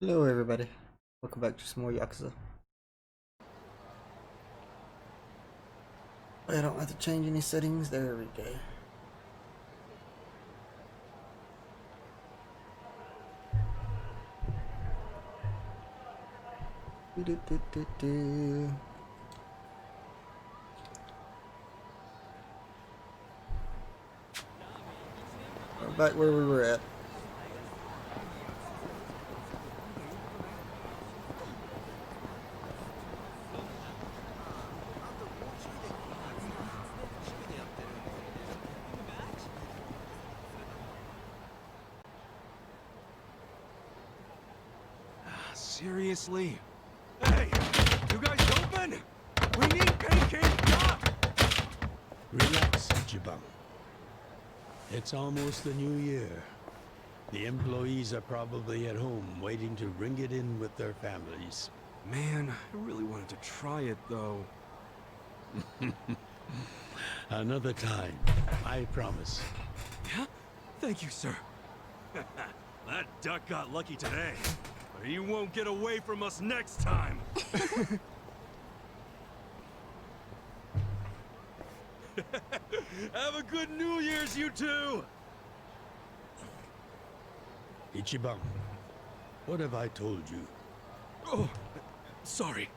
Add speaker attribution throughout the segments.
Speaker 1: Hello everybody, welcome back to some more Yakuza. I don't have to change any settings, there we go. We're back where we were at.
Speaker 2: Seriously? Hey! You guys open? We need pancake duck!
Speaker 3: Relax, Jibam. It's almost the new year. The employees are probably at home waiting to ring it in with their families.
Speaker 2: Man, I really wanted to try it though.
Speaker 3: Another time, I promise.
Speaker 2: Yeah? Thank you, sir. That duck got lucky today. But he won't get away from us next time. Have a good New Year's, you two!
Speaker 3: Ichiban, what have I told you?
Speaker 2: Oh, sorry.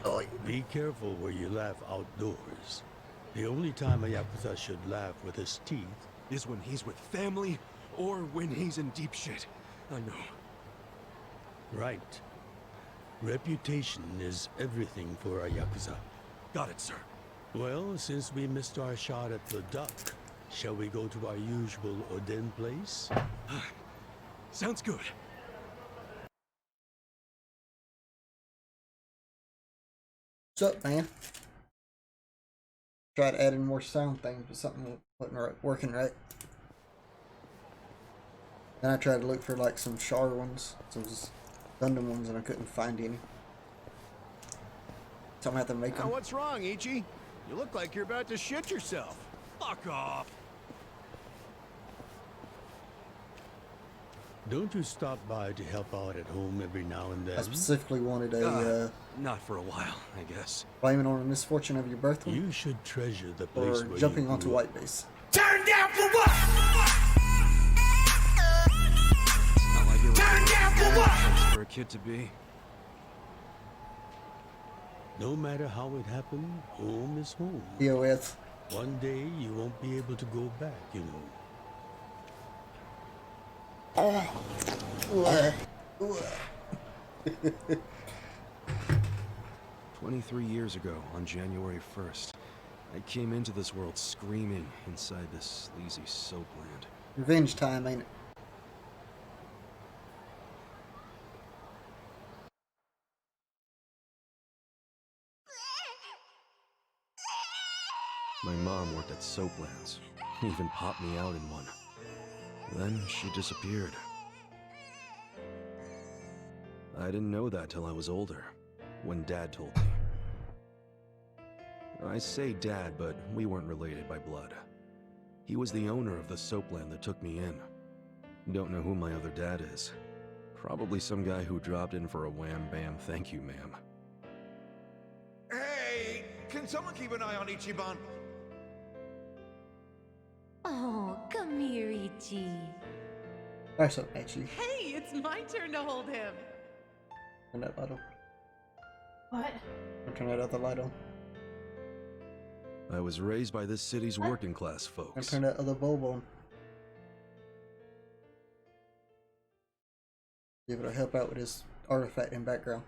Speaker 1: Oh,
Speaker 3: Be careful where you laugh outdoors. The only time a Yakuza should laugh with his teeth
Speaker 2: Is when he's with family, or when he's in deep shit. I know.
Speaker 3: right. Reputation is everything for a Yakuza.
Speaker 2: Got it, sir.
Speaker 3: Well, since we missed our shot at the duck, shall we go to our usual Oden place?
Speaker 2: Sounds good.
Speaker 1: what's up, man? Tried adding more sound things, but something wasn't working right. Then I tried to look for like some Char ones, some Gundam ones, and I couldn't find any. So I'm gonna have to make them.
Speaker 4: What's wrong, Ichi? You look like you're about to shit yourself.
Speaker 2: Fuck off!
Speaker 3: Don't you stop by to help out at home every now and
Speaker 1: I
Speaker 3: then?
Speaker 1: specifically wanted a
Speaker 2: Not for a while, I guess.
Speaker 1: blaming on a misfortune of your birth one,
Speaker 3: You should treasure the place
Speaker 1: or
Speaker 3: where
Speaker 1: jumping
Speaker 3: you
Speaker 1: onto
Speaker 3: grew up.
Speaker 1: White Base.
Speaker 4: Turn down for what?
Speaker 2: Not like it was
Speaker 4: Turn down for what?
Speaker 2: for a kid to be.
Speaker 3: No matter how it happened, home is home.
Speaker 1: POS.
Speaker 3: One day you won't be able to go back, you know.
Speaker 2: 23 years ago, on January 1st, I came into this world screaming inside this sleazy soapland.
Speaker 1: Revenge time, ain't it?
Speaker 2: My mom worked at Soaplands, even popped me out in one. Then she disappeared. I didn't know that till I was older, when Dad told me. I say Dad, but we weren't related by blood. He was the owner of the soapland that took me in. Don't know who my other dad is. Probably some guy who dropped in for a wham-bam thank you, ma'am.
Speaker 4: Hey, can someone keep an eye on Ichiban?
Speaker 5: Oh, come here, Ichi.
Speaker 1: Nice up, Ichi.
Speaker 6: Hey, it's my turn to hold him.
Speaker 1: Turn that light on.
Speaker 6: What?
Speaker 1: Or turn that other light on.
Speaker 2: I was raised by this city's working class
Speaker 1: And
Speaker 2: folks.
Speaker 1: turn that other bulb on. Give it a help out with his artifact in background.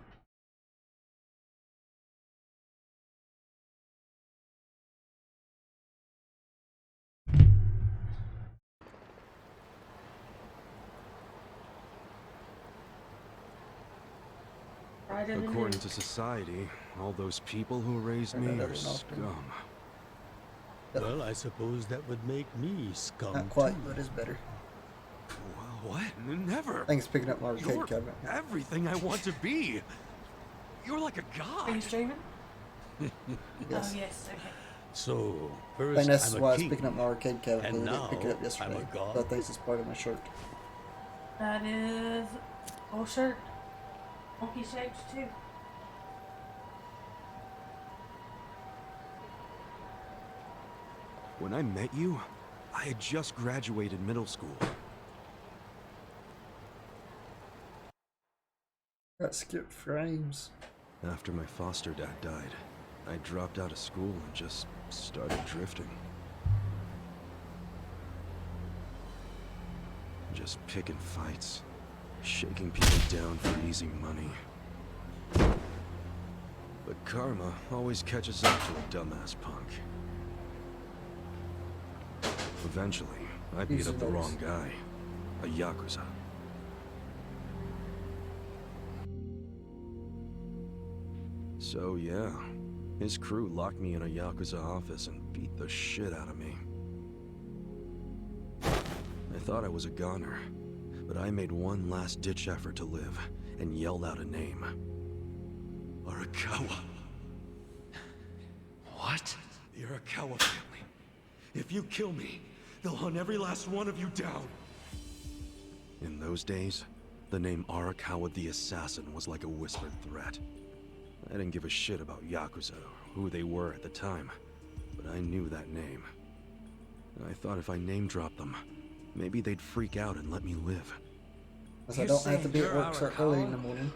Speaker 6: Right in the
Speaker 2: According
Speaker 6: middle.
Speaker 2: to society, all those people who raised
Speaker 1: Turn
Speaker 2: me
Speaker 1: that
Speaker 2: are
Speaker 1: other one off, then.
Speaker 2: scum.
Speaker 3: Well, I suppose that would make me scum
Speaker 1: Not quite,
Speaker 3: too.
Speaker 1: but it's better.
Speaker 2: Well, what? Never.
Speaker 1: I think it's picking up my arcade
Speaker 2: You're
Speaker 1: cabinet.
Speaker 2: everything I want to be. You're like a
Speaker 6: Are
Speaker 2: god.
Speaker 6: you streaming?
Speaker 1: Yes.
Speaker 6: Oh, yes, okay.
Speaker 3: So,
Speaker 1: I
Speaker 3: first
Speaker 1: think that's
Speaker 3: I'm
Speaker 1: why
Speaker 3: a
Speaker 1: I was
Speaker 3: king.
Speaker 1: picking up my arcade cabinet.
Speaker 3: And
Speaker 1: We didn't pick it up
Speaker 3: now
Speaker 1: yesterday.
Speaker 3: I'm a god.
Speaker 1: So I think it's part of my shirt.
Speaker 6: That is Oh, shirt. Monkey shapes too.
Speaker 2: When I met you, I had just graduated middle school.
Speaker 1: Got skipped frames.
Speaker 2: After my foster dad died, I dropped out of school and just started drifting. Just picking fights, shaking people down for easy money. But karma always catches up to a dumbass punk. Eventually, I beat up the wrong guy, a Yakuza. So yeah, his crew locked me in a Yakuza office and beat the shit out of me. I thought I was a goner, but I made one last-ditch effort to live and yelled out a name. Arakawa.
Speaker 7: What?
Speaker 2: The Arakawa family. If you kill me, they'll hunt every last one of you down. In those days, the name Arakawa the Assassin was like a whispered threat. I didn't give a shit about Yakuza or who they were at the time, but I knew that name. And I thought if I name-dropped them, maybe they'd freak out and let me live.
Speaker 1: As I don't have to be at work so early in the morning.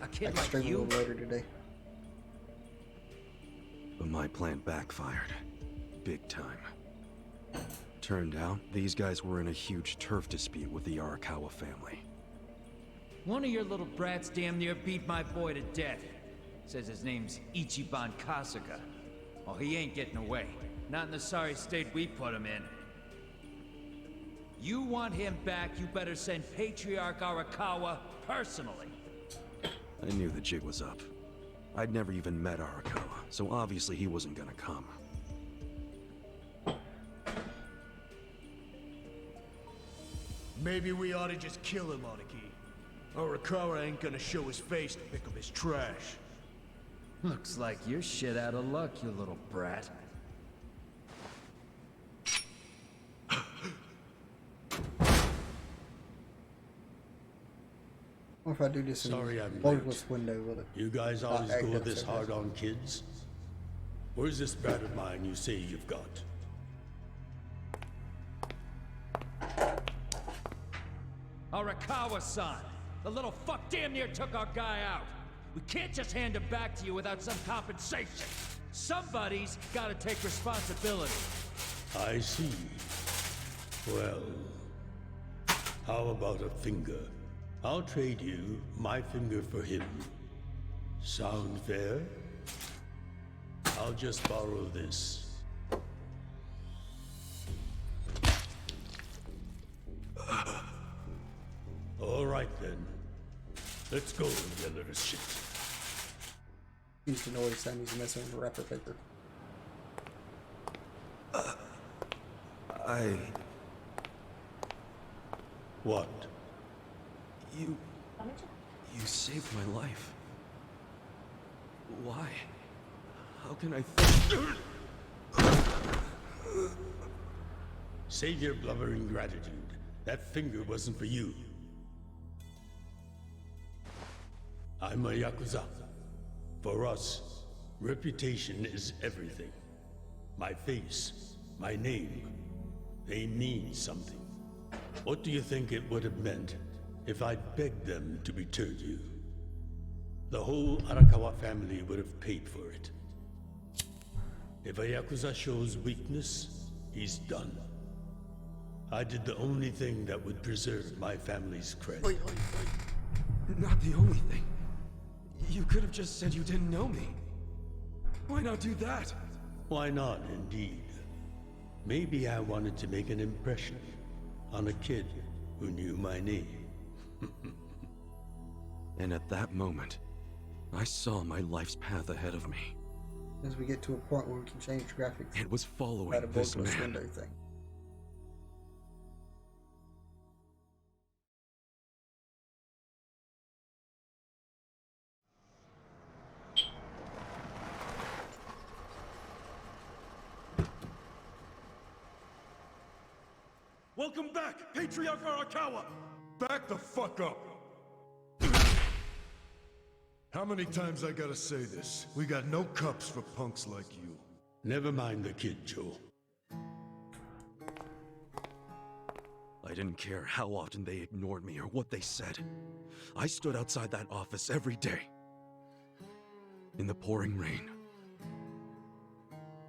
Speaker 7: A kid
Speaker 1: I can
Speaker 7: like
Speaker 1: stream a
Speaker 7: you?
Speaker 1: little later today.
Speaker 2: But my plan backfired. Big time. Turned out, these guys were in a huge turf dispute with the Arakawa family.
Speaker 7: One of your little brats damn near beat my boy to death. Says his name's Ichiban Kasuga. Oh, he ain't getting away. Not in the sorry state we put him in. You want him back, you better send Patriarch Arakawa personally.
Speaker 2: I knew the jig was up. I'd never even met Arakawa, so obviously he wasn't gonna come.
Speaker 4: Maybe we ought to just kill him, Aniki. Arakawa ain't gonna show his face to pick up his trash.
Speaker 7: Looks like you're shit out of luck, you little brat.
Speaker 1: What if I do this in
Speaker 3: Sorry I'm
Speaker 1: borderless
Speaker 3: late.
Speaker 1: window with it?
Speaker 3: You guys always
Speaker 1: act
Speaker 3: go
Speaker 1: up
Speaker 3: this
Speaker 1: so
Speaker 3: hard
Speaker 1: fast.
Speaker 3: on kids? Where's this brat of mine you say you've got?
Speaker 7: Arakawa-san! The little fuck damn near took our guy out. We can't just hand him back to you without some compensation. Somebody's gotta take responsibility.
Speaker 3: I see. Well, how about a finger? I'll trade you my finger for him. Sound fair? I'll just borrow this. All right then. Let's go, you little shit.
Speaker 1: Use the noise sound he's messing with wrapper paper.
Speaker 3: What?
Speaker 2: You saved my life. Why? How can I
Speaker 3: Save your blubbering gratitude. That finger wasn't for you. I'm a Yakuza. For us, reputation is everything. My face, my name, they mean something. What do you think it would have meant if I'd begged them to return you? The whole Arakawa family would have paid for it. If a Yakuza shows weakness, he's done. I did the only thing that would preserve my family's credit.
Speaker 2: Not the only thing. You could have just said you didn't know me. Why not do that?
Speaker 3: Why not, indeed? Maybe I wanted to make an impression on a kid who knew my name.
Speaker 2: And at that moment, I saw my life's path ahead of me.
Speaker 1: As we get to a point where we can change graphics
Speaker 2: It was
Speaker 1: by
Speaker 2: following
Speaker 1: the
Speaker 2: this
Speaker 1: borderless
Speaker 2: man.
Speaker 1: window thing.
Speaker 4: Welcome back, Patriarch Arakawa! Back the fuck up!
Speaker 8: How many times I gotta say this? We got no cups for punks like you.
Speaker 3: Never mind the kid, Joe.
Speaker 2: I didn't care how often they ignored me or what they said. I stood outside that office every day. In the pouring rain.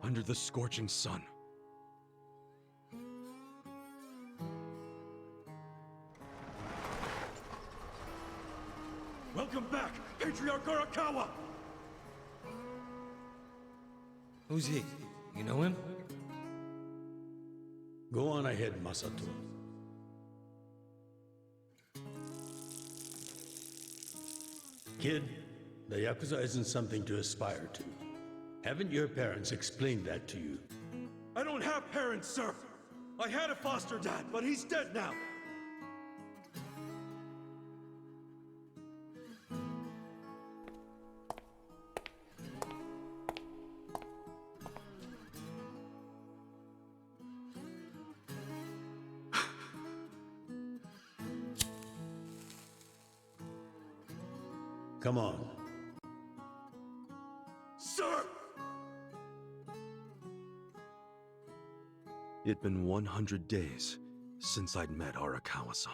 Speaker 2: Under the scorching sun.
Speaker 3: Welcome back, Patriarch Arakawa!
Speaker 9: Who's he? You know him?
Speaker 3: Go on ahead, Masato. Kid, the Yakuza isn't something to aspire to. Haven't your parents explained that to you?
Speaker 10: I don't have parents, sir! I had a foster dad, but he's dead now!
Speaker 3: Come on.
Speaker 10: Sir!
Speaker 2: It'd been 100 days since I'd met Arakawa-san.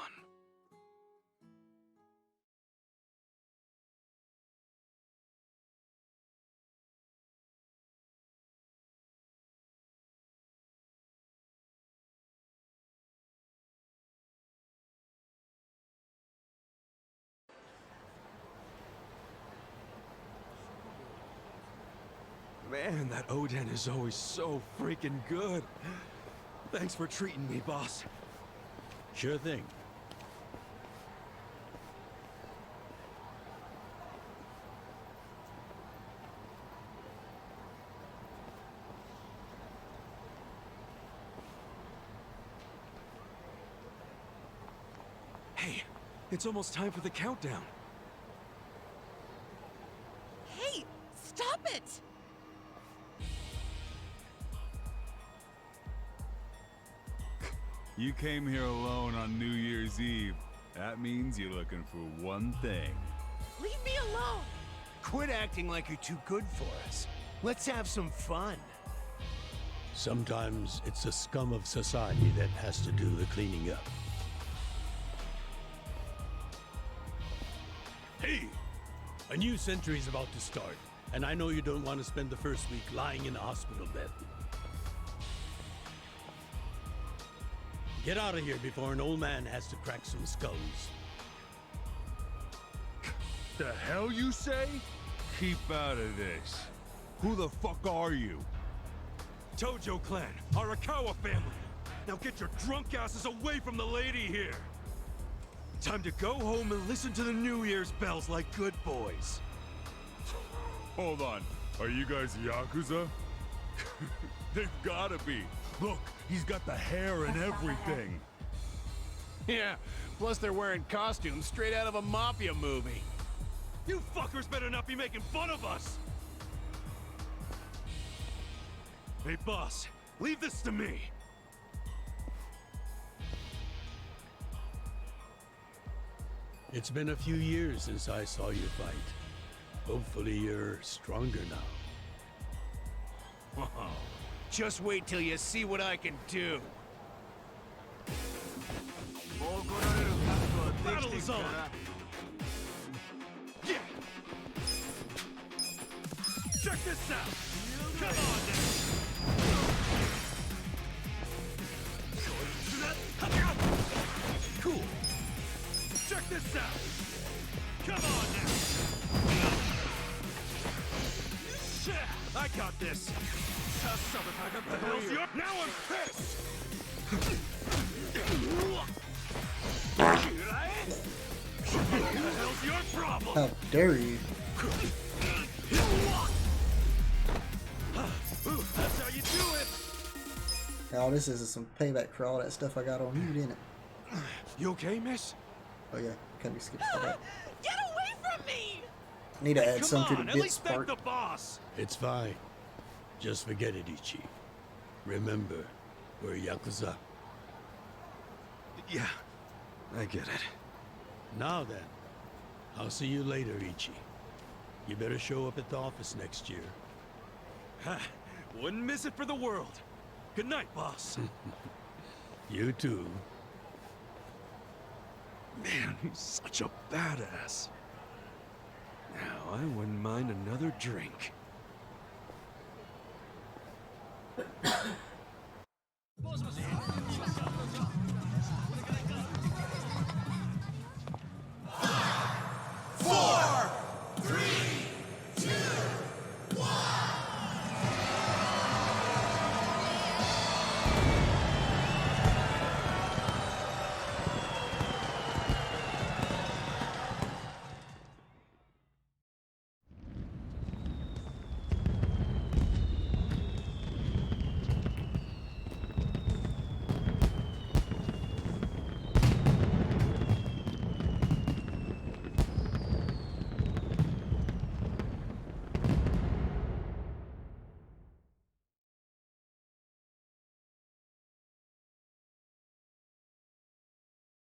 Speaker 2: Man, that Oden is always so freaking good. Thanks for treating me, boss.
Speaker 3: Sure thing.
Speaker 2: Hey, it's almost time for the countdown.
Speaker 11: Hey, stop it!
Speaker 12: You came here alone on New Year's Eve. That means you're looking for one thing.
Speaker 11: Leave me alone!
Speaker 4: Quit acting like you're too good for us. Let's have some fun.
Speaker 3: Sometimes it's the scum of society that has to do the cleaning up. Hey! A new century's about to start, and I know you don't want to spend the first week lying in a hospital bed. Get out of here before an old man has to crack some skulls.
Speaker 12: The hell you say? Keep out of this. Who the fuck are you?
Speaker 10: Tojo clan, Arakawa family. Now get your drunk asses away from the lady here. Time to go home and listen to the New Year's bells like good boys.
Speaker 12: Hold on. Are you guys Yakuza? They've gotta be. Look, he's got the hair and everything.
Speaker 4: Yeah, plus they're wearing costumes straight out of a mafia movie.
Speaker 10: You fuckers better not be making fun of us! Hey boss, leave this to me!
Speaker 3: It's been a few years since I saw you fight. Hopefully you're stronger now.
Speaker 4: Just wait till you see what I can do.
Speaker 10: Battle is on! Yeah! Check this out! Come on now! Cool! Check this out! Come on now! Shit! I got this! Now I'm pissed! What the hell's your problem?
Speaker 1: How dare you?
Speaker 10: That's how you do it!
Speaker 1: Oh, this is some payback for all that stuff I got on you, didn't it?
Speaker 2: You okay, miss?
Speaker 1: Oh yeah, can't be skipped by that.
Speaker 11: Get away from me!
Speaker 1: Need to add
Speaker 10: Come
Speaker 1: some to
Speaker 10: on,
Speaker 1: the
Speaker 10: at
Speaker 1: bits
Speaker 10: least thank
Speaker 1: part.
Speaker 10: the boss!
Speaker 3: It's fine. Just forget it, Ichi. Remember, we're Yakuza.
Speaker 2: Yeah, I get it.
Speaker 3: Now then, I'll see you later, Ichi. You better show up at the office next year.
Speaker 10: Ha! Wouldn't miss it for the world. Good night, boss.
Speaker 3: You too.
Speaker 10: Man, he's such a badass. Now, I wouldn't mind another drink.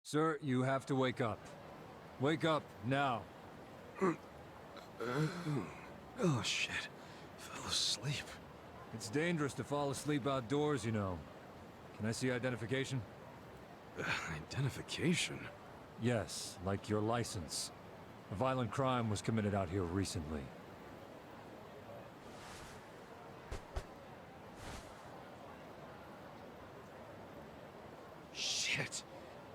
Speaker 9: Sir, you have to wake up. Wake up, now.
Speaker 2: Oh, shit. Fell asleep.
Speaker 9: It's dangerous to fall asleep outdoors, you know. Can I see identification?
Speaker 2: Identification?
Speaker 9: Yes, like your license. A violent crime was committed out here recently.
Speaker 10: Shit!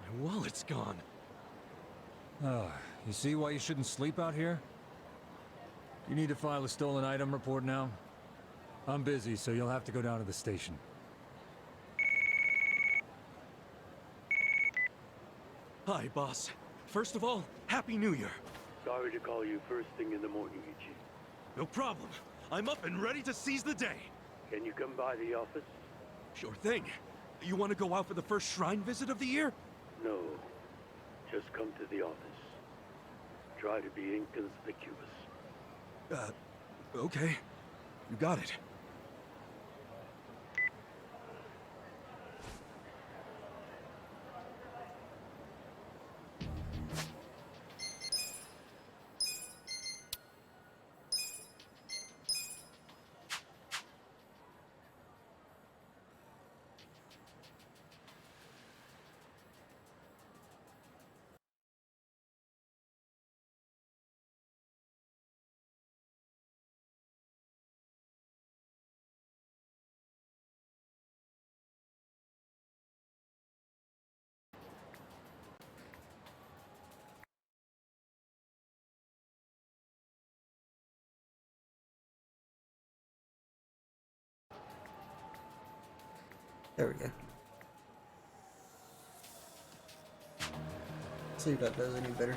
Speaker 10: My wallet's gone.
Speaker 9: You see why you shouldn't sleep out here? You need to file a stolen item report now? I'm busy, so you'll have to go down to the station.
Speaker 10: Hi, boss. First of all, Happy New Year.
Speaker 3: Sorry to call you first thing in the morning, Ichi.
Speaker 10: No problem. I'm up and ready to seize the day.
Speaker 3: Can you come by the office?
Speaker 10: Sure thing. You want to go out for the first shrine visit of the year?
Speaker 3: No. Just come to the office. Try to be inconspicuous.
Speaker 10: Okay. You got it.
Speaker 1: There we go. See if that does any better.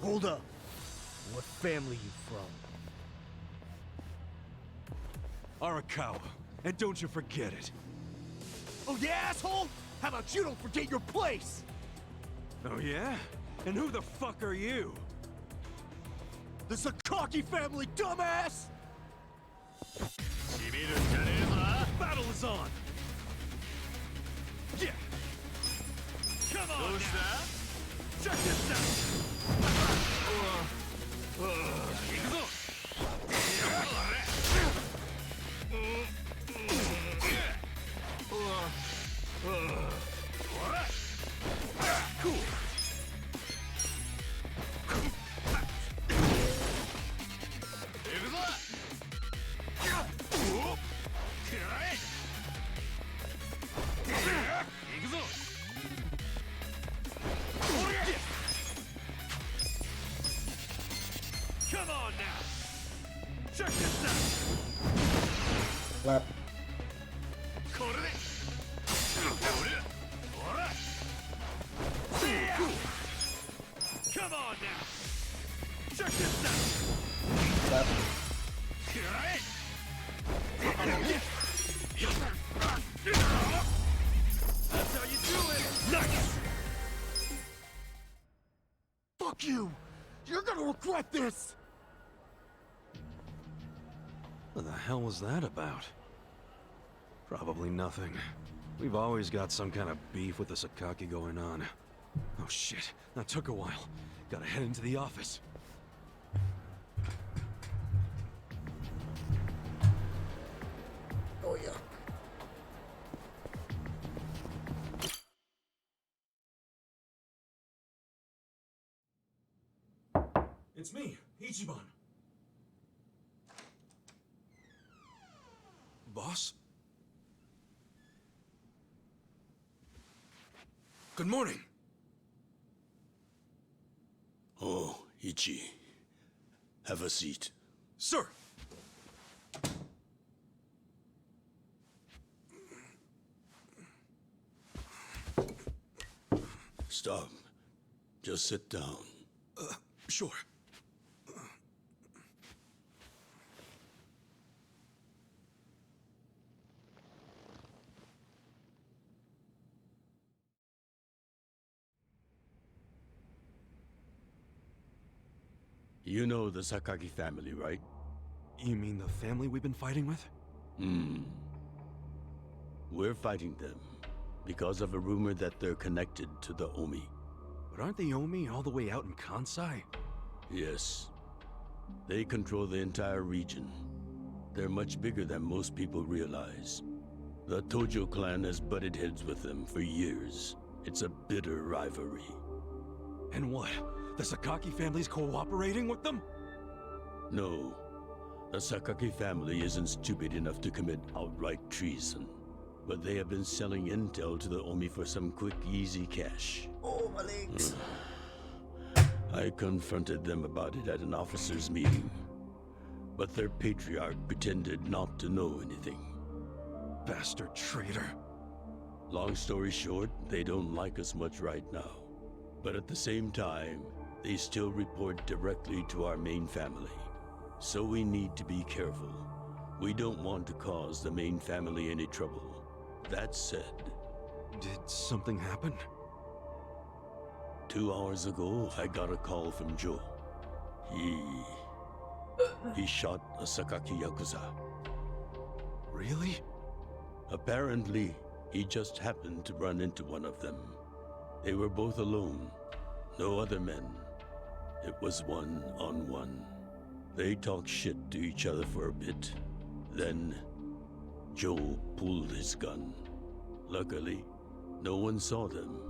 Speaker 4: Hold up. What family you from?
Speaker 10: Arakawa. And don't you forget it.
Speaker 4: Oh yeah, asshole? How about you don't forget your place?
Speaker 10: Oh yeah? And who the fuck are you?
Speaker 4: The Sakaki family, dumbass!
Speaker 10: Battle is on! Yeah! Come on now! Check this out! Cool!
Speaker 1: Slap.
Speaker 10: Come on now! Check this out!
Speaker 1: Slap.
Speaker 10: That's how you do it! Nice! Fuck you! You're gonna regret this!
Speaker 2: What the hell was that about? Probably nothing. We've always got some kind of beef with the Sakaki going on. Oh shit, that took a while. Gotta head into the office.
Speaker 1: Oh yeah.
Speaker 2: It's me, Ichiban. Boss? Good morning.
Speaker 3: Oh, Ichi. Have a seat.
Speaker 2: Sir!
Speaker 3: Stop. Just sit down.
Speaker 2: Sure.
Speaker 3: You know the Sakaki family, right?
Speaker 2: You mean the family we've been fighting with?
Speaker 3: We're fighting them because of a rumor that they're connected to the Omi.
Speaker 2: But aren't the Omi all the way out in Kansai?
Speaker 3: Yes. They control the entire region. They're much bigger than most people realize. The Tojo clan has butted heads with them for years. It's a bitter rivalry.
Speaker 2: And what? The Sakaki family's cooperating with them?
Speaker 3: No. The Sakaki family isn't stupid enough to commit outright treason. But they have been selling intel to the Omi for some quick, easy cash.
Speaker 1: Oh, my legs.
Speaker 3: I confronted them about it at an officers' meeting. But their patriarch pretended not to know anything.
Speaker 2: Bastard traitor.
Speaker 3: Long story short, they don't like us much right now. But at the same time, they still report directly to our main family. So we need to be careful. We don't want to cause the main family any trouble. That said...
Speaker 2: Did something happen?
Speaker 3: 2 hours ago, I got a call from Joe. He shot a Sakaki Yakuza.
Speaker 2: Really?
Speaker 3: Apparently, he just happened to run into one of them. They were both alone. No other men. It was one-on-one. They talked shit to each other for a bit. Then, Joe pulled his gun. Luckily, no one saw them.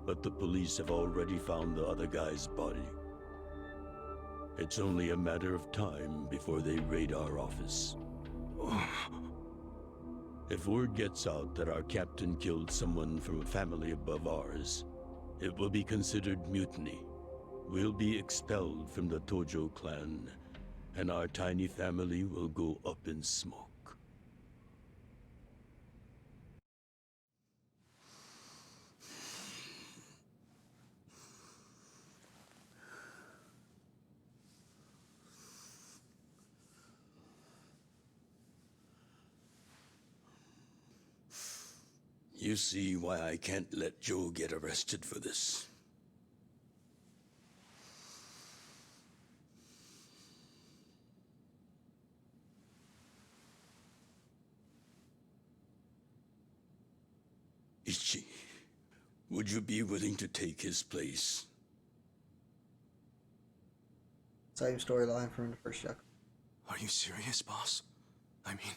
Speaker 3: But the police have already found the other guy's body. It's only a matter of time before they raid our office. If word gets out that our captain killed someone from a family above ours, it will be considered mutiny. We'll be expelled from the Tojo clan, and our tiny family will go up in smoke. You see why I can't let Joe get arrested for this. Ichi, would you be willing to take his place?
Speaker 1: Same storyline from the first Yakuza.
Speaker 2: Are you serious, boss? I mean...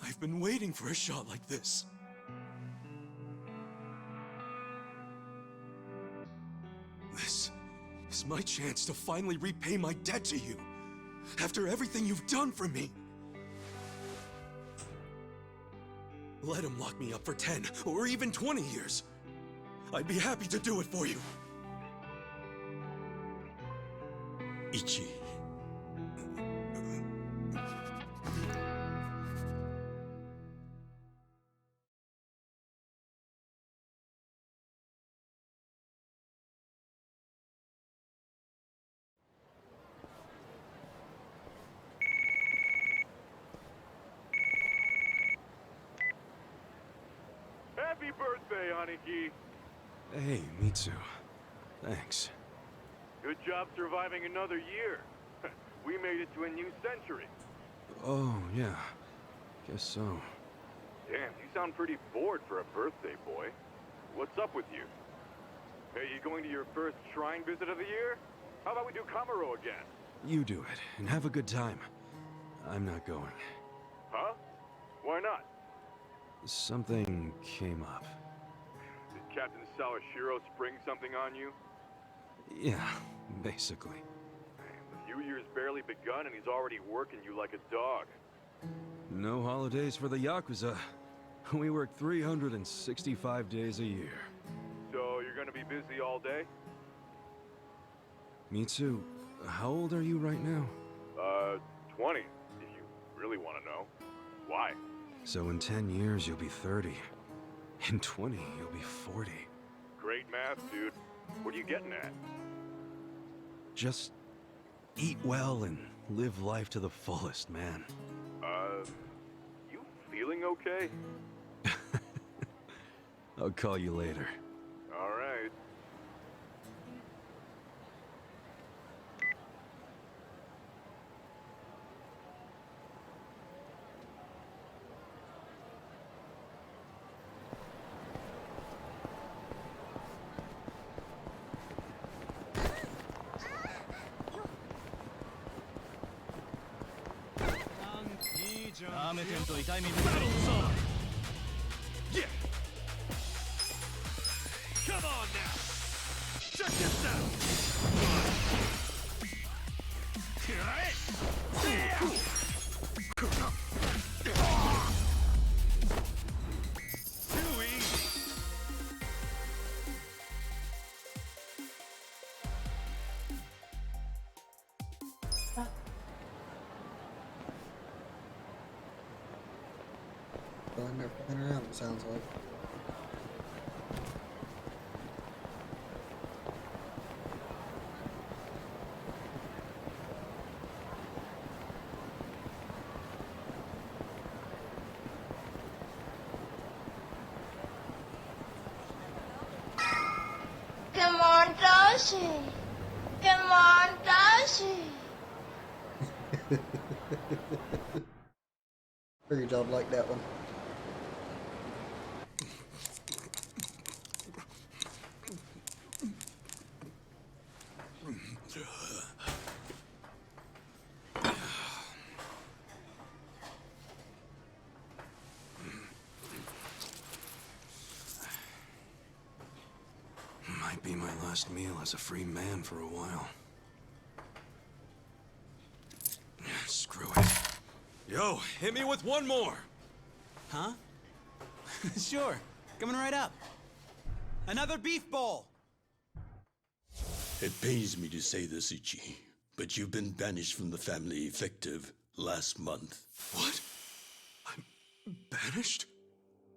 Speaker 2: I've been waiting for a shot like this. This is my chance to finally repay my debt to you. After everything you've done for me. Let him lock me up for 10 or even 20 years. I'd be happy to do it for you.
Speaker 3: Ichi.
Speaker 12: birthday, Aniki.
Speaker 2: Hey, Mitsu. Thanks.
Speaker 12: Good job surviving another year. We made it to a new century.
Speaker 2: Oh, yeah. Guess so.
Speaker 12: Damn, you sound pretty bored for a birthday, boy. What's up with you? Hey, you going to your first shrine visit of the year? How about we do Kamaro again?
Speaker 2: You do it, and have a good time. I'm not going.
Speaker 12: Huh? Why not?
Speaker 2: Something came up.
Speaker 12: Did Captain Sawashiro spring something on you?
Speaker 2: Yeah, basically.
Speaker 12: The New Year's barely begun and he's already working you like a dog.
Speaker 2: No holidays for the Yakuza. We work 365 days a year.
Speaker 12: So you're gonna be busy all day?
Speaker 2: Mitsu, how old are you right now?
Speaker 12: 20, if you really want to know. Why?
Speaker 2: So in 10 years, you'll be 30. In 20, you'll be 40.
Speaker 12: Great math, dude. What are you getting at?
Speaker 2: Just eat well and live life to the fullest, man.
Speaker 12: You feeling okay?
Speaker 2: I'll call you later.
Speaker 12: All right.
Speaker 10: Yeah! Come on now! Check this out! Too easy!
Speaker 1: Well, I've never been around, it sounds like.
Speaker 13: Come on, Toshi. Come on, Toshi.
Speaker 1: Figured y'all like that one.
Speaker 2: Might be my last meal as a free man for a while. Screw it. Yo, hit me with one more!
Speaker 14: Huh? Sure. Coming right up. Another beef bowl!
Speaker 3: It pains me to say this, Ichi, but you've been banished from the family effective last month.
Speaker 2: What? I'm banished?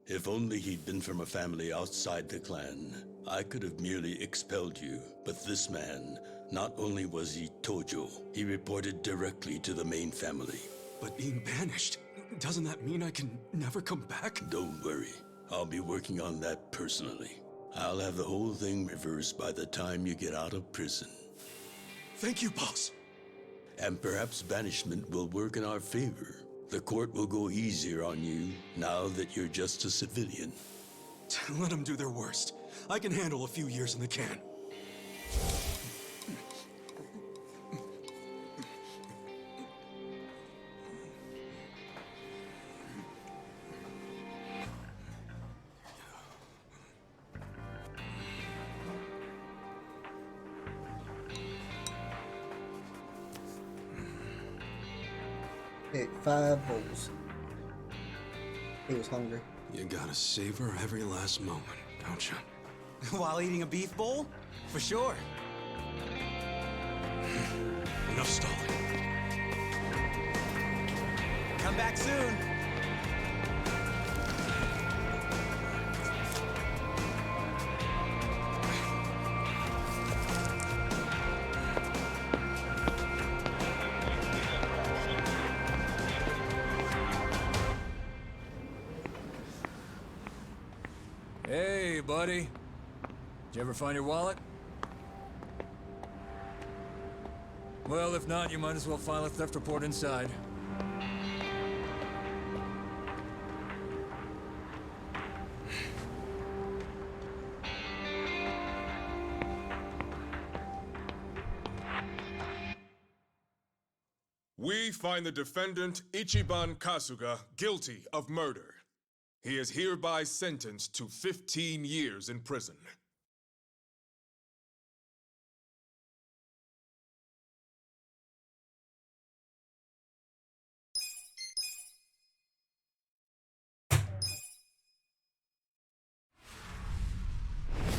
Speaker 3: If only he'd been from a family outside the clan, I could have merely expelled you. But this man, not only was he Tojo, he reported directly to the main family.
Speaker 2: But being banished, doesn't that mean I can never come back?
Speaker 3: Don't worry, I'll be working on that personally. I'll have the whole thing reversed by the time you get out of prison.
Speaker 2: Thank you, boss.
Speaker 3: And perhaps banishment will work in our favor. The court will go easier on you now that you're just a civilian.
Speaker 2: Let them do their worst. I can handle a few years in the can.
Speaker 1: Ate 5 bowls. He was hungry.
Speaker 2: You gotta savor every last moment, don't you?
Speaker 14: While eating a beef bowl? For sure.
Speaker 2: Enough stalling.
Speaker 14: Come back soon.
Speaker 9: you, buddy? Did you ever find your wallet? Well, if not, you might as well file a theft report inside.
Speaker 15: We find the defendant, Ichiban Kasuga, guilty of murder. He is hereby sentenced to 15 years in prison.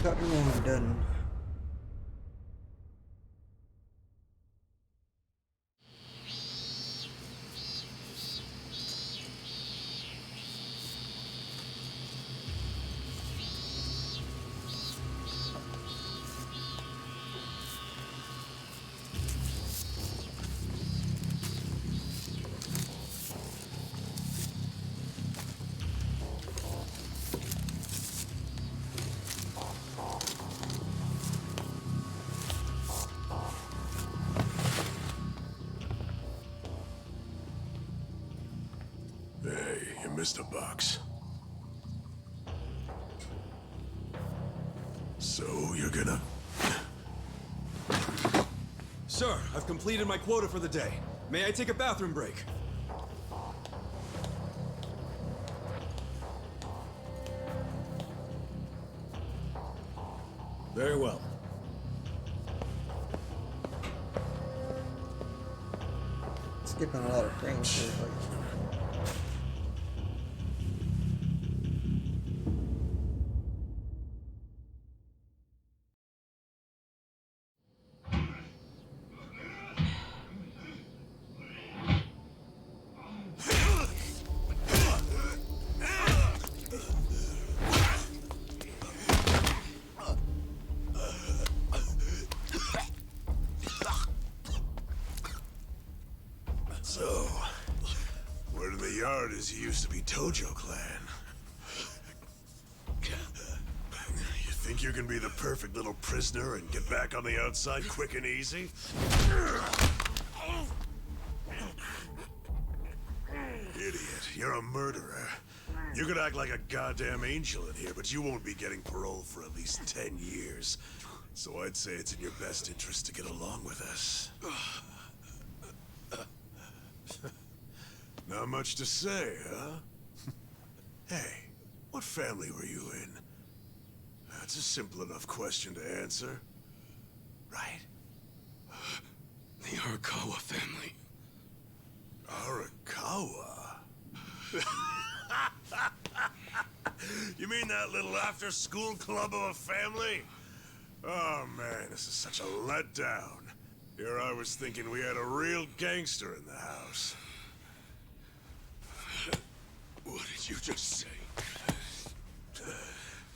Speaker 1: Chapter 1 done.
Speaker 8: Hey, you missed a box. So, you're gonna...
Speaker 10: Sir, I've completed my quota for the day. May I take a bathroom break?
Speaker 8: Very well.
Speaker 1: Skipping a lot of frames here, like.
Speaker 8: So, word in the yard is you used to be Tojo Clan. You think you can be the perfect little prisoner and get back on the outside quick and easy? Idiot, you're a murderer. You could act like a goddamn angel in here, but you won't be getting parole for at least 10 years. So I'd say it's in your best interest to get along with us. Not much to say, huh? Hey, what family were you in? That's a simple enough question to answer. Right?
Speaker 10: The Arakawa family.
Speaker 8: Arakawa? You mean that little after-school club of a family? Oh man, this is such a letdown. Here I was thinking we had a real gangster in the house.
Speaker 10: What did you just say?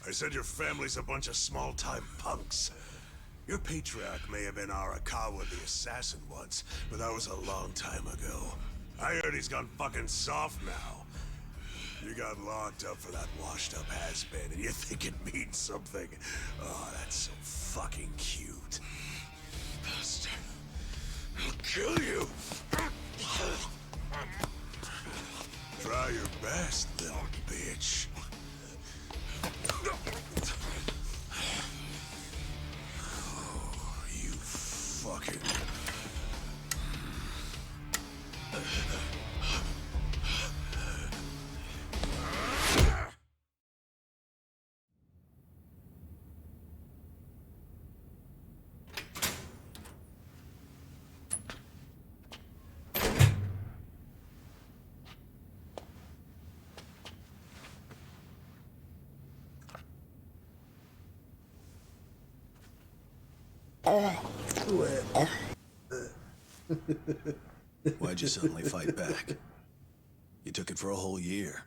Speaker 8: I said your family's a bunch of small-time punks. Your patriarch may have been Arakawa the assassin once, but that was a long time ago. I heard he's gone fucking soft now. You got locked up for that washed-up has-been, and you think it means something. Oh, that's so fucking cute.
Speaker 10: Bastard. I'll kill you!
Speaker 8: Try your best, little bitch. Oh, you fucking...
Speaker 16: Why'd you suddenly fight back? You took it for a whole year.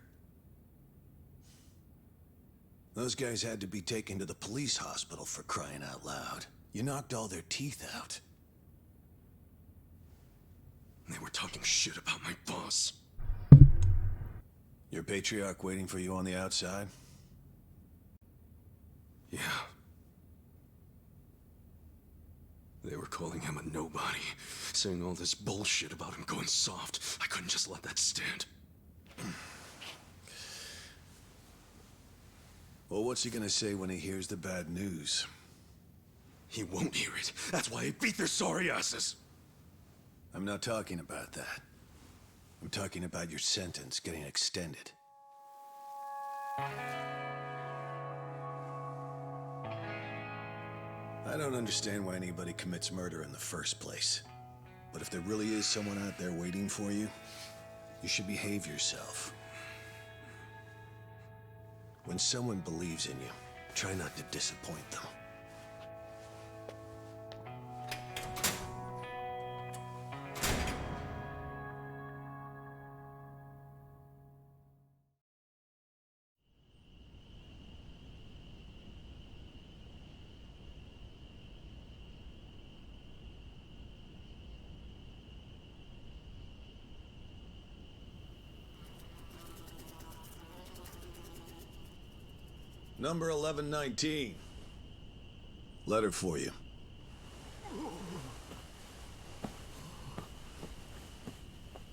Speaker 16: Those guys had to be taken to the police hospital for crying out loud. You knocked all their teeth out.
Speaker 10: They were talking shit about my boss.
Speaker 16: Your patriarch waiting for you on the outside?
Speaker 2: Yeah. They were calling him a nobody, saying all this bullshit about him going soft. I couldn't just let that stand.
Speaker 16: Well, what's he gonna say when he hears the bad news?
Speaker 2: He won't hear it. That's why he beat their sorry asses.
Speaker 16: I'm not talking about that. I'm talking about your sentence getting extended. I don't understand why anybody commits murder in the first place. But if there really is someone out there waiting for you, you should behave yourself. When someone believes in you, try not to disappoint them. Number 1119. Letter for you.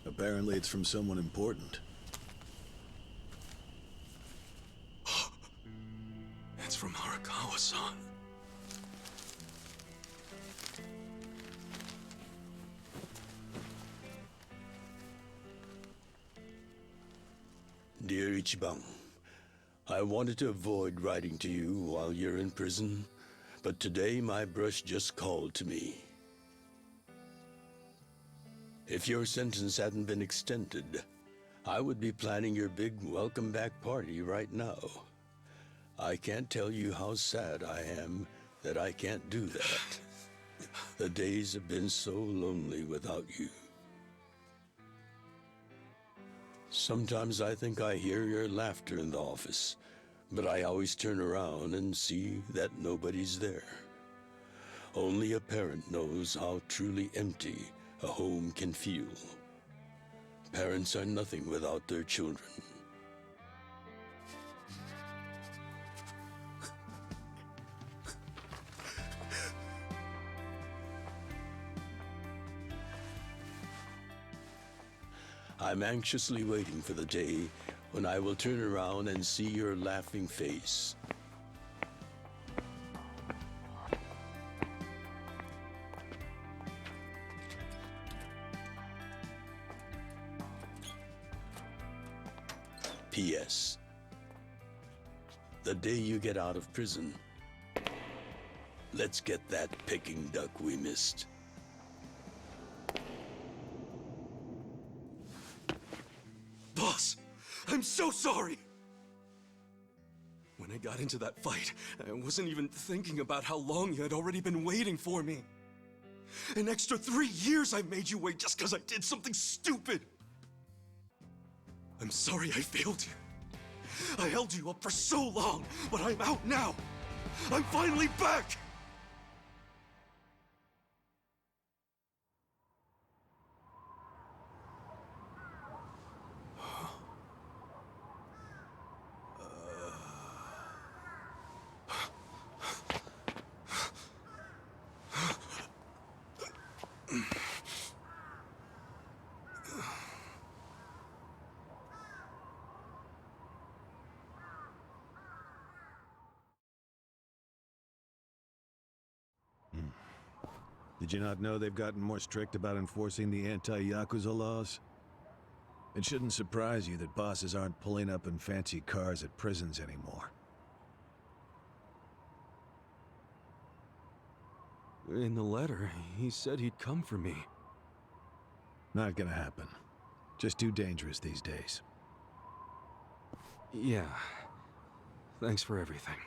Speaker 16: Apparently it's from someone important.
Speaker 2: It's from Arakawa-san.
Speaker 3: Dear Ichiban, I wanted to avoid writing to you while you're in prison, but today my brush just called to me. If your sentence hadn't been extended, I would be planning your big welcome back party right now. I can't tell you how sad I am that I can't do that. The days have been so lonely without you. Sometimes I think I hear your laughter in the office, but I always turn around and see that nobody's there. Only a parent knows how truly empty a home can feel. Parents are nothing without their children. I'm anxiously waiting for the day when I will turn around and see your laughing face. P.S. The day you get out of prison, let's get that Peking duck we missed.
Speaker 2: Boss, I'm so sorry! When I got into that fight, I wasn't even thinking about how long you had already been waiting for me. An extra 3 years I made you wait just because I did something stupid! I'm sorry I failed you. I held you up for so long, but I'm out now! I'm finally back!
Speaker 16: Did you not know they've gotten more strict about enforcing the anti-Yakuza laws? It shouldn't surprise you that bosses aren't pulling up in fancy cars at prisons anymore.
Speaker 2: In the letter, he said he'd come for me.
Speaker 16: Not gonna happen. Just too dangerous these days.
Speaker 2: Yeah. Thanks for everything.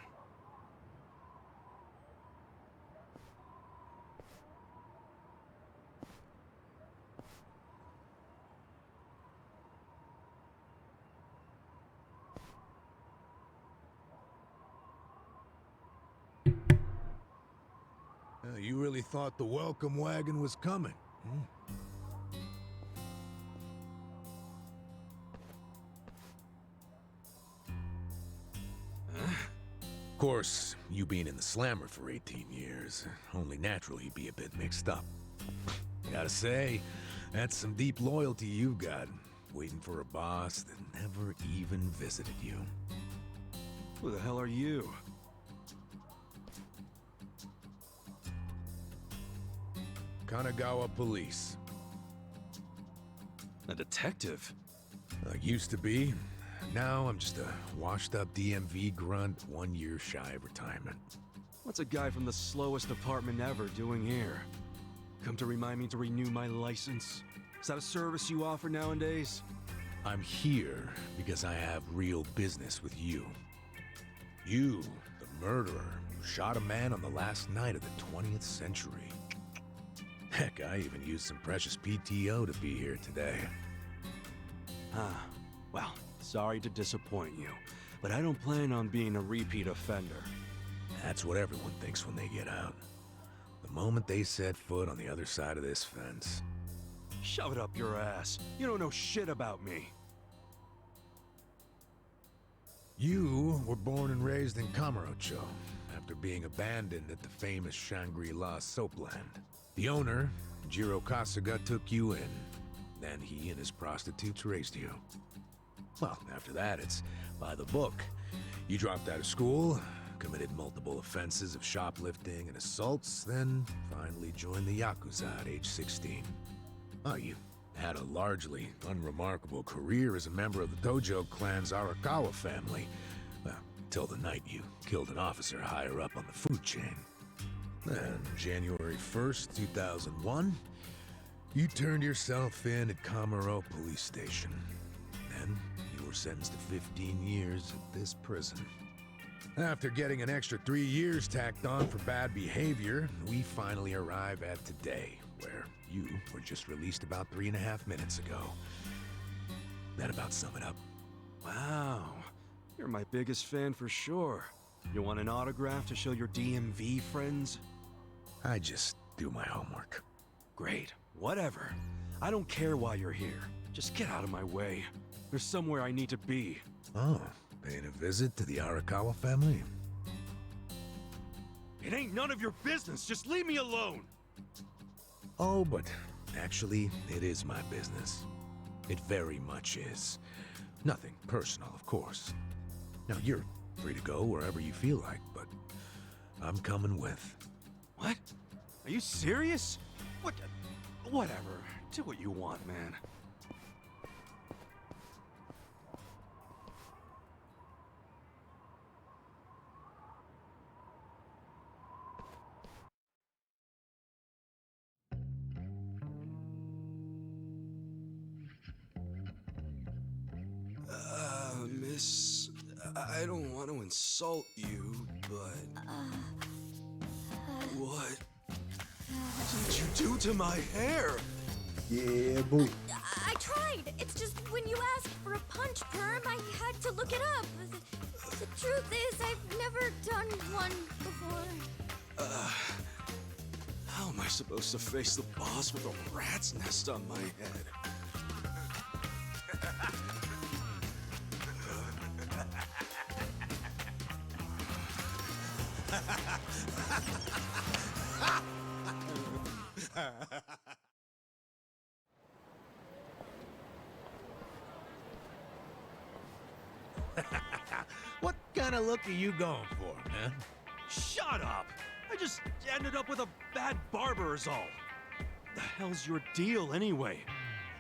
Speaker 17: You really thought the welcome wagon was coming, hmm? course, you being in the slammer for 18 years, only natural you'd be a bit mixed up. Gotta say, that's some deep loyalty you've got, waiting for a boss that never even visited you.
Speaker 2: Who the hell are you?
Speaker 17: Kanagawa Police.
Speaker 2: A detective?
Speaker 17: I used to be. Now I'm just a washed-up DMV grunt 1 year shy of retirement.
Speaker 2: What's a guy from the slowest department ever doing here? Come to remind me to renew my license? Is that a service you offer nowadays?
Speaker 17: I'm here because I have real business with you. You, the murderer, who shot a man on the last night of the 20th century. Heck, I even used some precious PTO to be here today.
Speaker 2: Ah, well, sorry to disappoint you, but I don't plan on being a repeat offender.
Speaker 17: That's what everyone thinks when they get out. The moment they set foot on the other side of this fence.
Speaker 2: Shove it up your ass. You don't know shit about me.
Speaker 17: You were born and raised in Kamurocho, after being abandoned at the famous Shangri-La soapland. The owner, Jiro Kasuga, took you in. Then he and his prostitutes raised you. Well, after that, it's by the book. You dropped out of school, committed multiple offenses of shoplifting and assaults, then finally joined the Yakuza at age 16. Oh, you had a largely unremarkable career as a member of the Tojo clan's Arakawa family. Well, till the night you killed an officer higher up on the food chain. Then, January 1st, 2001, you turned yourself in at Kamuro Police Station. Then, you were sentenced to 15 years at this prison. After getting an extra 3 years tacked on for bad behavior, we finally arrive at today, where you were just released about 3.5 minutes ago. That about sum it up.
Speaker 2: Wow, you're my biggest fan for sure. You want an autograph to show your DMV friends?
Speaker 17: I just do my homework.
Speaker 2: Great, whatever. I don't care why you're here. Just get out of my way. There's somewhere I need to be.
Speaker 17: Oh, paying a visit to the Arakawa family?
Speaker 10: It ain't none of your business. Just leave me alone.
Speaker 17: Oh, but actually, it is my business. It very much is. Nothing personal, of course. Now, you're free to go wherever you feel like, but I'm coming with.
Speaker 2: What? Are you serious? What? Whatever. Do what you want, man. Miss, I don't want to insult you, but... What did you do to my hair?
Speaker 1: Yeah, boo.
Speaker 5: I tried. It's just when you asked for a punch perm, I had to look it up. The truth is, I've never done one before.
Speaker 2: How am I supposed to face the boss with a rat's nest on my head?
Speaker 17: What kind of look are you going for, man?
Speaker 2: Shut up! I just ended up with a bad barber is all. The hell's your deal anyway?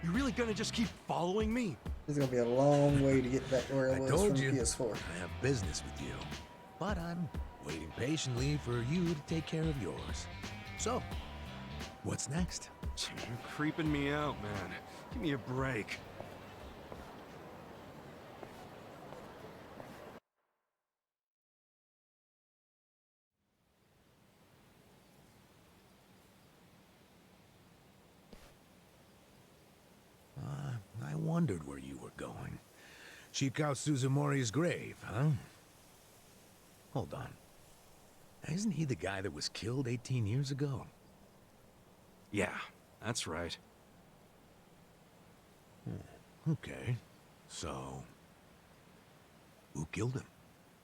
Speaker 2: You really gonna just keep following me?
Speaker 1: It's gonna be a long way to get back to where I was
Speaker 17: told
Speaker 1: from
Speaker 17: you,
Speaker 1: PS4.
Speaker 17: I have business with you. But I'm waiting patiently for you to take care of yours. So, what's next?
Speaker 2: You're creeping me out, man. Give me a break.
Speaker 17: I wondered where you were going. Shikao Suzumori's grave, huh? Hold on. Isn't he the guy that was killed 18 years ago?
Speaker 2: Yeah, that's right.
Speaker 17: Okay. So, who killed him?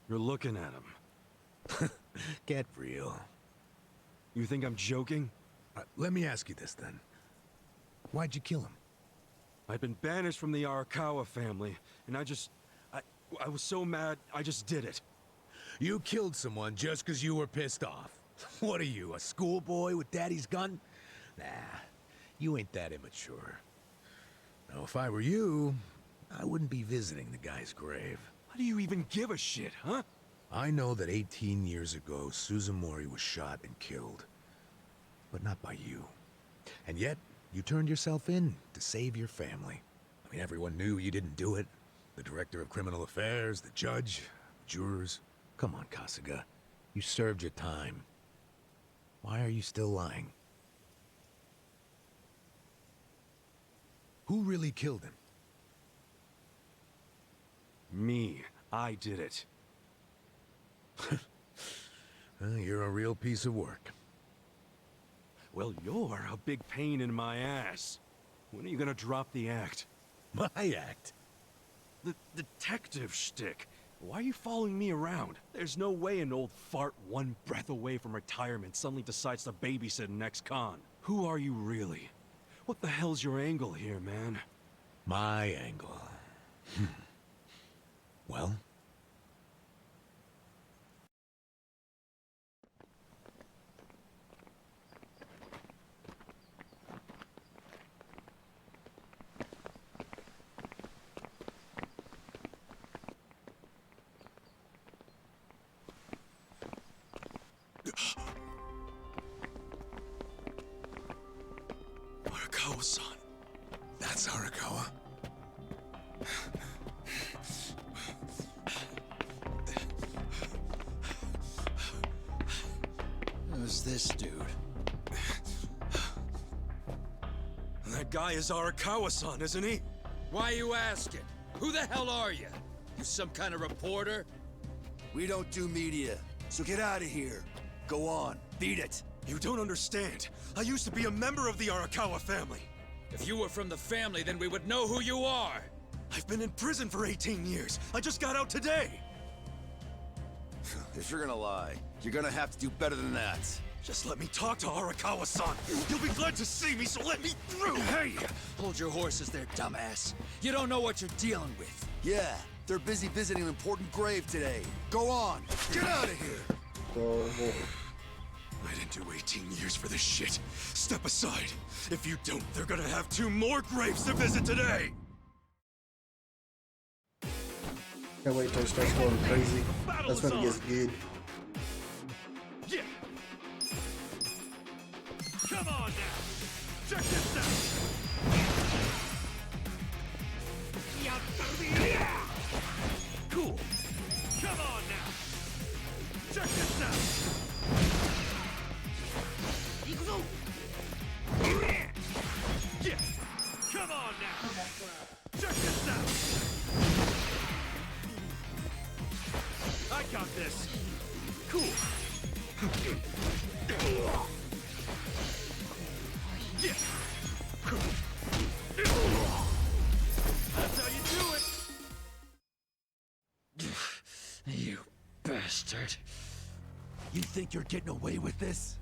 Speaker 2: You're looking at him.
Speaker 17: Get real.
Speaker 2: You think I'm joking?
Speaker 17: Let me ask you this then. Why'd you kill him?
Speaker 2: I've been banished from the Arakawa family, and I was so mad, I just did it.
Speaker 17: You killed someone just because you were pissed off. What are you, a schoolboy with daddy's gun? Nah, you ain't that immature. Now, if I were you, I wouldn't be visiting the guy's grave.
Speaker 2: Why do you even give a shit, huh?
Speaker 17: I know that 18 years ago, Suzumori was shot and killed. But not by you. And yet, you turned yourself in to save your family. I mean, everyone knew you didn't do it. The director of criminal affairs, the judge, jurors. Come on, Kasuga. You served your time. Why are you still lying? Who really killed him?
Speaker 2: Me. I did it.
Speaker 17: You're a real piece of work.
Speaker 2: Well, you're a big pain in my ass. When are you gonna drop the act?
Speaker 17: My act?
Speaker 2: The detective shtick. Why are you following me around? There's no way an old fart one breath away from retirement suddenly decides to babysit an ex-con. Who are you really? What the hell's your angle here, man?
Speaker 17: My angle. Well?
Speaker 8: Arakawa-san. That's Arakawa.
Speaker 4: Who's this dude?
Speaker 2: That guy is Arakawa-san, isn't he?
Speaker 7: Why you asking? Who the hell are you? You some kind of reporter?
Speaker 4: We don't do media, so get out of here. Go on, beat it.
Speaker 2: You don't understand. I used to be a member of the Arakawa family.
Speaker 7: If you were from the family, then we would know who you are.
Speaker 2: I've been in prison for 18 years. I just got out today.
Speaker 4: If you're gonna lie, you're gonna have to do better than that.
Speaker 2: Just let me talk to Arakawa-san. You'll be glad to see me, so let me through.
Speaker 7: Hey! Hold your horses there, dumbass. You don't know what you're dealing with.
Speaker 4: Yeah, they're busy visiting an important grave today. Go on, get out of here.
Speaker 2: I didn't do 18 years for this shit. Step aside. If you don't, they're gonna have 2 more graves to visit today.
Speaker 1: Can't wait till it starts going crazy. That's when it gets good.
Speaker 10: Yeah. Come on now. Check this out. Yeah. Cool. Come on now. Check this out. Yeah. Come on now. Check this out. I got this. Cool. Yeah. That's how you do it.
Speaker 7: You bastard. You think you're getting away with this?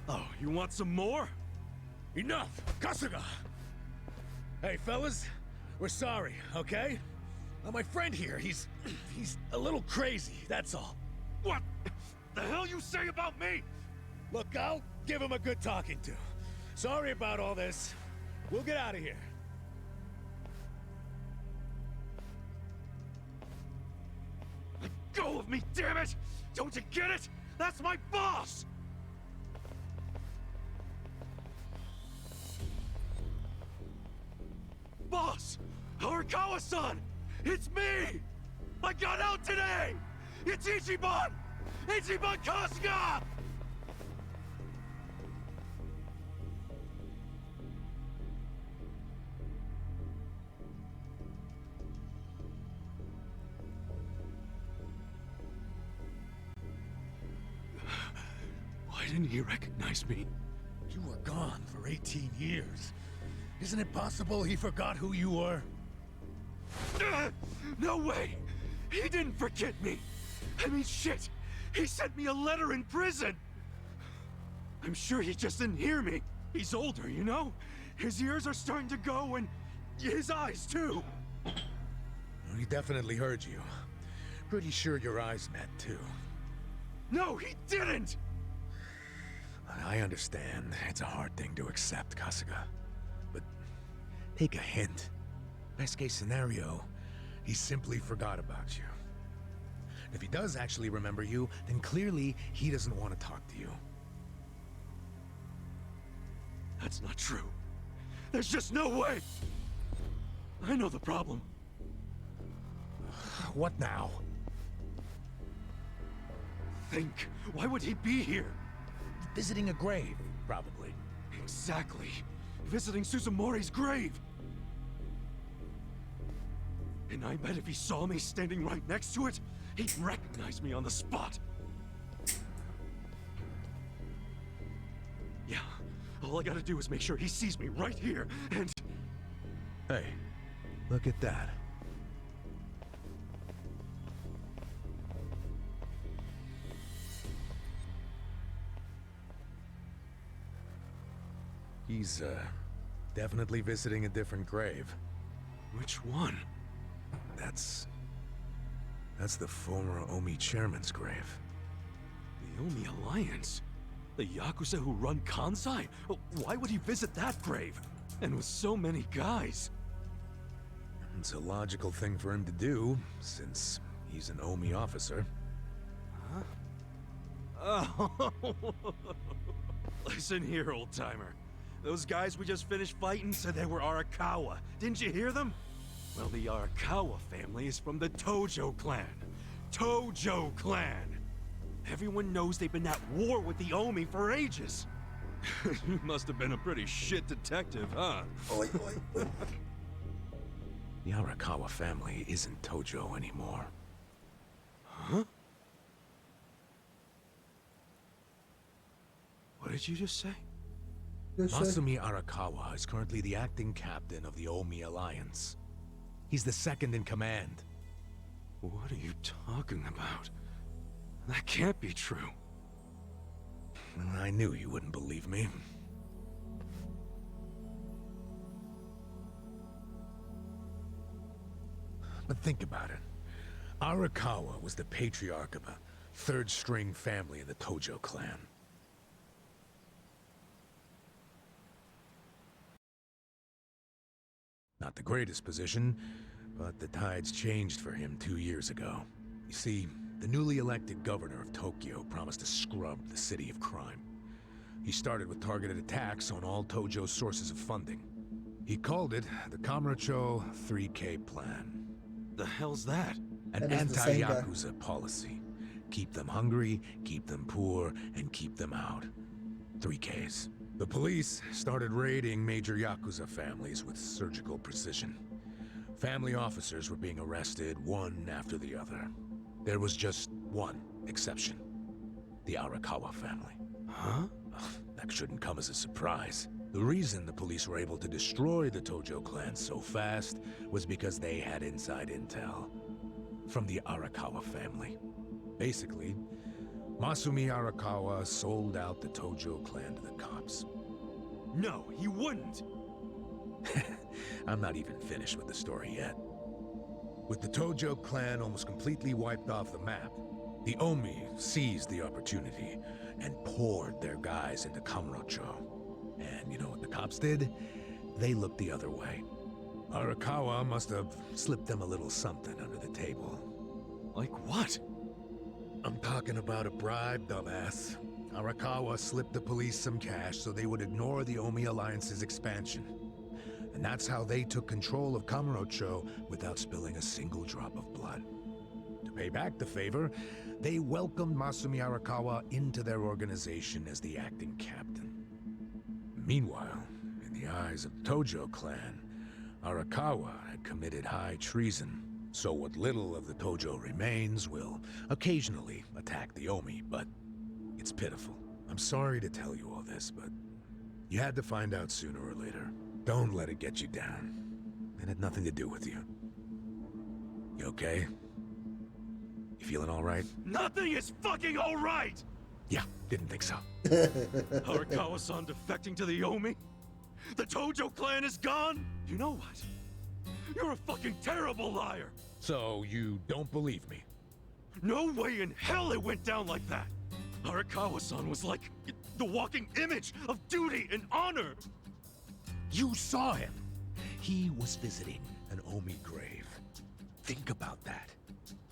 Speaker 2: Oh, you want some more?
Speaker 17: Enough! Kasuga! Hey, fellas, we're sorry, okay? My friend here, he's a little crazy, that's all.
Speaker 10: What the hell you say about me?
Speaker 17: Look, I'll give him a good talking to. Sorry about all this. We'll get out of here.
Speaker 10: Let go of me, damn it! Don't you get it? That's my boss! Boss! Arakawa-san! It's me! I got out today! It's Ichiban! Ichiban Kasuga!
Speaker 2: Why didn't he recognize me?
Speaker 17: You were gone for 18 years. Isn't it possible he forgot who you were?
Speaker 10: No way! He didn't forget me! I mean, shit! He sent me a letter in prison! I'm sure he just didn't hear me. He's older, you know? His ears are starting to go, and his eyes, too.
Speaker 17: He definitely heard you. Pretty sure your eyes met, too.
Speaker 10: No, he didn't!
Speaker 17: I understand. It's a hard thing to accept, Kasuga. But take a hint. Best case scenario, he simply forgot about you. If he does actually remember you, then clearly he doesn't want to talk to you.
Speaker 10: That's not true. There's just no way! I know the problem.
Speaker 17: What now?
Speaker 10: Think. Why would he be here?
Speaker 17: Visiting a grave, probably.
Speaker 10: Exactly. Visiting Suzumori's grave. And I bet if he saw me standing right next to it, he'd recognize me on the spot. Yeah, all I gotta do is make sure he sees me right here, and...
Speaker 17: Hey, look at that. He's, definitely visiting a different grave.
Speaker 10: Which one?
Speaker 17: That's the former Omi chairman's grave.
Speaker 10: The Omi Alliance? The Yakuza who run Kansai? Why would he visit that grave? And with so many guys?
Speaker 17: It's a logical thing for him to do, since he's an Omi officer.
Speaker 10: Huh? Oh. Listen here, old-timer. Those guys we just finished fighting said they were Arakawa. Didn't you hear them? Well, the Arakawa family is from the Tojo clan. Tojo clan! Everyone knows they've been at war with the Omi for ages. You must have been a pretty shit detective, huh?
Speaker 17: The Arakawa family isn't Tojo anymore.
Speaker 10: Huh? What did you just say?
Speaker 17: Masumi Arakawa is currently the acting captain of the Omi Alliance. He's the second in command.
Speaker 10: What are you talking about? That can't be true.
Speaker 17: I knew you wouldn't believe me. But think about it. Arakawa was the patriarch of a third-string family in the Tojo clan. Not the greatest position, but the tides changed for him 2 years ago. You see, the newly elected governor of Tokyo promised to scrub the city of crime. He started with targeted attacks on all Tojo's sources of funding. He called it the Kamurocho 3K Plan.
Speaker 10: The hell's that?
Speaker 17: An anti-Yakuza policy. Keep them hungry, keep them poor, and keep them out. 3Ks. The police started raiding major Yakuza families with surgical precision. Family officers were being arrested one after the other. There was just one exception. The Arakawa family.
Speaker 10: Huh?
Speaker 17: That shouldn't come as a surprise. The reason the police were able to destroy the Tojo clan so fast was because they had inside intel from the Arakawa family. Basically, Masumi Arakawa sold out the Tojo clan to the cops.
Speaker 10: No, he wouldn't!
Speaker 17: I'm not even finished with the story yet. With the Tojo clan almost completely wiped off the map, the Omi seized the opportunity and poured their guys into Kamurocho. And you know what the cops did? They looked the other way. Arakawa must have slipped them a little something under the table.
Speaker 10: Like what?
Speaker 17: I'm talking about a bribe, dumbass. Arakawa slipped the police some cash so they would ignore the Omi Alliance's expansion. And that's how they took control of Kamurocho without spilling a single drop of blood. To pay back the favor, they welcomed Masumi Arakawa into their organization as the acting captain. Meanwhile, in the eyes of the Tojo clan, Arakawa had committed high treason. So what little of the Tojo remains will occasionally attack the Omi, but it's pitiful. I'm sorry to tell you all this, but you had to find out sooner or later. Don't let it get you down. It had nothing to do with you. You okay? If feeling all right?
Speaker 10: Nothing is fucking all right!
Speaker 17: Yeah, didn't think so.
Speaker 10: Arakawa-san defecting to the Omi? The Tojo clan is gone? You know what? You're a fucking terrible liar!
Speaker 17: So, you don't believe me?
Speaker 10: No way in hell it went down like that! Arakawa-san was like the walking image of duty and honor!
Speaker 17: You saw him! He was visiting an Omi grave. Think about that.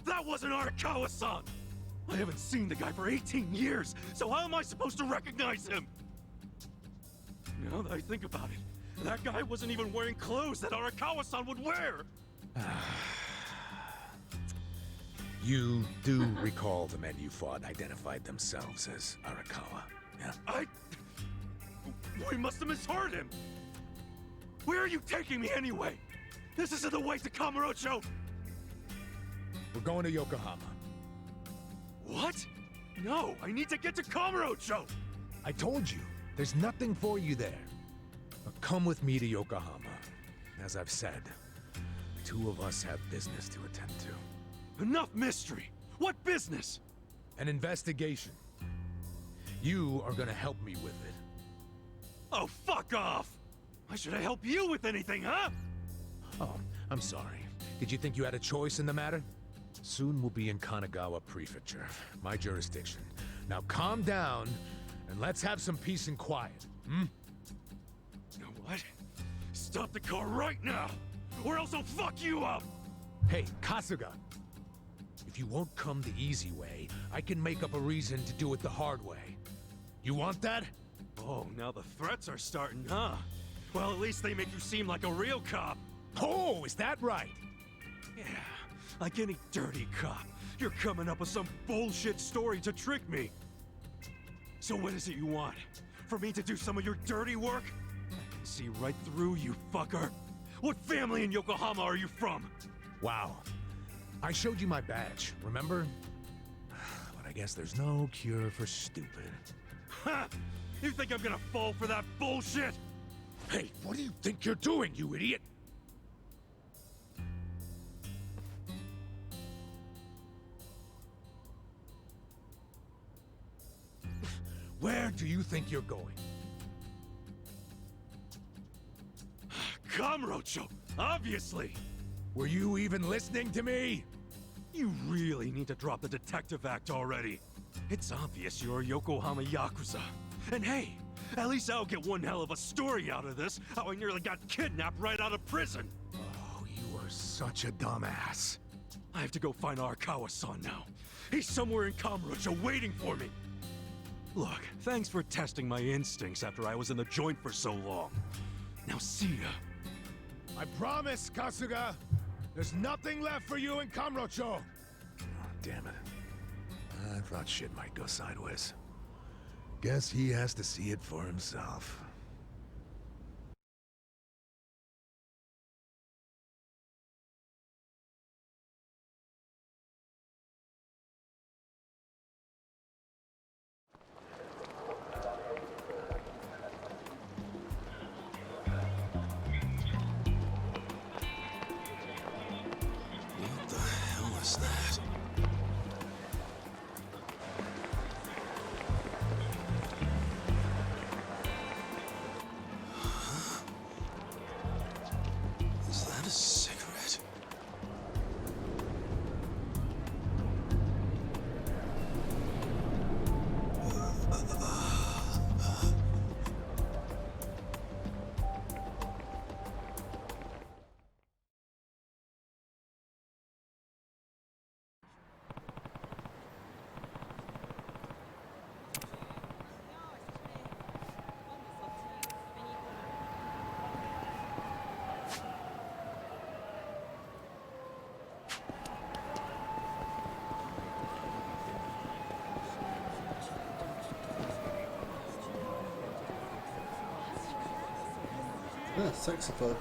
Speaker 10: That wasn't Arakawa-san! I haven't seen the guy for 18 years, so how am I supposed to recognize him? Now that I think about it, that guy wasn't even wearing clothes that Arakawa-san would wear!
Speaker 17: You do recall the men you fought identified themselves as Arakawa, yeah?
Speaker 10: We must have misheard him! Where are you taking me anyway? This isn't the way to Kamurocho!
Speaker 17: We're going to Yokohama.
Speaker 10: What? No, I need to get to Kamurocho!
Speaker 17: I told you, there's nothing for you there. But come with me to Yokohama. As I've said, the two of us have business to attend to.
Speaker 10: Enough mystery! What business?
Speaker 17: An investigation. You are gonna help me with it.
Speaker 10: Oh, fuck off! Why should I help you with anything, huh?
Speaker 17: Oh, I'm sorry. Did you think you had a choice in the matter? Soon we'll be in Kanagawa Prefecture, my jurisdiction. Now calm down, and let's have some peace and quiet, hmm?
Speaker 10: You know what? Stop the car right now, or else I'll fuck you up!
Speaker 17: Hey, Kasuga! If you won't come the easy way, I can make up a reason to do it the hard way. You want that?
Speaker 10: Oh, now the threats are starting, huh? Well, at least they make you seem like a real cop.
Speaker 17: Oh, is that right?
Speaker 10: Yeah, like any dirty cop. You're coming up with some bullshit story to trick me. So what is it you want? For me to do some of your dirty work? I can see right through you, fucker. What family in Yokohama are you from?
Speaker 17: Wow. I showed you my badge, remember? But I guess there's no cure for stupid.
Speaker 10: Ha! You think I'm gonna fall for that bullshit?
Speaker 17: Hey, what do you think you're doing, you idiot? Where do you think you're going?
Speaker 10: Kamurocho, obviously!
Speaker 17: Were you even listening to me?
Speaker 10: You really need to drop the detective act already. It's obvious you're a Yokohama Yakuza. And hey, at least I'll get one hell of a story out of this, how I nearly got kidnapped right out of prison.
Speaker 17: Oh, you are such a dumbass.
Speaker 10: I have to go find Arakawa-san now. He's somewhere in Kamurocho waiting for me. Look, thanks for testing my instincts after I was in the joint for so long. Now see ya.
Speaker 17: I promise, Kasuga! There's nothing left for you in Kamurocho! Oh, damn it. I thought shit might go sideways. Guess he has to see it for himself.
Speaker 8: What the hell is that? Is that a cigarette?
Speaker 1: Yeah, sexy club.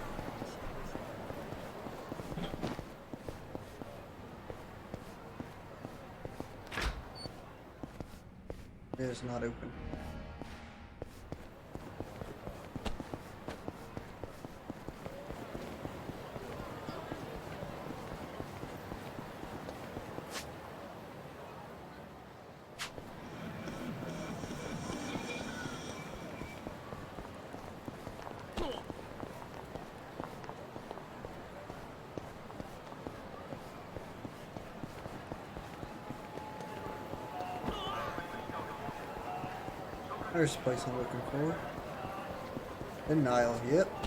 Speaker 1: It is not open. There's the place I'm looking for. The Nile. Yep.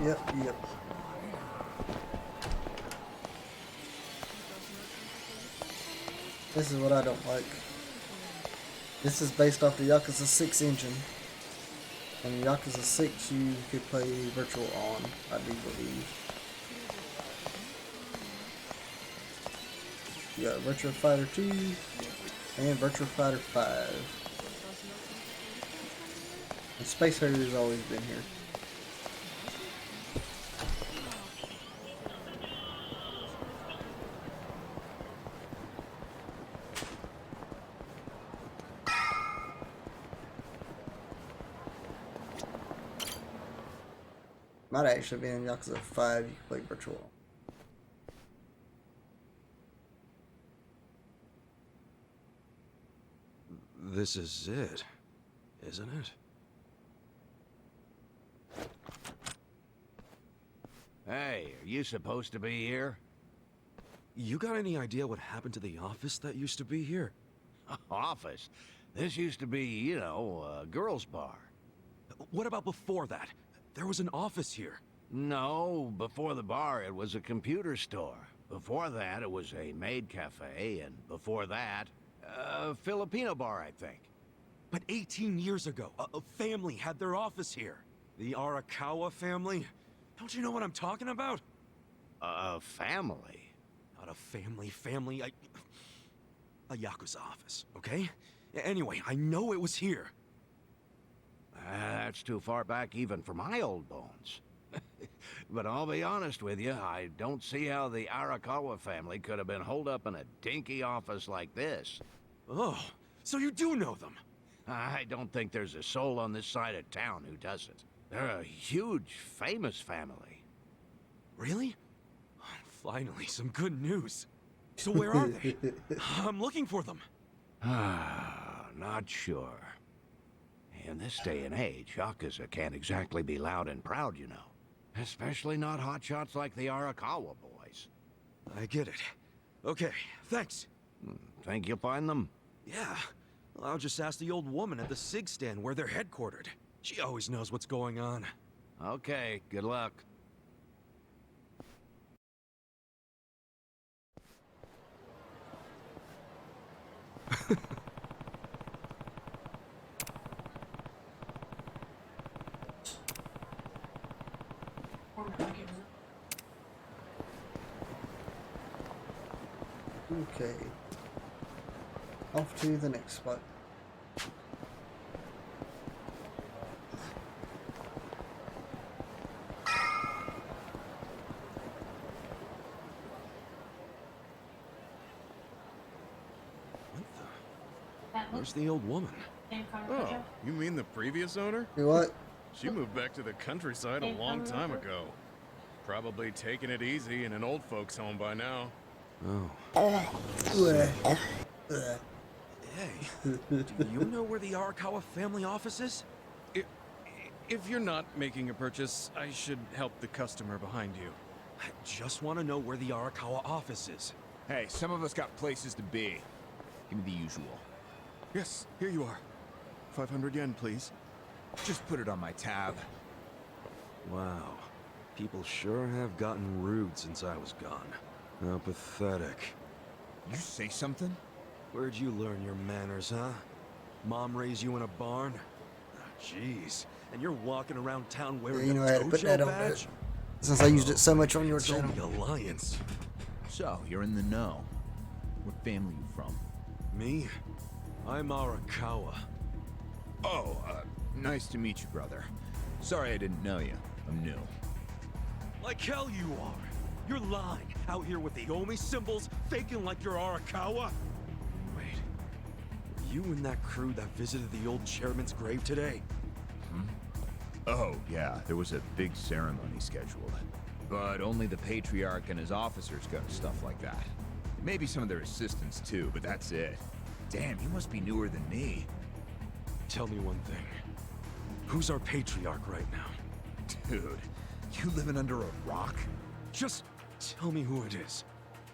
Speaker 1: This is what I don't like. This is based off the Yakuza 6 engine. And in Yakuza 6 you could play virtual on, I do believe. You got Virtua Fighter 2 and Virtua Fighter 5. And Space Harrier's always been here. Might actually be in Yakuza 5, you can play virtual.
Speaker 2: This is it, isn't it?
Speaker 18: Hey, are you supposed to be here?
Speaker 2: You got any idea what happened to the office that used to be here?
Speaker 18: Office? This used to be, you know, a girls' bar.
Speaker 2: What about before that? There was an office here.
Speaker 18: No, before the bar it was a computer store. Before that it was a maid cafe, and before that, a Filipino bar, I think.
Speaker 2: But 18 years ago, a family had their office here. The Arakawa family? Don't you know what I'm talking about?
Speaker 18: A family?
Speaker 2: Not a family, a Yakuza office, okay? Anyway, I know it was here.
Speaker 18: That's too far back even for my old bones. But I'll be honest with you, I don't see how the Arakawa family could have been holed up in a dinky office like this.
Speaker 2: Oh, so you do know them?
Speaker 18: I don't think there's a soul on this side of town who doesn't. They're a huge, famous family.
Speaker 2: Really? Finally, some good news. So where are they? I'm looking for them.
Speaker 18: Not sure. In this day and age, Yakuza can't exactly be loud and proud, you know. Especially not hotshots like the Arakawa boys.
Speaker 2: I get it. Okay, thanks.
Speaker 18: Think you'll find them?
Speaker 2: Yeah. I'll just ask the old woman at the SIG stand where they're headquartered. She always knows what's going on.
Speaker 18: Okay, good luck.
Speaker 1: Okay. Off to the next spot.
Speaker 2: Where's the old woman?
Speaker 19: Oh, you mean the previous owner?
Speaker 1: What?
Speaker 19: She moved back to the countryside a long time ago. Probably taking it easy in an old folks' home by now.
Speaker 2: Oh. Hey, do you know where the Arakawa family office is?
Speaker 19: If you're not making a purchase, I should help the customer behind you.
Speaker 2: I just want to know where the Arakawa office is.
Speaker 20: Hey, some of us got places to be. Give me the usual.
Speaker 19: Yes, here you are. 500 yen, please.
Speaker 20: Just put it on my tab.
Speaker 2: Wow. People sure have gotten rude since I was gone. How pathetic.
Speaker 20: You say something?
Speaker 2: Where'd you learn your manners, huh? Mom raised you in a barn? Jeez. And you're walking around town wearing
Speaker 1: You know, I
Speaker 2: a
Speaker 1: had to put
Speaker 2: dojo
Speaker 1: that on
Speaker 2: badge?
Speaker 1: it. Since I used it so much on your
Speaker 2: So
Speaker 1: channel.
Speaker 2: the Alliance.
Speaker 20: So, you're in the know. What family you from?
Speaker 2: Me? I'm Arakawa.
Speaker 20: Oh, nice to meet you, brother. Sorry I didn't know you. I'm new.
Speaker 2: Like hell you are. You're lying out here with the Omi symbols, faking like you're Arakawa. Wait, were you in that crew that visited the old chairman's grave today?
Speaker 20: Oh, yeah, there was a big ceremony scheduled. But only the Patriarch and his officers go to stuff like that. Maybe some of their assistants too, but that's it. Damn, you must be newer than me.
Speaker 2: Tell me one thing. Who's our Patriarch right now?
Speaker 20: Dude, you living under a rock?
Speaker 2: Just tell me who it is.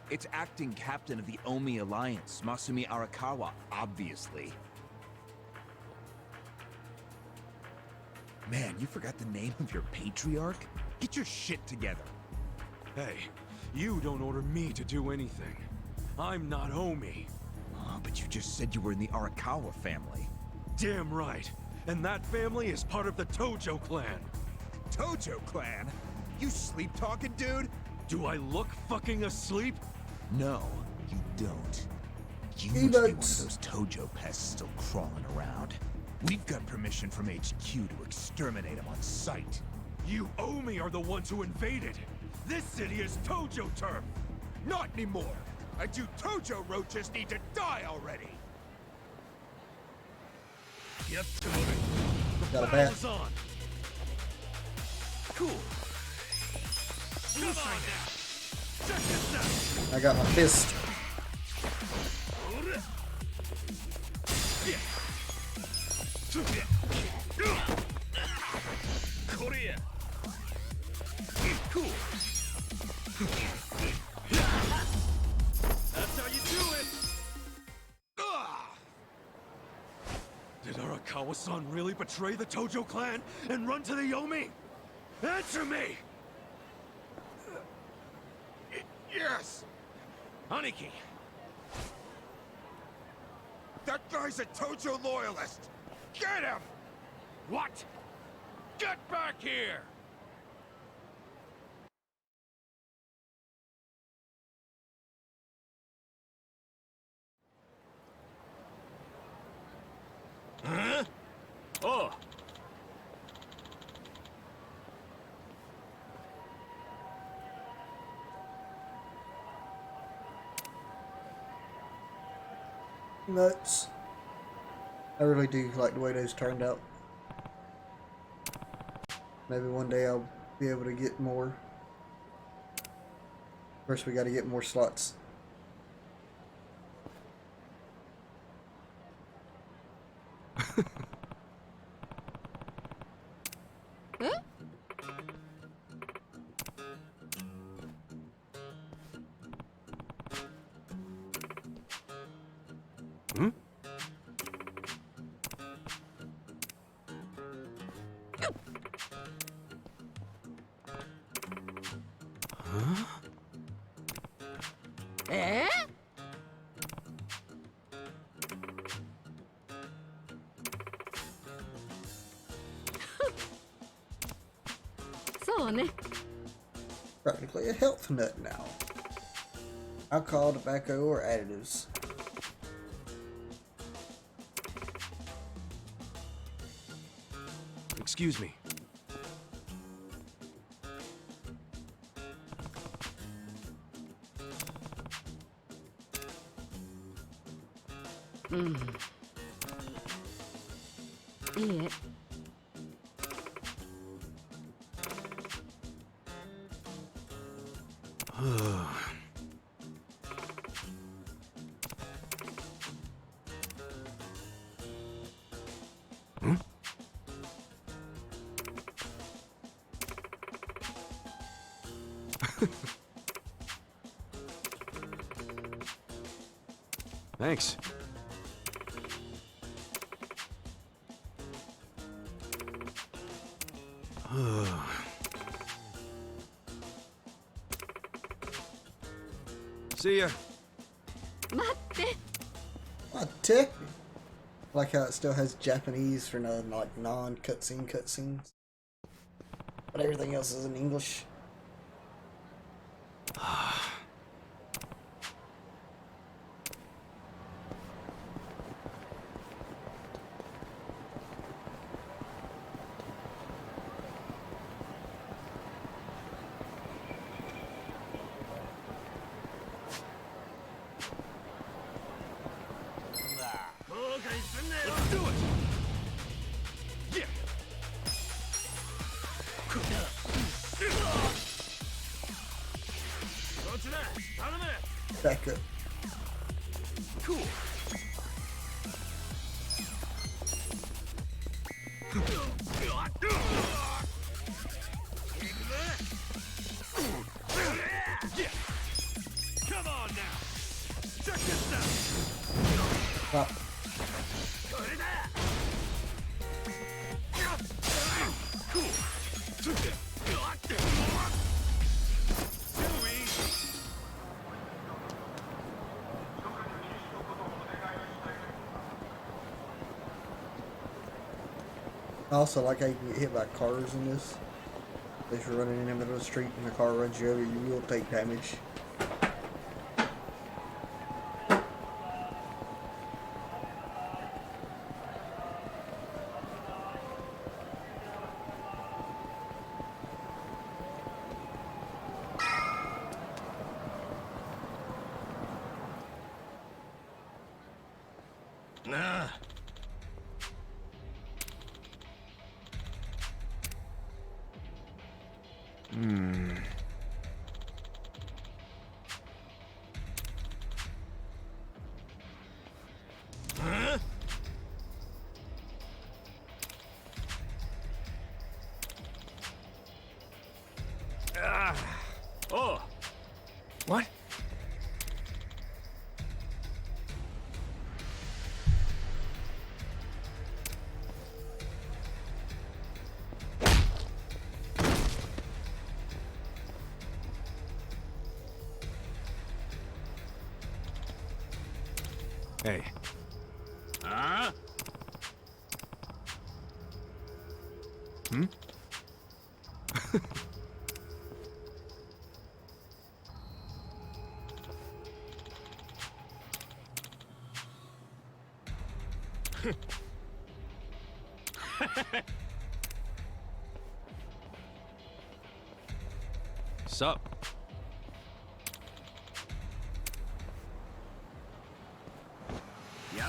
Speaker 20: It's acting captain of the Omi Alliance, Masumi Arakawa, obviously. Man, you forgot the name of your patriarch? Get your shit together.
Speaker 10: Hey, you don't order me to do anything. I'm not Omi.
Speaker 20: Oh, but you just said you were in the Arakawa family.
Speaker 10: Damn right. And that family is part of the Tojo clan.
Speaker 20: Tojo clan? You sleep-talking, dude?
Speaker 10: Do I look fucking asleep?
Speaker 20: No, you don't. You must be one of those Tojo pests still crawling around. We've got permission from HQ to exterminate them on sight.
Speaker 10: You Omi are the ones who invaded. This city is Tojo turf.
Speaker 20: Not anymore. And you Tojo roaches need to die already.
Speaker 10: Get to it.
Speaker 1: Got a
Speaker 10: The
Speaker 1: bat.
Speaker 10: battle's on. Cool. Come on now. Check this out.
Speaker 1: I got my fist.
Speaker 10: Korea. Cool. That's how you do it. Did Arakawa-san really betray the Tojo clan and run to the Yomi? Answer me!
Speaker 20: Yes!
Speaker 10: Aniki!
Speaker 20: That guy's a Tojo loyalist! Get him!
Speaker 10: What? Get back here! Huh? Oh!
Speaker 1: Nuts. I really do like the way those turned out. Maybe one day I'll be able to get more. First we gotta get more slots.
Speaker 5: Huh?
Speaker 10: Hmm? Huh?
Speaker 5: Eh? そうね。
Speaker 1: Practically a health nut now. Alcohol, tobacco, or additives.
Speaker 10: Excuse me.
Speaker 5: Yeah.
Speaker 10: Hmm? Thanks. See ya.
Speaker 5: 待って。
Speaker 1: What? Like how it still has Japanese for no like non-cutscene cutscenes, but everything else is in English.
Speaker 10: Let's do it! Yeah!
Speaker 1: Back up.
Speaker 10: Cool. Yeah. Come on now. Check this out.
Speaker 1: Pop. I also like how you can get hit by cars in this. If you're running in the middle of the street and a car runs you over, you will take damage.
Speaker 4: Nah. Huh? Oh. What?
Speaker 17: Hey.
Speaker 4: Huh?
Speaker 17: Hmm?
Speaker 2: Sup?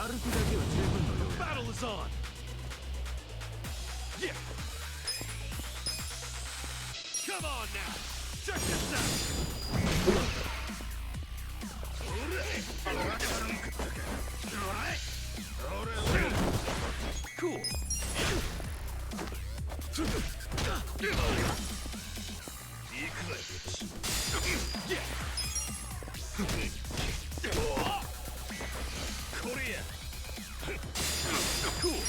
Speaker 4: The battle is on! Yeah! Come on now! Check this out! Cool. Yeah. Korea. Cool.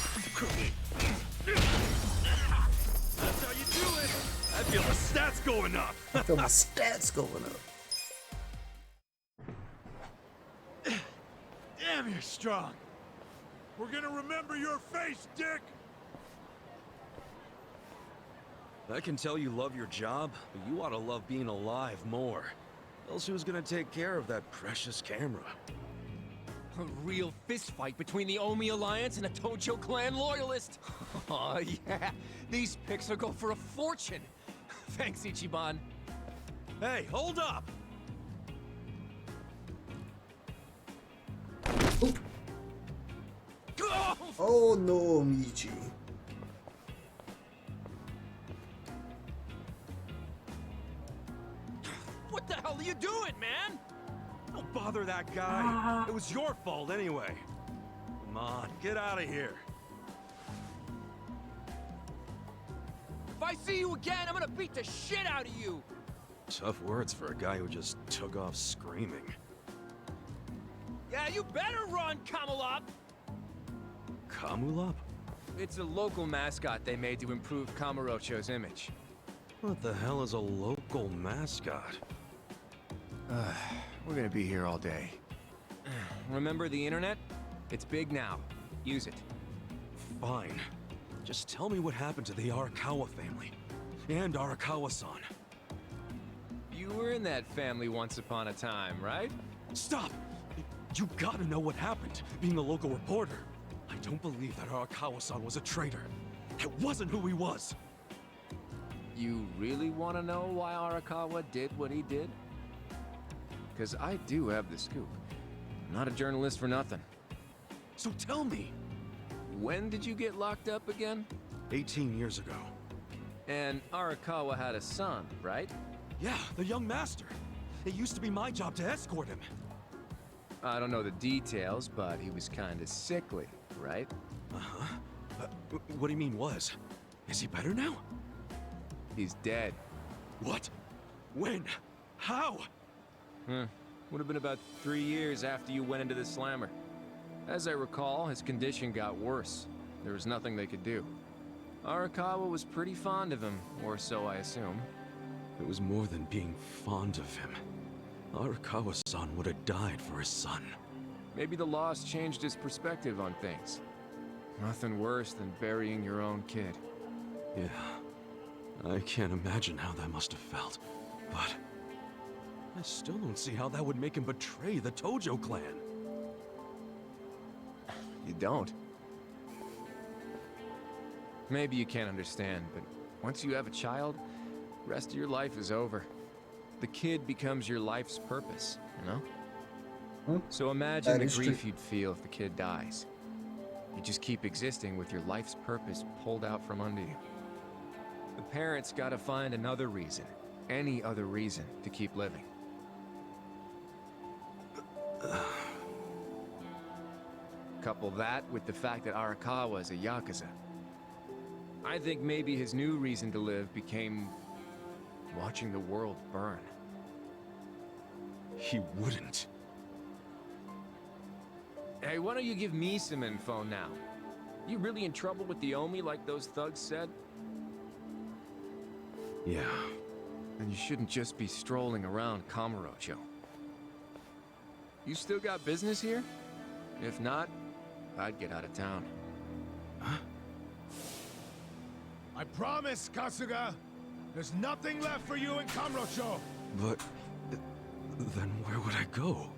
Speaker 4: That's how you do it. I feel the stats going up.
Speaker 1: I feel my stats going up.
Speaker 4: Damn, you're strong. We're gonna remember your face, Dick.
Speaker 2: I can tell you love your job, but you ought to love being alive more. Else who's gonna take care of that precious camera?
Speaker 21: A real fist fight between the Omi Alliance and a Tojo clan loyalist. Oh yeah, these pics will go for a fortune. Thanks, Ichiban.
Speaker 4: Hey, hold up.
Speaker 1: Oh no, Michi.
Speaker 10: What the hell are you doing, man? Don't bother that guy. It was your fault anyway. Come on, get out of here.
Speaker 21: If I see you again, I'm gonna beat the shit out of you.
Speaker 2: Tough words for a guy who just took off screaming.
Speaker 21: Yeah, you better run, Kamalop.
Speaker 2: Kamulop?
Speaker 21: It's a local mascot they made to improve Kamurocho's image.
Speaker 2: What the hell is a local mascot?
Speaker 21: We're gonna be here all day. Remember the internet? It's big now. Use it.
Speaker 2: Fine. Just tell me what happened to the Arakawa family. And Arakawa-san.
Speaker 21: You were in that family once upon a time, right?
Speaker 2: Stop! You gotta know what happened, being a local reporter. I don't believe that Arakawa-san was a traitor. That wasn't who he was.
Speaker 21: You really want to know why Arakawa did what he did? Because I do have the scoop. I'm not a journalist for nothing.
Speaker 2: So tell me.
Speaker 21: When did you get locked up again?
Speaker 2: 18 years ago.
Speaker 21: And Arakawa had a son, right?
Speaker 2: Yeah, the young master. It used to be my job to escort him.
Speaker 21: I don't know the details, but he was kinda sickly, right?
Speaker 2: Uh-huh. What do you mean was? Is he better now?
Speaker 21: He's dead.
Speaker 2: What? When? How?
Speaker 21: Would have been about 3 years after you went into the slammer. As I recall, his condition got worse. There was nothing they could do. Arakawa was pretty fond of him, or so I assume.
Speaker 2: It was more than being fond of him. Arakawa-san would have died for his son.
Speaker 21: Maybe the loss changed his perspective on things. Nothing worse than burying your own kid.
Speaker 2: Yeah. I can't imagine how that must have felt. But I still don't see how that would make him betray the Tojo clan.
Speaker 21: You don't? Maybe you can't understand, but once you have a child, the rest of your life is over. The kid becomes your life's purpose, you know? So imagine
Speaker 1: That
Speaker 21: the
Speaker 1: is
Speaker 21: grief
Speaker 1: true.
Speaker 21: you'd feel if the kid dies. You just keep existing with your life's purpose pulled out from under you. The parents gotta find another reason, any other reason, to keep living. Couple that with the fact that Arakawa is a Yakuza. I think maybe his new reason to live became watching the world burn.
Speaker 2: He wouldn't.
Speaker 21: Hey, why don't you give me some info now? You really in trouble with the Omi like those thugs said?
Speaker 2: Yeah.
Speaker 21: Then you shouldn't just be strolling around Kamurocho. You still got business here? If not, I'd get out of town.
Speaker 4: I promise, Kasuga. There's nothing left for you in Kamurocho.
Speaker 2: But then where would I go?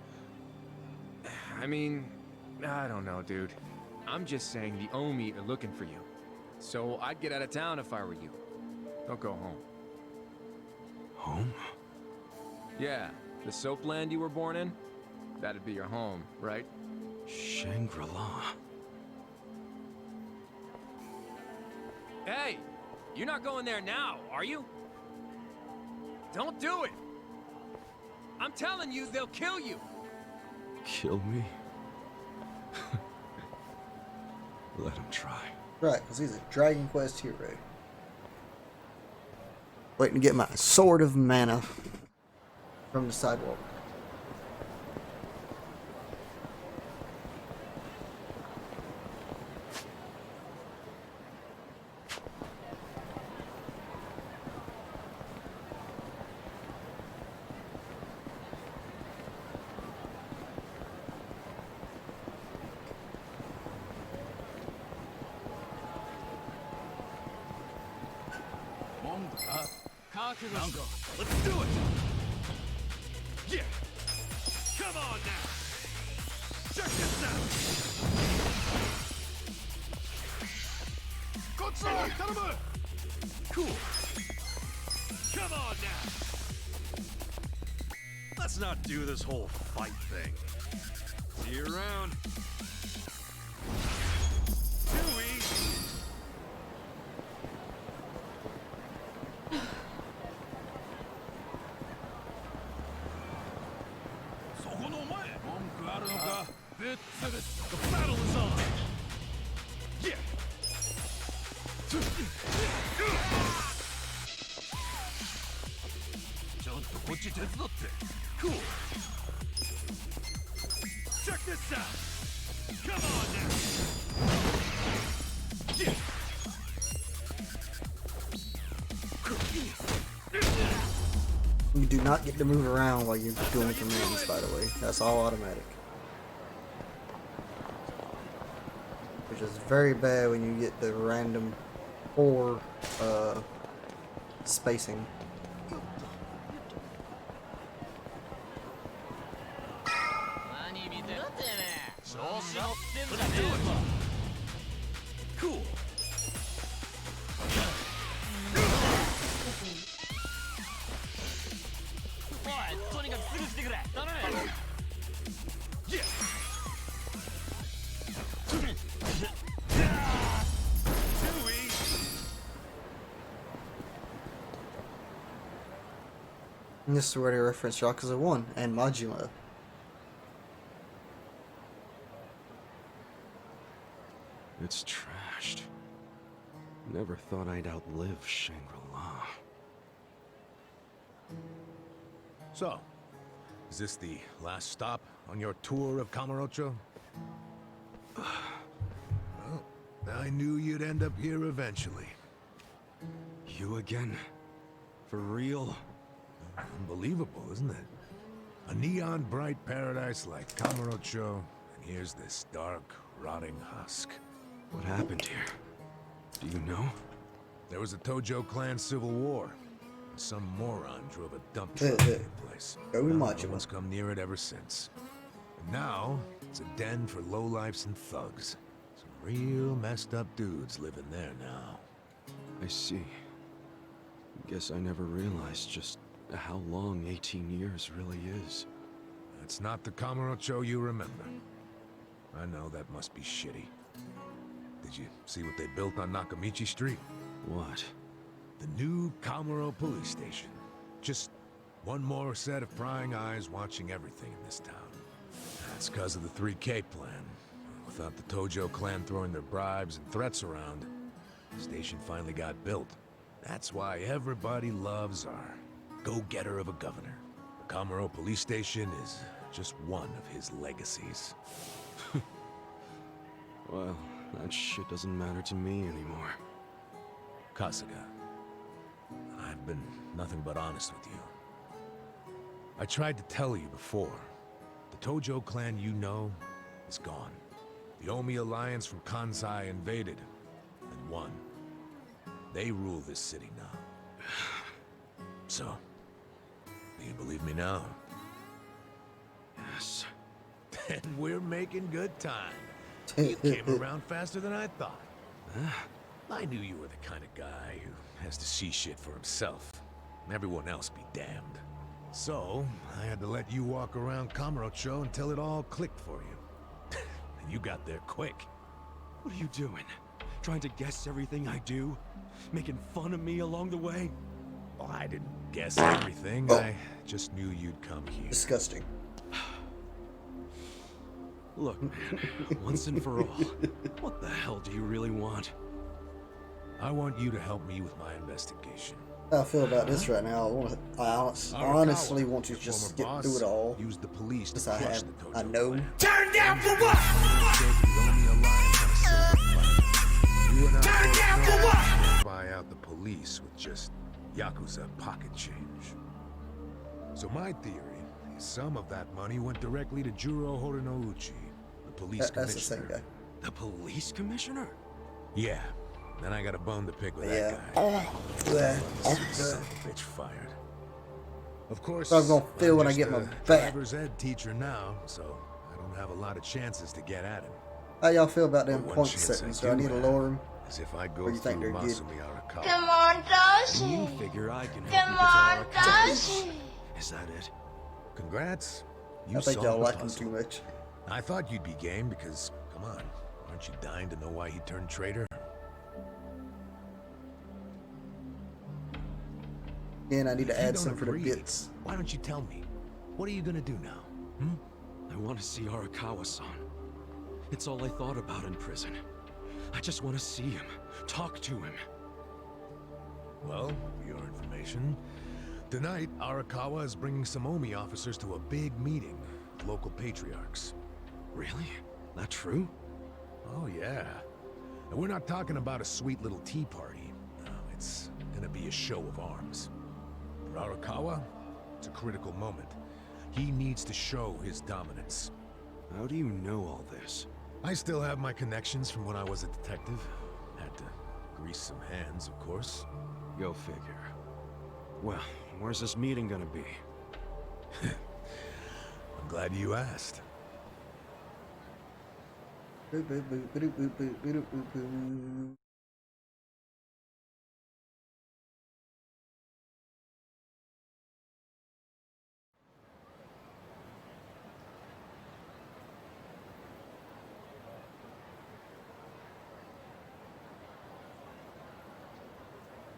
Speaker 21: I mean, I don't know, dude. I'm just saying the Omi are looking for you. So I'd get out of town if I were you. Don't go home.
Speaker 2: Home?
Speaker 21: Yeah, the soapland you were born in? That'd be your home, right?
Speaker 2: Shangri-La.
Speaker 21: Hey! You're not going there now, are you? Don't do it! I'm telling you, they'll kill you!
Speaker 2: Kill me? Let him try.
Speaker 1: Right, because he's a Dragon Quest hero. Waiting to get my sword of mana from the sidewalk.
Speaker 4: Let's do it! Yeah! Come on now! Check this out! Cool! Come on now! Let's not do this whole fight thing. See you around. Too easy! The battle is on! Yeah! Cool! Check this out! Come on now! Yeah!
Speaker 1: You do not get to move around while you're doing commands, by the way. That's all automatic. Which is very bad when you get the random poor spacing.
Speaker 4: Let's do it! Cool! Yeah! Too easy!
Speaker 1: And this is where they reference Yakuza 1 and Majima.
Speaker 2: It's trashed. Never thought I'd outlive Shangri-La.
Speaker 17: So, is this the last stop on your tour of Kamurocho? Well, I knew you'd end up here eventually.
Speaker 2: You again? For real?
Speaker 17: Unbelievable, isn't it? A neon bright paradise like Kamurocho, and here's this dark, rotting husk.
Speaker 2: What happened here? Do you know?
Speaker 17: There was a Tojo clan civil war. Some moron drove a dump truck to the place.
Speaker 1: Very much.
Speaker 17: No one's come near it ever since. And now, it's a den for lowlifes and thugs. Some real messed up dudes living there now.
Speaker 2: I see. Guess I never realized just how long 18 years really is.
Speaker 17: It's not the Kamurocho you remember. I know that must be shitty. Did you see what they built on Nakamichi Street?
Speaker 2: What?
Speaker 17: The new Kamuro police station. Just one more set of prying eyes watching everything in this town. That's because of the 3K plan. Without the Tojo clan throwing their bribes and threats around, the station finally got built. That's why everybody loves our go-getter of a governor. The Kamuro police station is just one of his legacies.
Speaker 2: Well, that shit doesn't matter to me anymore.
Speaker 17: Kasuga, I've been nothing but honest with you. I tried to tell you before. The Tojo clan you know is gone. The Omi alliance from Kansai invaded and won. They rule this city now. So, do you believe me now?
Speaker 2: Yes.
Speaker 17: Then we're making good time. You came around faster than I thought. I knew you were the kind of guy who has to see shit for himself. And everyone else be damned. So, I had to let you walk around Kamurocho until it all clicked for you. And you got there quick.
Speaker 2: What are you doing? Trying to guess everything I do? Making fun of me along the way?
Speaker 17: Well, I didn't guess everything. I just knew you'd come here.
Speaker 1: Disgusting.
Speaker 2: Look, man, once and for all, what the hell do you really want?
Speaker 17: I want you to help me with my investigation.
Speaker 1: How I feel about this right now. I honestly want to just get through it all.
Speaker 17: Use the police to
Speaker 1: Because I know.
Speaker 11: Turn down for what?
Speaker 17: Turn down for what? Buy out the police with just Yakuza pocket change. So my theory is some of that money went directly to Juro Horinouchi, the police commissioner.
Speaker 1: That's the same guy.
Speaker 2: The police commissioner?
Speaker 17: Yeah. Then I got a bone to pick with
Speaker 1: Yeah.
Speaker 17: that guy. Son of a bitch fired. Of course,
Speaker 1: I'm gonna feel when I
Speaker 17: just
Speaker 1: get my
Speaker 17: a
Speaker 1: back.
Speaker 17: driver's ed teacher now, so I don't have a lot of chances to get at him.
Speaker 1: How y'all feel about them
Speaker 17: But one
Speaker 1: point
Speaker 17: chance
Speaker 1: settings?
Speaker 17: I
Speaker 1: Do I
Speaker 17: do
Speaker 1: need to
Speaker 17: have
Speaker 1: lower them?
Speaker 17: is if I go
Speaker 1: Or you think
Speaker 17: through
Speaker 1: they're good?
Speaker 17: Masumi Arakawa.
Speaker 13: Come on, Toshi.
Speaker 2: You figure I can help
Speaker 13: Come
Speaker 2: you
Speaker 13: on,
Speaker 2: get to our
Speaker 13: Toshi.
Speaker 2: Is that it?
Speaker 17: Congrats.
Speaker 1: I
Speaker 17: You
Speaker 1: think
Speaker 17: solved
Speaker 1: y'all
Speaker 17: the
Speaker 1: like him
Speaker 17: puzzle.
Speaker 1: too much.
Speaker 17: I thought you'd be game because, come on, aren't you dying to know why he turned traitor?
Speaker 1: Again, I need to
Speaker 17: If you
Speaker 1: add
Speaker 17: don't
Speaker 1: some for the
Speaker 17: agree,
Speaker 1: bits.
Speaker 17: Why don't you tell me? What are you gonna do now?
Speaker 2: I want to see Arakawa-san. It's all I thought about in prison. I just want to see him, talk to him.
Speaker 17: Well, for your information, tonight Arakawa is bringing some Omi officers to a big meeting with local patriarchs.
Speaker 2: Really? That true?
Speaker 17: Oh yeah. And we're not talking about a sweet little tea party. No, it's gonna be a show of arms. For Arakawa, it's a critical moment. He needs to show his dominance.
Speaker 2: How do you know all this?
Speaker 17: I still have my connections from when I was a detective. Had to grease some hands, of course.
Speaker 2: Go figure. Well, where's this meeting gonna be?
Speaker 17: I'm glad you asked.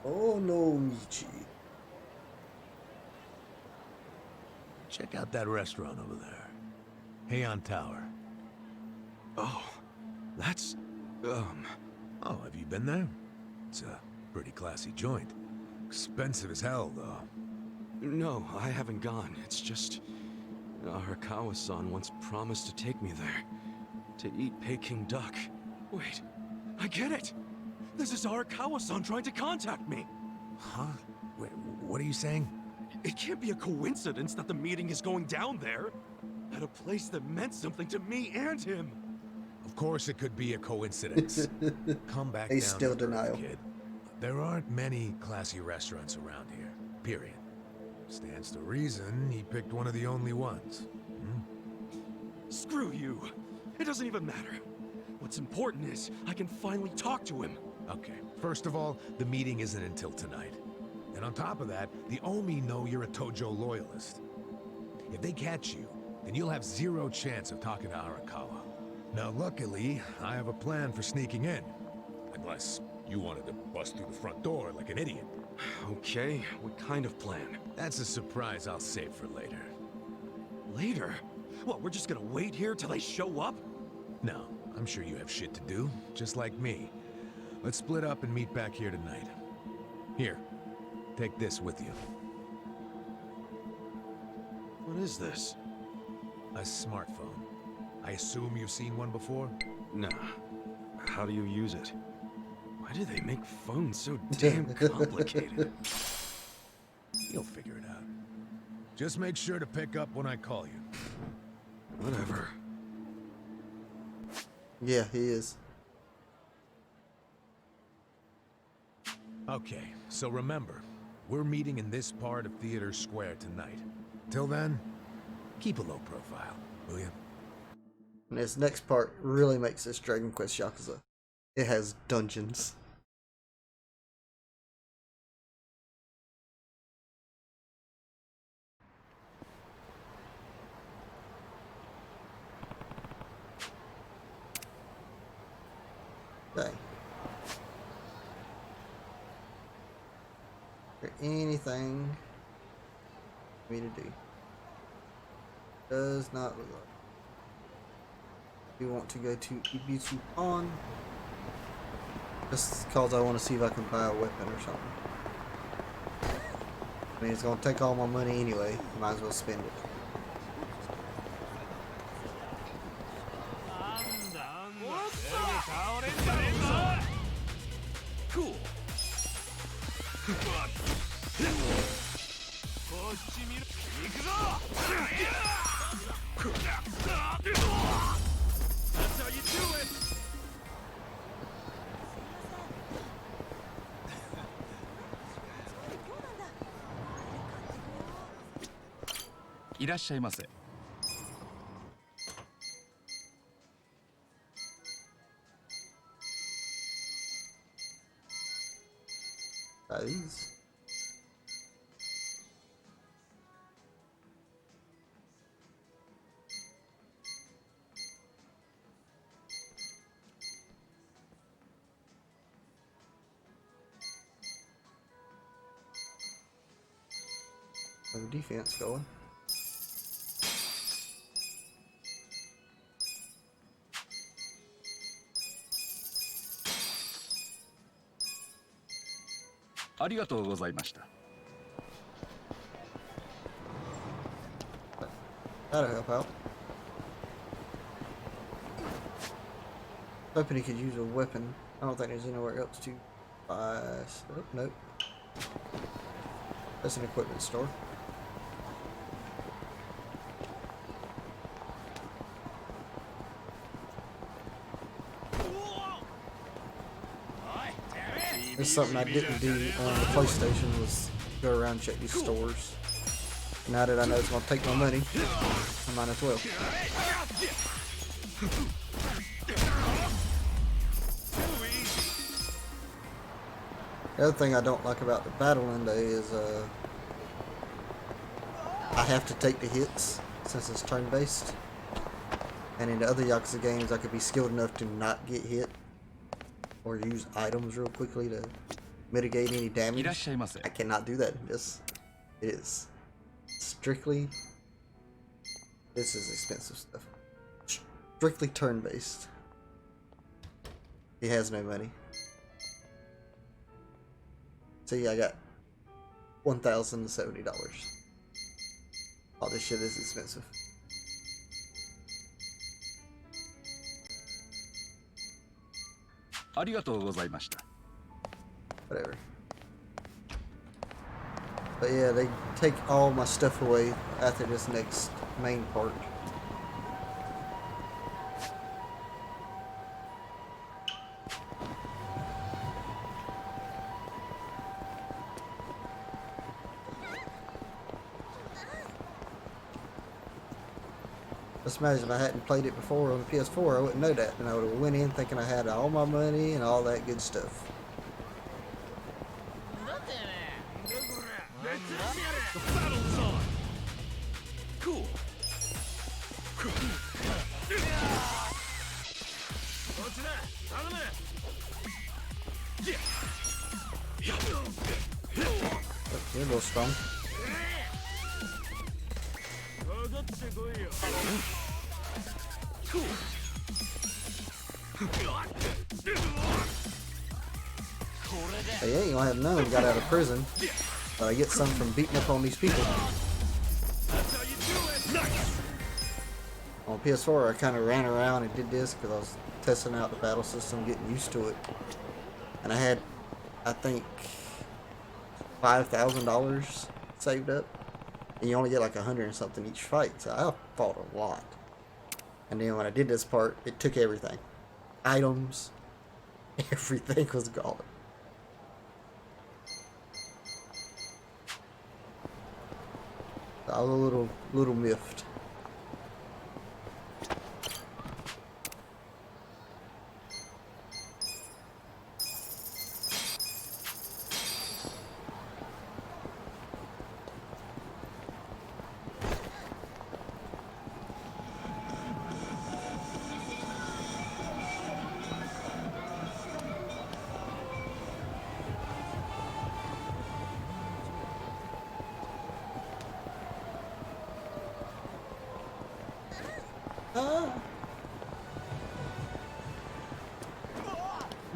Speaker 1: Oh no, Michi.
Speaker 17: Check out that restaurant over there. Heian Tower.
Speaker 2: Oh, that's...
Speaker 17: Oh, have you been there? It's a pretty classy joint. Expensive as hell, though.
Speaker 2: No, I haven't gone. It's just... Arakawa-san once promised to take me there. To eat Peking duck. Wait, I get it! This is Arakawa-san trying to contact me!
Speaker 17: Huh? Wait, what are you saying?
Speaker 2: It can't be a coincidence that the meeting is going down there. At a place that meant something to me and him.
Speaker 17: Of course it could be a coincidence. Come back
Speaker 1: He's
Speaker 17: down
Speaker 1: still
Speaker 17: to earth,
Speaker 1: denial.
Speaker 17: kid. There aren't many classy restaurants around here, period. Stands to reason he picked one of the only ones.
Speaker 10: Screw you. It doesn't even matter. What's important is I can finally talk to him.
Speaker 17: Okay, first of all, the meeting isn't until tonight. And on top of that, the Omi know you're a Tojo loyalist. If they catch you, then you'll have zero chance of talking to Arakawa. Now, luckily, I have a plan for sneaking in. Unless you wanted to bust through the front door like an idiot.
Speaker 10: Okay, what kind of plan?
Speaker 17: That's a surprise I'll save for later.
Speaker 10: Later? What, we're just gonna wait here till they show up?
Speaker 17: No, I'm sure you have shit to do, just like me. Let's split up and meet back here tonight. Here, take this with you.
Speaker 10: What is this?
Speaker 17: A smartphone. I assume you've seen one before?
Speaker 10: Nah. How do you use it? Why do they make phones so damn complicated?
Speaker 17: You'll figure it out. Just make sure to pick up when I call you.
Speaker 10: Whatever.
Speaker 1: Yeah, he is.
Speaker 17: Okay, so remember, we're meeting in this part of Theater Square tonight. Till then, keep a low profile, will you?
Speaker 1: And this next part really makes this Dragon Quest Yakuza. It has dungeons. Okay. Is there anything for me to do? Does not look like. We want to go to Ibisu Pawn. Just because I want to see if I can buy a weapon or something. I mean, it's going to take all my money anyway. Might as well spend it.
Speaker 10: Cool. That's how you do it.
Speaker 1: Try these. No defense going. That'll help out. Hoping he could use a weapon. I don't think there's anywhere else to buy stuff. Nope. That's an equipment store. It's something I didn't do on the PlayStation was go around and check these stores. Now that I know it's going to take my money, I might as well. The other thing I don't like about the battle end is I have to take the hits since it's turn-based. And in the other Yakuza games I could be skilled enough to not get hit or use items real quickly to mitigate any damage. I cannot do that in this. It is strictly, this is expensive stuff. Strictly turn-based. He has no money. See, I got $1,070. All this shit is expensive. Whatever. But yeah, they take all my stuff away after this next main part. Just imagine if I hadn't played it before on the PS4, I wouldn't know that. And I would have went in thinking I had all my money and all that good stuff.
Speaker 10: The battle's on! Cool.
Speaker 1: You're a little strong.
Speaker 10: Cool.
Speaker 1: Hey, ain't gonna have none got out of prison, but I get some from beating up on these people. On PS4, I kind of ran around and did this because I was testing out the battle system, getting used to it. And I had, I think, $5,000 saved up. And you only get like 100 and something each fight, so I fought a lot. And then when I did this part, it took everything. Items, everything was gone. I was a little miffed.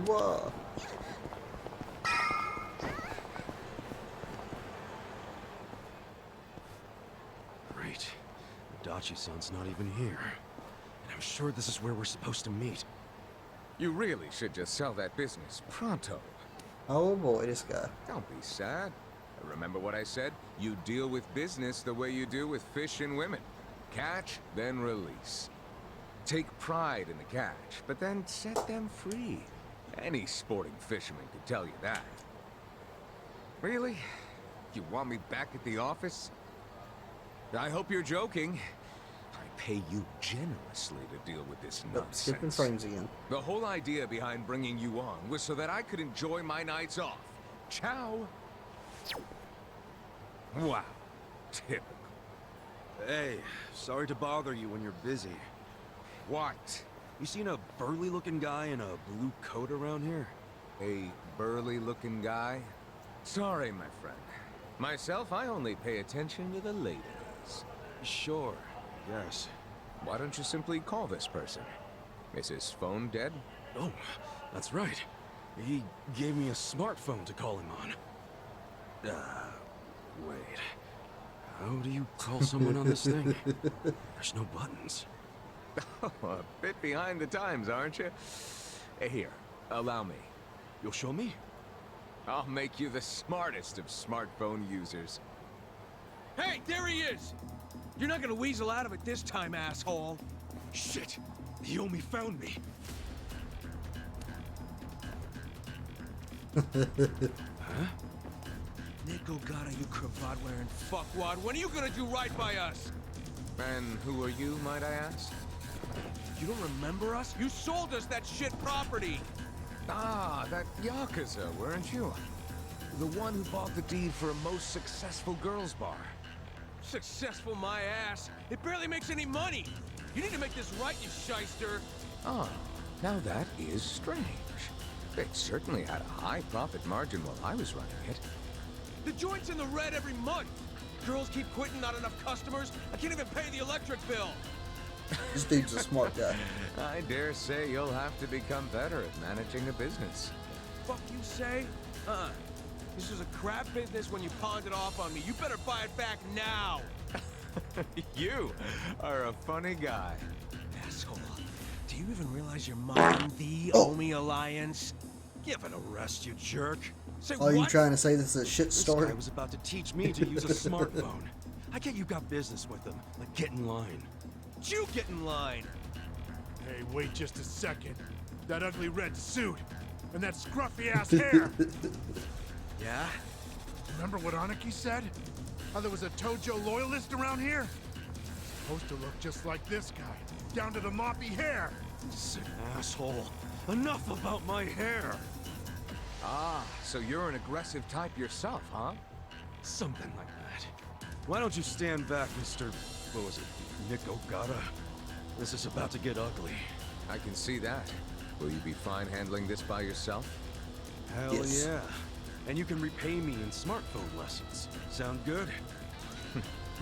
Speaker 1: Whoa.
Speaker 2: Great. Dachi-san's not even here. And I'm sure this is where we're supposed to meet.
Speaker 6: You really should just sell that business pronto.
Speaker 1: Oh boy, this guy.
Speaker 6: Don't be sad. Remember what I said? You deal with business the way you do with fish and women. Catch, then release. Take pride in the catch, but then set them free. Any sporting fisherman could tell you that. Really? You want me back at the office? I hope you're joking. I pay you generously to deal with this nonsense.
Speaker 1: Skipping frames again.
Speaker 6: The whole idea behind bringing you on was so that I could enjoy my nights off. Ciao. Wow. Typical.
Speaker 2: Hey, sorry to bother you when you're busy.
Speaker 6: What?
Speaker 2: You seen a burly-looking guy in a blue coat around here?
Speaker 6: A burly-looking guy? Sorry, my friend. Myself, I only pay attention to the ladies.
Speaker 2: Sure, yes.
Speaker 6: Why don't you simply call this person? Is his phone dead?
Speaker 2: Oh, that's right. He gave me a smartphone to call him on. Wait. How do you call someone on this thing? There's no buttons.
Speaker 6: Oh, a bit behind the times, aren't you? Here, allow me.
Speaker 2: You'll show me?
Speaker 6: I'll make you the smartest of smartphone users.
Speaker 10: Hey, there he is! You're not gonna weasel out of it this time, asshole!
Speaker 2: Shit! He only found me! Huh?
Speaker 10: Nico Gata, you cravat-wearing fuckwad, when are you gonna do right by us?
Speaker 6: And who are you, might I ask?
Speaker 10: You don't remember us? You sold us that shit property!
Speaker 6: Ah, that Yakuza, weren't you? The one who bought the deed for a most successful girls' bar.
Speaker 10: Successful my ass! It barely makes any money! You need to make this right, you shyster!
Speaker 6: Ah, now that is strange. It certainly had a high profit margin while I was running it.
Speaker 10: The joint's in the red every month! Girls keep quitting, not enough customers. I can't even pay the electric bill!
Speaker 1: This dude's a smart guy.
Speaker 6: I dare say you'll have to become better at managing a business.
Speaker 10: Fuck you say? This was a crap business when you pawned it off on me. You better buy it back now!
Speaker 6: You are a funny guy.
Speaker 10: Asshole. Do you even realize you're mocking the Omi Alliance? Give it a rest, you jerk. Say
Speaker 1: Are
Speaker 10: what?
Speaker 1: you trying to say this is a shit
Speaker 2: This
Speaker 1: story?
Speaker 2: guy was about to teach me to use a smartphone. I get you got business with him. Like, get in line.
Speaker 10: You get in line!
Speaker 22: Hey, wait just a second. That ugly red suit and that scruffy-ass hair.
Speaker 10: Yeah?
Speaker 22: Remember what Aniki said? How there was a Tojo loyalist around here? supposed to look just like this guy, down to the moppy hair.
Speaker 19: Sick asshole. Enough about my hair.
Speaker 6: Ah, so you're an aggressive type yourself, huh?
Speaker 19: Something like that. Why don't you stand back, Mr. What was it? Nick Ogata? This is about to get ugly.
Speaker 6: I can see that. Will you be fine handling this by yourself?
Speaker 19: Hell yeah. And you can repay me in smartphone lessons. Sound good?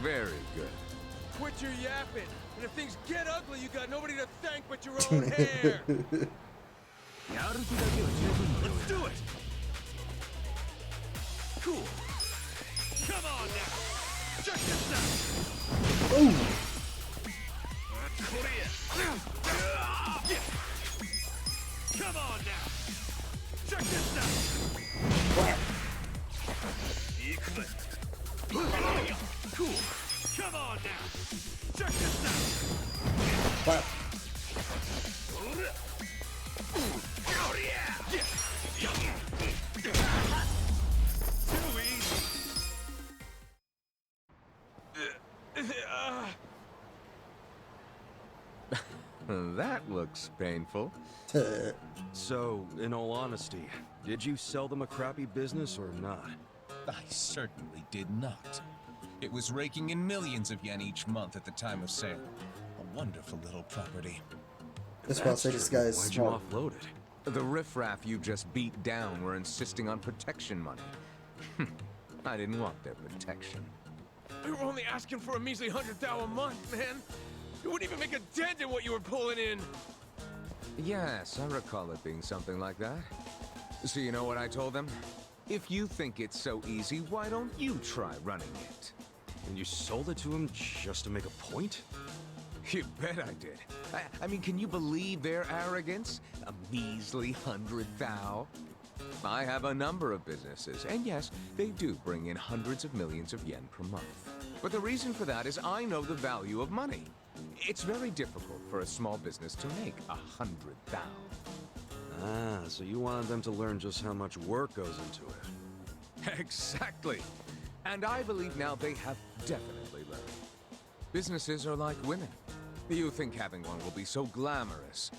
Speaker 6: Very good.
Speaker 10: Quit your yapping. And if things get ugly, you got nobody to thank but your own hair. Let's do it. Cool. Come on now. Check this out.
Speaker 1: Ooh.
Speaker 10: Come on now. Check this out. Cool. Come on now. Check this out.
Speaker 1: Wow.
Speaker 10: Too easy.
Speaker 6: That looks painful.
Speaker 19: So, in all honesty, did you sell them a crappy business or not?
Speaker 12: I certainly did not. It was raking in millions of yen each month at the time of sale. A wonderful little property.
Speaker 1: That's why I say this guy is
Speaker 6: Why'd
Speaker 1: smart.
Speaker 6: you offload it? The riffraff you just beat down were insisting on protection money. I didn't want their protection.
Speaker 10: We were only asking for a measly 100,000 a month, man. It wouldn't even make a dent in what you were pulling in.
Speaker 6: Yes, I recall it being something like that. So you know what I told them? If you think it's so easy, why don't you try running it?
Speaker 19: And you sold it to him just to make a point?
Speaker 6: You bet I did. I mean, can you believe their arrogance? A measly 100,000? I have a number of businesses, and yes, they do bring in hundreds of millions of yen per month. But the reason for that is I know the value of money. It's very difficult for a small business to make 100,000.
Speaker 19: Ah, so you wanted them to learn just how much work goes into it.
Speaker 6: Exactly. And I believe now they have definitely learned. Businesses are like women. You think having one will be so glamorous,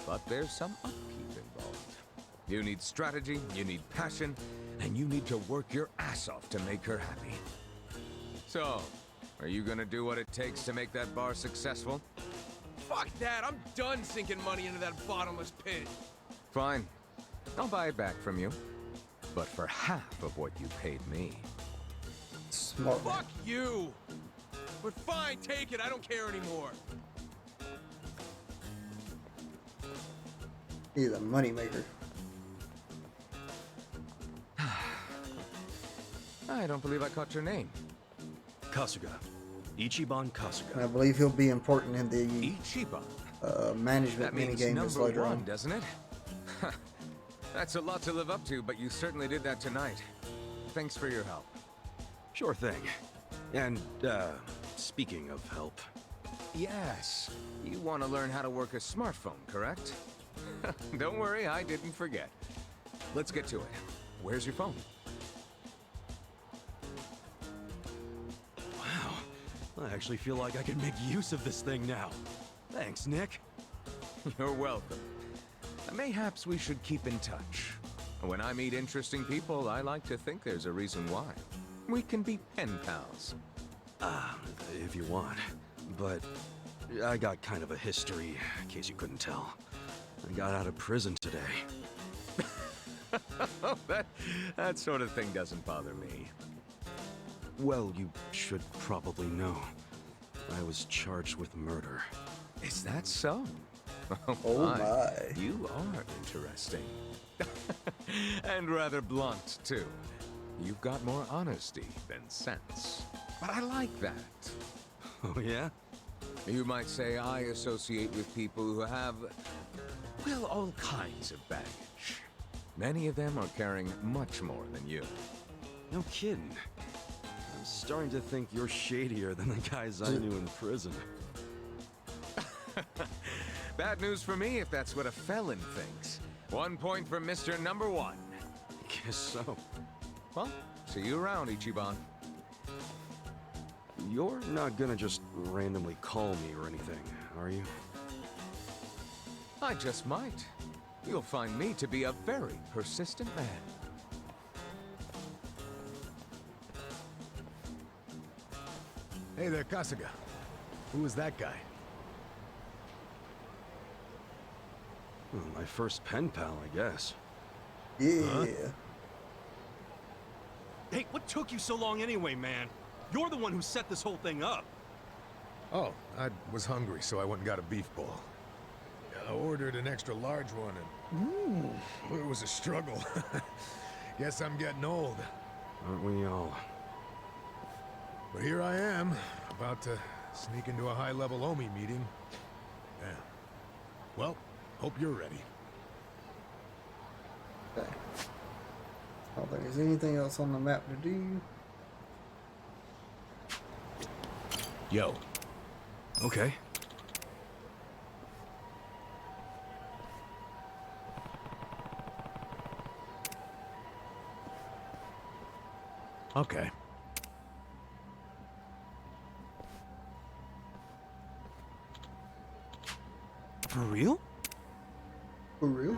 Speaker 6: but there's some upkeep involved. You need strategy, you need passion, and you need to work your ass off to make her happy. So, are you gonna do what it takes to make that bar successful?
Speaker 10: Fuck that. I'm done sinking money into that bottomless pit.
Speaker 6: Fine. I'll buy it back from you. But for half of what you paid me.
Speaker 1: Smart.
Speaker 10: Fuck you. But fine, take it. I don't care anymore.
Speaker 1: He's a moneymaker.
Speaker 6: I don't believe I caught your name.
Speaker 19: Kasuga. Ichiban Kasuga.
Speaker 1: And I believe he'll be important in the
Speaker 6: Ichiban?
Speaker 1: management
Speaker 6: That means
Speaker 1: minigame
Speaker 6: number
Speaker 1: later
Speaker 6: one,
Speaker 1: on.
Speaker 6: doesn't it? That's a lot to live up to, but you certainly did that tonight. Thanks for your help.
Speaker 19: Sure thing. And, speaking of help.
Speaker 6: Yes. You want to learn how to work a smartphone, correct? Don't worry, I didn't forget. Let's get to it. Where's your phone?
Speaker 19: Wow. I actually feel like I can make use of this thing now. Thanks, Nick.
Speaker 6: You're welcome. Mayhaps we should keep in touch. When I meet interesting people, I like to think there's a reason why. We can be pen pals.
Speaker 19: If you want. But I got kind of a history, in case you couldn't tell. I got out of prison today.
Speaker 6: that sort of thing doesn't bother me.
Speaker 19: Well, you should probably know. I was charged with murder.
Speaker 6: Is that so?
Speaker 1: Oh my.
Speaker 6: You are interesting. And rather blunt, too. You've got more honesty than sense. But I like that.
Speaker 19: Oh, yeah?
Speaker 6: You might say I associate with people who have, well, all kinds of baggage. Many of them are carrying much more than you.
Speaker 19: No kidding. I'm starting to think you're shadier than the guys I knew in prison.
Speaker 6: Bad news for me if that's what a felon thinks. 1 point for Mr. Number One.
Speaker 19: Guess so.
Speaker 6: Well, see you around, Ichiban.
Speaker 19: You're not gonna just randomly call me or anything, are you?
Speaker 6: I just might. You'll find me to be a very persistent man.
Speaker 17: Hey there, Kasuga. Who was that guy?
Speaker 19: Well, my first pen pal, I guess.
Speaker 1: Yeah.
Speaker 17: Huh?
Speaker 10: Hey, what took you so long anyway, man? You're the one who set this whole thing up.
Speaker 17: Oh, I was hungry, so I went and got a beef bowl. I ordered an extra large one, and it was a struggle. Guess I'm getting old.
Speaker 19: Aren't we all?
Speaker 17: But here I am, about to sneak into a high-level OMI meeting. Yeah. Well, hope you're ready.
Speaker 1: Okay. I don't think there's anything else on the map to do.
Speaker 17: Yo.
Speaker 19: Okay.
Speaker 17: Okay.
Speaker 19: For real?
Speaker 1: For real?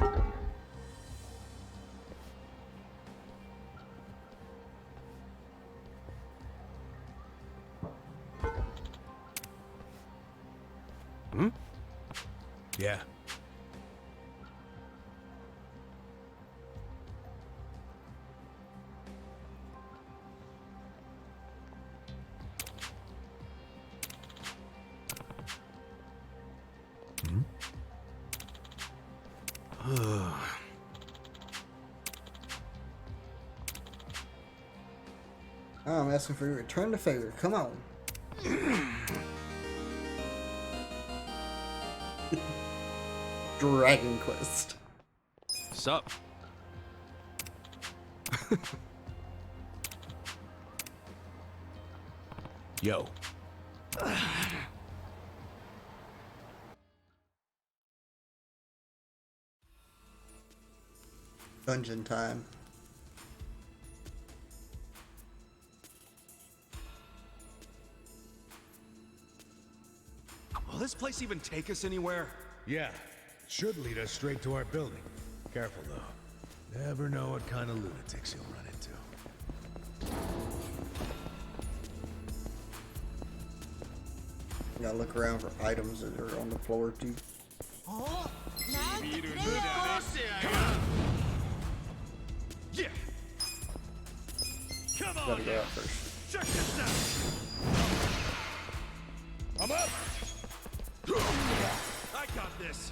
Speaker 19: Hmm?
Speaker 17: Yeah.
Speaker 1: I'm asking for your return to favor. Come on. Dragon Quest.
Speaker 19: Sup?
Speaker 17: Yo.
Speaker 1: Dungeon time.
Speaker 10: Will this place even take us anywhere?
Speaker 17: Yeah. Should lead us straight to our building. Careful, though. Never know what kind of lunatics you'll run into.
Speaker 1: You gotta look around for items that are on the floor, too.
Speaker 11: Oh,
Speaker 10: Yeah. Come
Speaker 1: Gotta
Speaker 10: on
Speaker 1: go
Speaker 10: now.
Speaker 1: out first.
Speaker 10: Check this out.
Speaker 17: I'm up.
Speaker 10: I got this.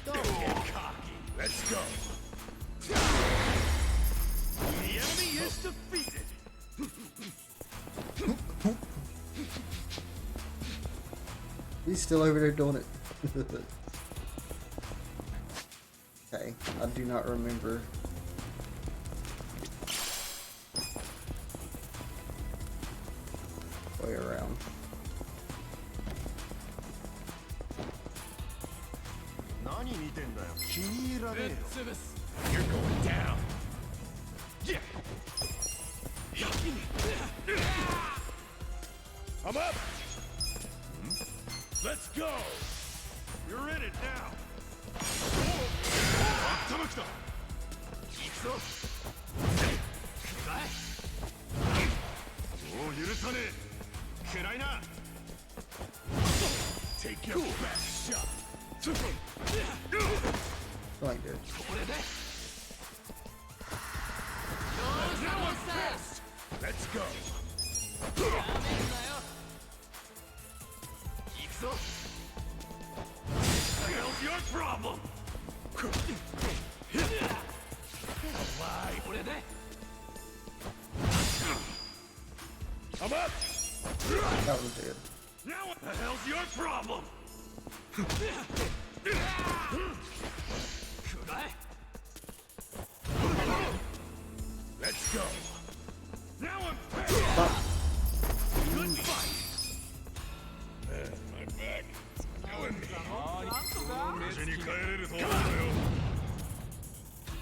Speaker 10: Don't get cocky.
Speaker 17: Let's go.
Speaker 10: The enemy is defeated.
Speaker 1: He's still over there doing it. Okay, I do not remember. Way around.
Speaker 10: You're going down. Yeah.
Speaker 17: I'm up.
Speaker 10: Let's go. You're in it now.
Speaker 17: Take your best shot.
Speaker 1: Like this.
Speaker 10: Now I'm fast.
Speaker 17: Let's go.
Speaker 10: What the hell's your problem?
Speaker 17: I'm up.
Speaker 1: That was it.
Speaker 10: Now what the hell's your problem?
Speaker 17: Let's go.
Speaker 10: Now I'm pissed. Good fight.
Speaker 17: My back. Killing me.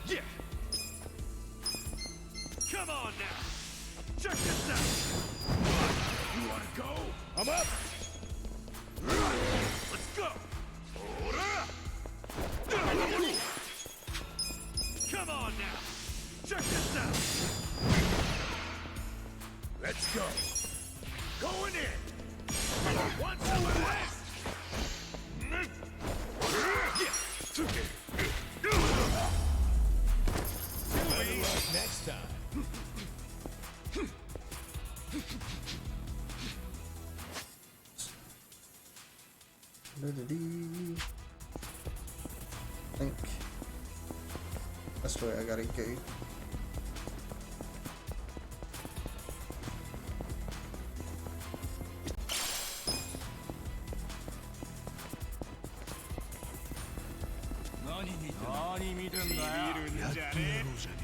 Speaker 10: Yeah. Want some of this? Better luck next time.
Speaker 1: I think that's where I gotta go.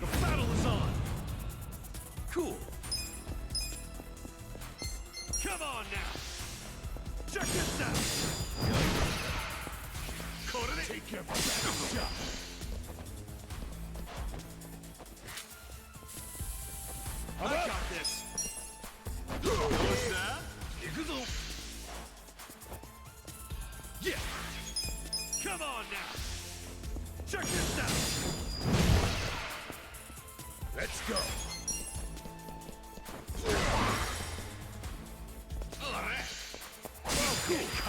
Speaker 10: The battle is on. Cool. Come on now. Check this out. Take care of that shot. I got this. What's that? Yakuza. Yeah. Come on now. Check this out. Let's go.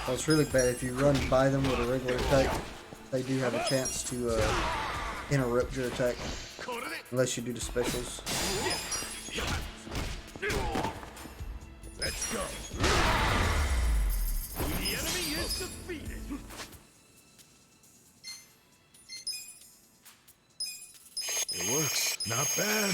Speaker 1: Well, it's really bad if you run by them with a regular attack. They do have a chance to interrupt your attack, unless you do the specials.
Speaker 10: Let's go. The enemy is defeated.
Speaker 17: It works. Not bad.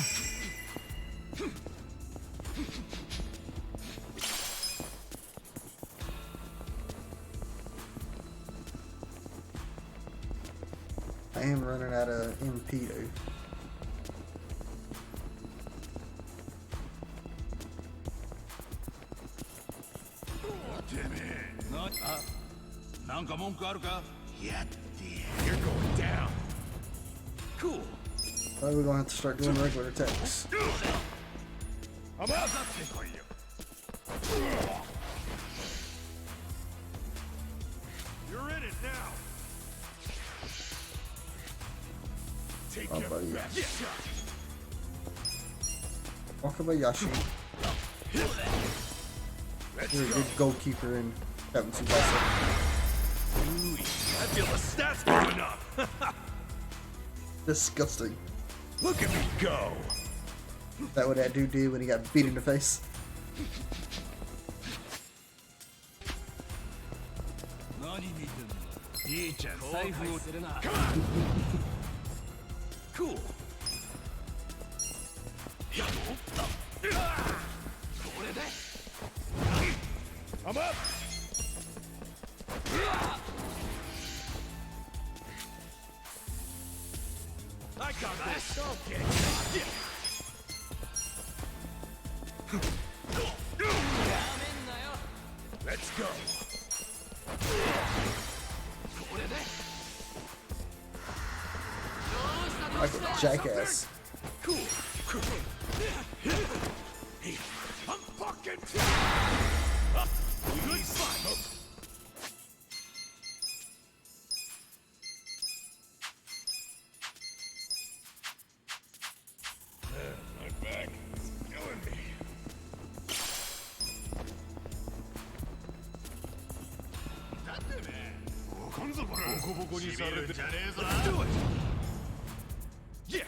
Speaker 1: I am running out of MP though.
Speaker 10: You're going down. Cool.
Speaker 1: Well, we're gonna have to start doing regular attacks.
Speaker 10: I'm out. You're in it now. Take
Speaker 1: Oh,
Speaker 10: care
Speaker 1: buddy.
Speaker 10: of that shot.
Speaker 1: Wakabayashi.
Speaker 10: Let's
Speaker 1: You're a
Speaker 10: go.
Speaker 1: good goalkeeper in Captain Tsubasa.
Speaker 10: I feel the stats going up.
Speaker 1: Disgusting.
Speaker 10: Look at me go.
Speaker 1: Is that what that dude did when he got beat in the face?
Speaker 10: Come on. Cool. I'm up. I got this. Okay. Let's go.
Speaker 1: Like a jackass.
Speaker 10: Cool. I'm fucking. Good fight. My back is killing me. Let's do it. Yeah.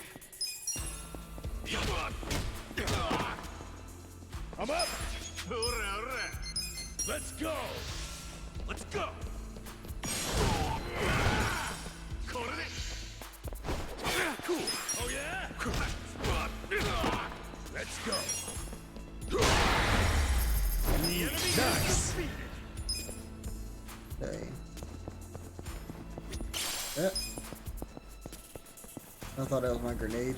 Speaker 10: I'm up. Let's go. Let's go. Cool. Oh yeah. Let's go. The enemy is defeated.
Speaker 1: Okay. Yep. I thought that was my grenade.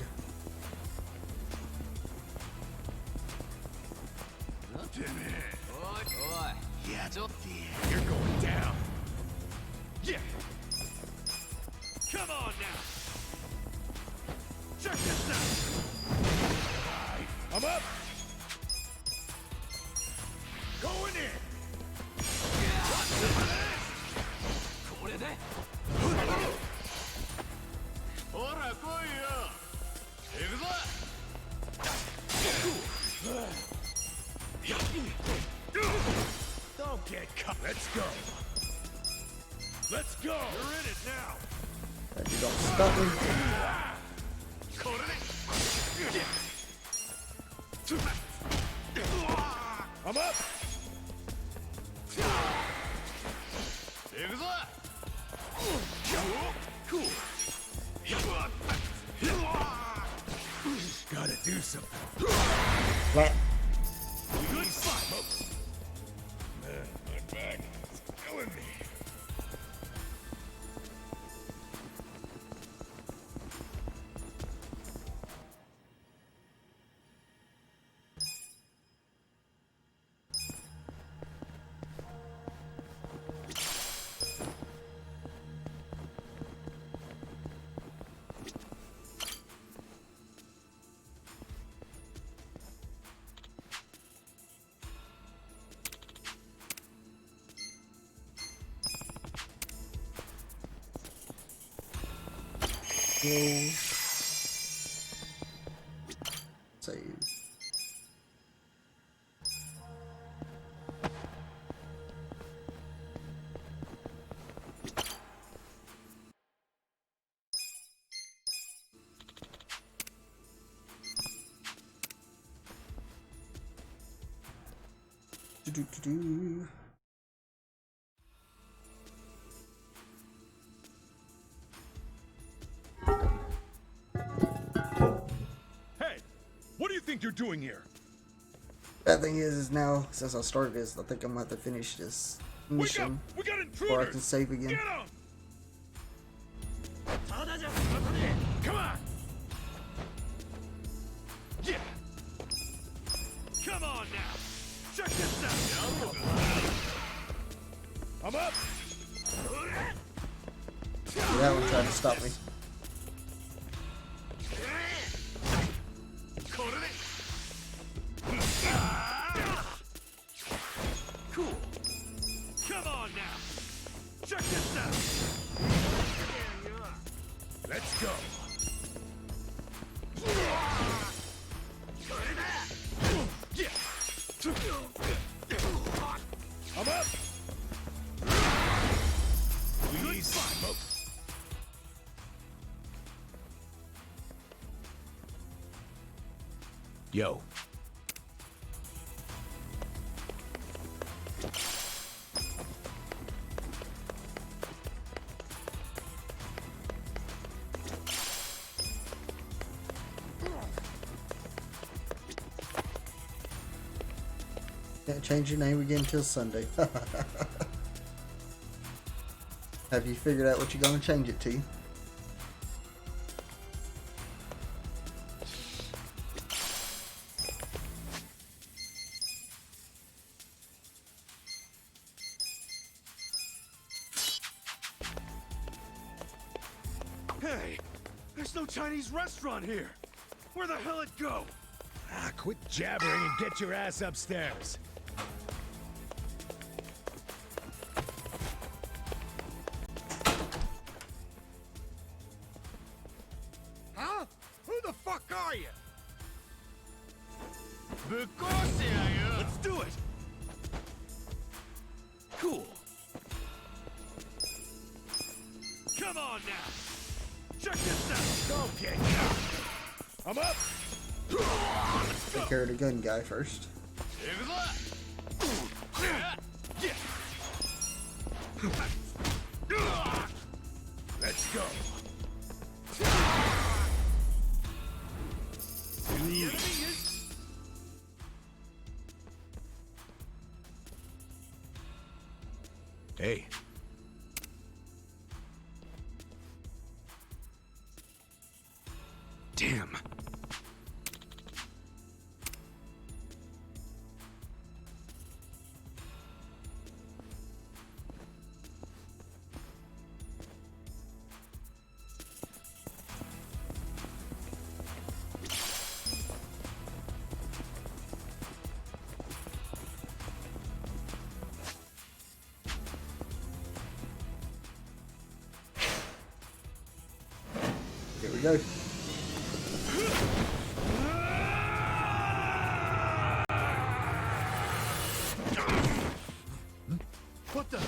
Speaker 10: You're going down. Yeah. Come on now. Check this out. I'm up. Going in. What's some of this? Don't Don't get caught. Let's go. Let's go. You're in it now.
Speaker 1: And you don't stop me.
Speaker 10: I'm up. Cool. Gotta do something.
Speaker 1: What?
Speaker 10: Good fight. Man, my back is killing me.
Speaker 1: Save. Do.
Speaker 10: Hey, what do you think you're doing here?
Speaker 1: Bad thing is now since I started this, I think I'm gonna have to finish this mission
Speaker 10: We got
Speaker 1: before I
Speaker 10: intruders.
Speaker 1: can save again.
Speaker 10: Get 'em! Come on! Yeah! Come on now! Check this out! I'm up!
Speaker 1: That one trying to stop me.
Speaker 10: Cool. Come on now! Check this out! Let's go! Yeah! I'm up! Please smoke! Yo.
Speaker 1: Can't change your name again until Sunday. Have you figured out what you're gonna change it to?
Speaker 10: Hey, there's no Chinese restaurant here. Where the hell it go?
Speaker 17: Ah, quit jabbering and get your ass upstairs.
Speaker 10: Huh? Who the fuck are you? Let's do it. Cool. Come on now. Check this out. Okay. I'm up.
Speaker 1: Take care of the gun guy first.
Speaker 10: Let's go.
Speaker 17: Hey.
Speaker 19: Damn.
Speaker 1: Here we go.
Speaker 22: What the?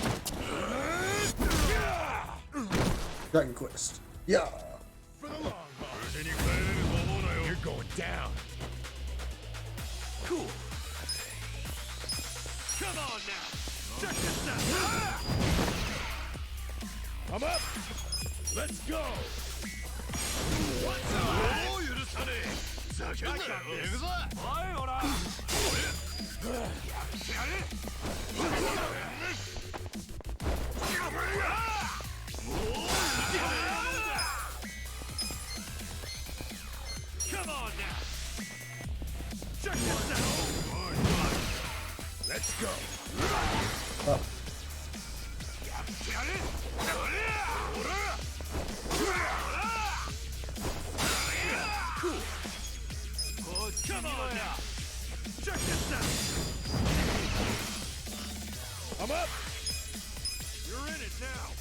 Speaker 1: Dragon Quest. Yeah.
Speaker 22: For the long haul. You're going down.
Speaker 4: Cool. Come on now. Check this out.
Speaker 22: I'm up. Let's go.
Speaker 4: What's up? I got this. Come on now. Check this out.
Speaker 22: Let's go.
Speaker 4: Cool. Come on now. Check this out.
Speaker 22: I'm up.
Speaker 4: You're in it now.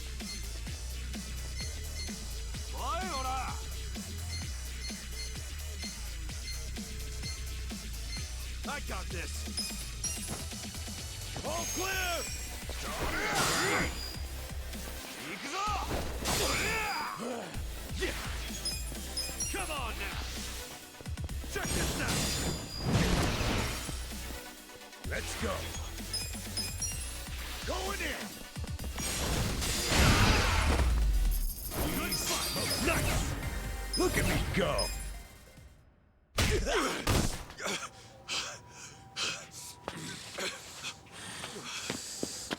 Speaker 4: I got this.
Speaker 22: All clear.
Speaker 4: Yeah. Come on now. Check this out.
Speaker 22: Let's go. Going in.
Speaker 4: Good fight. Nice.
Speaker 22: Look at me go.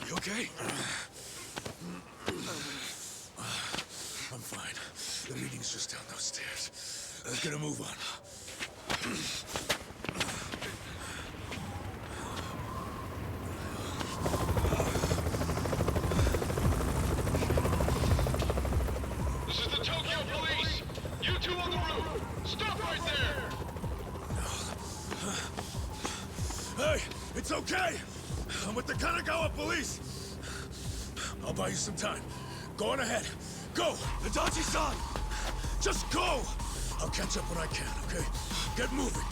Speaker 4: You okay?
Speaker 22: I'm fine. The meeting's just down those stairs. Let's get a move on.
Speaker 4: This is the Tokyo Police. You two on the roof. Stop right there.
Speaker 22: Hey, it's okay. I'm with the Kanagawa police. I'll buy you some time. Go on ahead. Go, Adachi-san. Just go. I'll catch up when I can, okay? Get moving.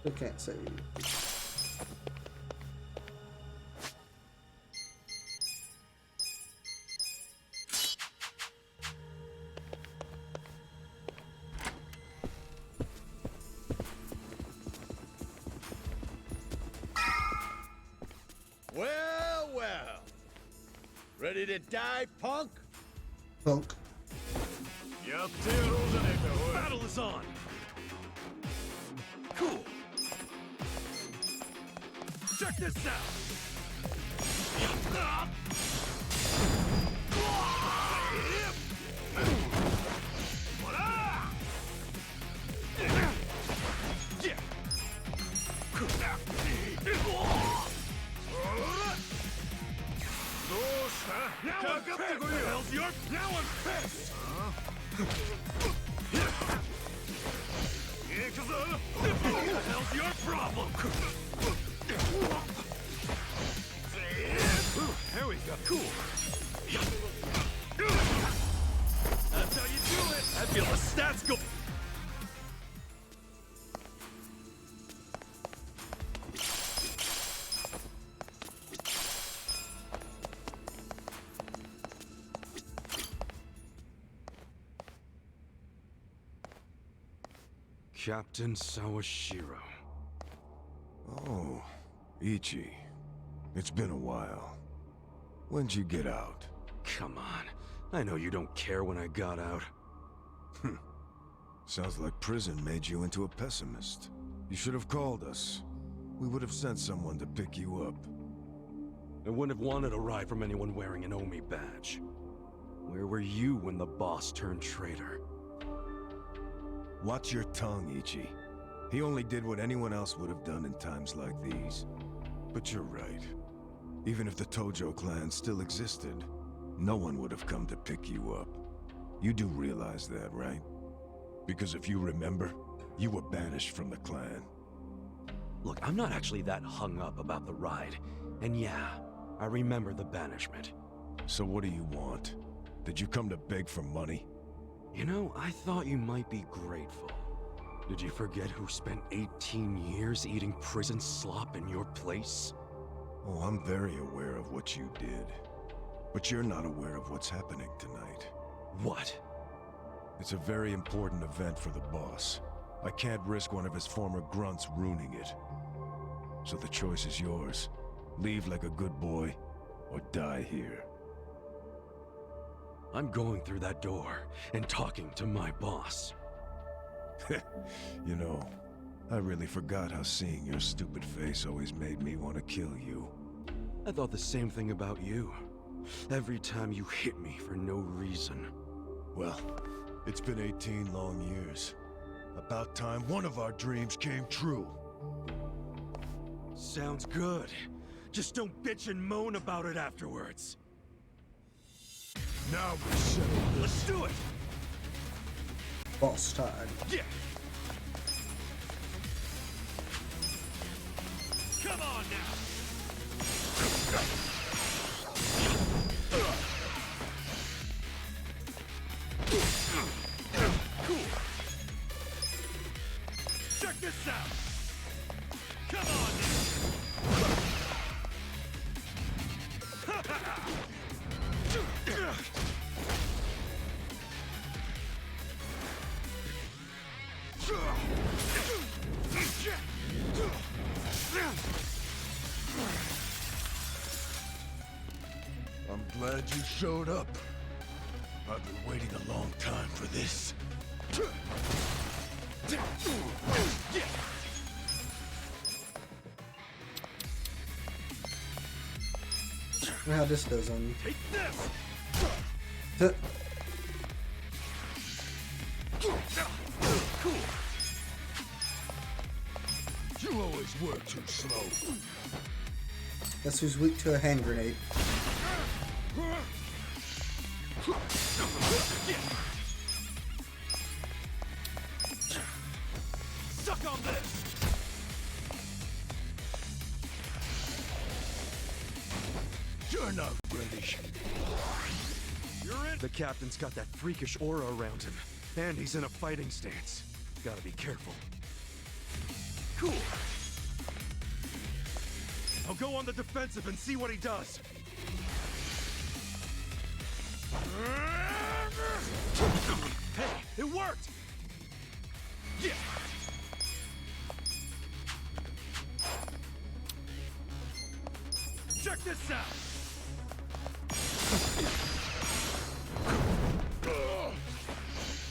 Speaker 1: I can't save.
Speaker 22: Well, well. Ready to die, punk?
Speaker 1: Punk.
Speaker 4: Battle is on. Cool. Check this out. Now I'm pissed. Now I'm pissed. Yakuza! What the hell's your problem? There we go. Cool. That's how you do it. I feel the stats go.
Speaker 19: Captain Sawashiro.
Speaker 16: Oh, Ichi. It's been a while. When'd you get out?
Speaker 19: Come on. I know you don't care when I got out.
Speaker 16: Sounds like prison made you into a pessimist. You should have called us. We would have sent someone to pick you up.
Speaker 19: I wouldn't have wanted a ride from anyone wearing an Omi badge. Where were you when the boss turned traitor?
Speaker 16: Watch your tongue, Ichi. He only did what anyone else would have done in times like these. But you're right. Even if the Tojo clan still existed, no one would have come to pick you up. You do realize that, right? Because if you remember, you were banished from the clan.
Speaker 19: Look, I'm not actually that hung up about the ride. And yeah, I remember the banishment.
Speaker 16: So what do you want? Did you come to beg for money?
Speaker 19: You know, I thought you might be grateful. Did you forget who spent 18 years eating prison slop in your place?
Speaker 16: Oh, I'm very aware of what you did. But you're not aware of what's happening tonight.
Speaker 19: What?
Speaker 16: It's a very important event for the boss. I can't risk one of his former grunts ruining it. So the choice is yours. Leave like a good boy, or die here.
Speaker 19: I'm going through that door and talking to my boss.
Speaker 16: You know, I really forgot how seeing your stupid face always made me want to kill you.
Speaker 19: I thought the same thing about you. Every time you hit me for no reason.
Speaker 16: Well, it's been 18 long years. About time one of our dreams came true.
Speaker 19: Sounds good. Just don't bitch and moan about it afterwards.
Speaker 16: Now we settle this.
Speaker 19: Let's do it!
Speaker 1: Boss time.
Speaker 19: Yeah!
Speaker 4: Come on now!
Speaker 19: Cool!
Speaker 4: Check this out! Come on now!
Speaker 22: I'm glad you showed up. I've been waiting a long time for this.
Speaker 1: How this does on you.
Speaker 4: Take this!
Speaker 22: Cool. You always were too slow.
Speaker 1: Guess who's weak to a hand grenade?
Speaker 4: Suck on this!
Speaker 22: You're not ready.
Speaker 4: You're in.
Speaker 19: The captain's got that freakish aura around him, and he's in a fighting stance. Gotta be careful.
Speaker 4: Cool. I'll go on the defensive and see what he does. Hey, it worked! Yeah! Check this out!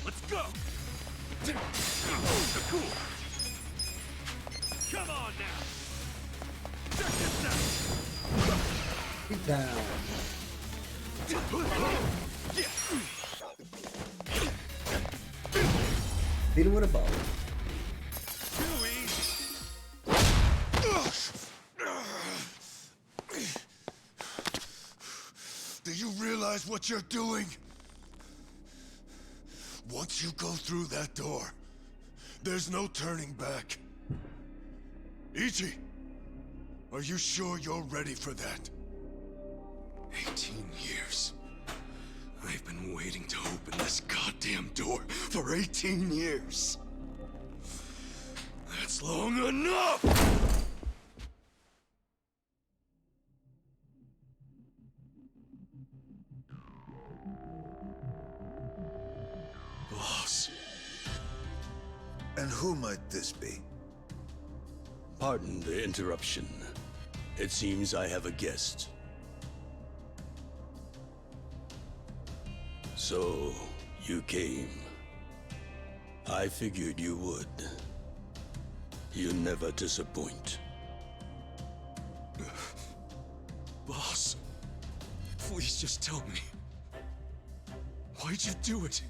Speaker 4: Let's go! Cool! Come on now! Check this out!
Speaker 1: Get down. Beat him with a ball.
Speaker 22: Do you realize what you're doing? Once you go through that door, there's no turning back. Ichi, are you sure you're ready for that?
Speaker 19: 18 years. I've been waiting to open this goddamn door for 18 years. That's long enough!
Speaker 22: Boss. And who might this be?
Speaker 3: Pardon the interruption. It seems I have a guest. So, you came. I figured you would. You never disappoint.
Speaker 19: Boss.
Speaker 2: Please just tell me. Why'd you do it?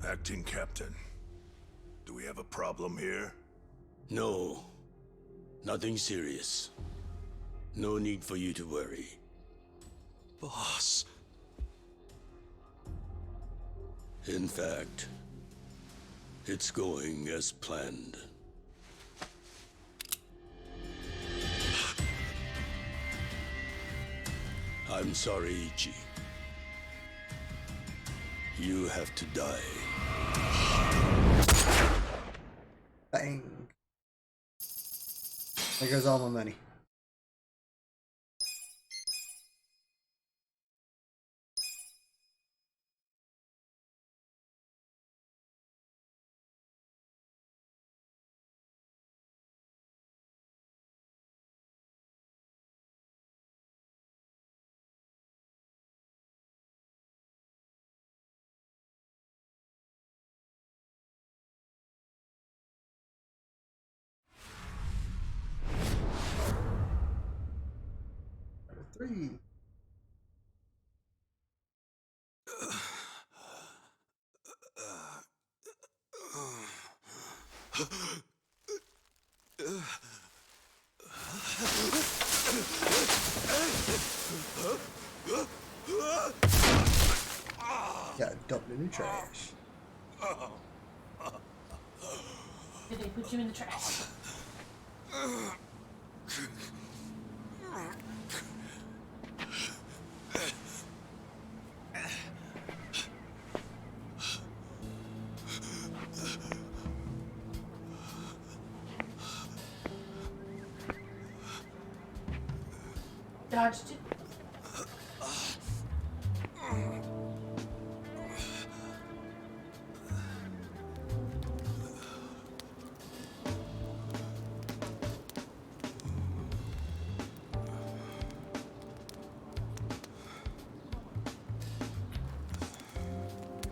Speaker 8: Acting Captain, do we have a problem here?
Speaker 3: No. Nothing serious. No need for you to worry.
Speaker 2: Boss.
Speaker 3: In fact, it's going as planned. I'm sorry, Ichi. You have to die.
Speaker 1: Bang. There goes all my money. Three. Got dumped in the trash.
Speaker 9: Did they put you in the trash? Dodged it.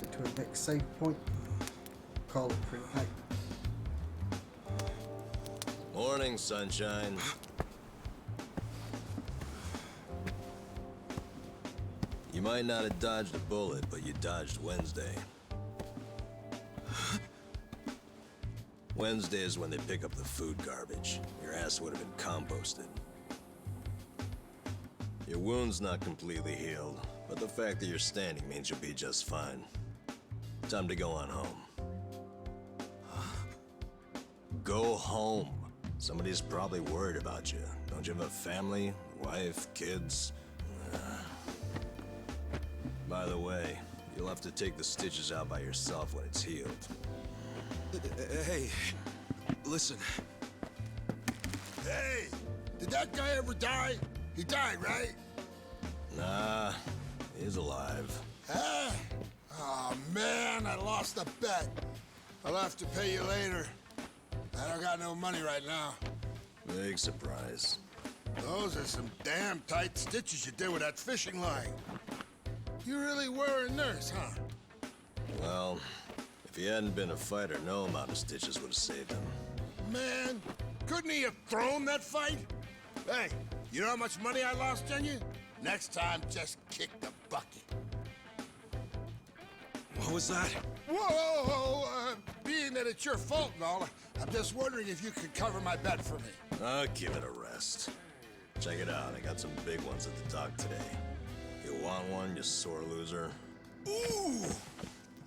Speaker 1: Get to a next save point. Call it for night.
Speaker 14: Morning, sunshine. You might not have dodged a bullet, but you dodged Wednesday. Wednesday is when they pick up the food garbage. Your ass would have been composted. Your wound's not completely healed, but the fact that you're standing means you'll be just fine. Time to go on home. Go home. Somebody's probably worried about you. Don't you have a family, wife, kids? By the way, you'll have to take the stitches out by yourself when it's healed.
Speaker 2: Hey, listen.
Speaker 22: Hey, did that guy ever die? He died, right?
Speaker 14: Nah, he's alive.
Speaker 22: Huh? Oh man, I lost a bet. I'll have to pay you later. I don't got no money right now.
Speaker 14: Big surprise.
Speaker 22: Those are some damn tight stitches you did with that fishing line. You really were a nurse, huh?
Speaker 14: Well, if he hadn't been a fighter, no amount of stitches would have saved him.
Speaker 22: Man, couldn't he have thrown that fight? Hey, you know how much money I lost on you? Next time, just kick the bucket.
Speaker 2: What was that?
Speaker 22: Whoa! Being that it's your fault and all, I'm just wondering if you could cover my bet for me.
Speaker 14: I'll give it a rest. Check it out, I got some big ones at the dock today. You want one, you sore loser?
Speaker 22: Ooh!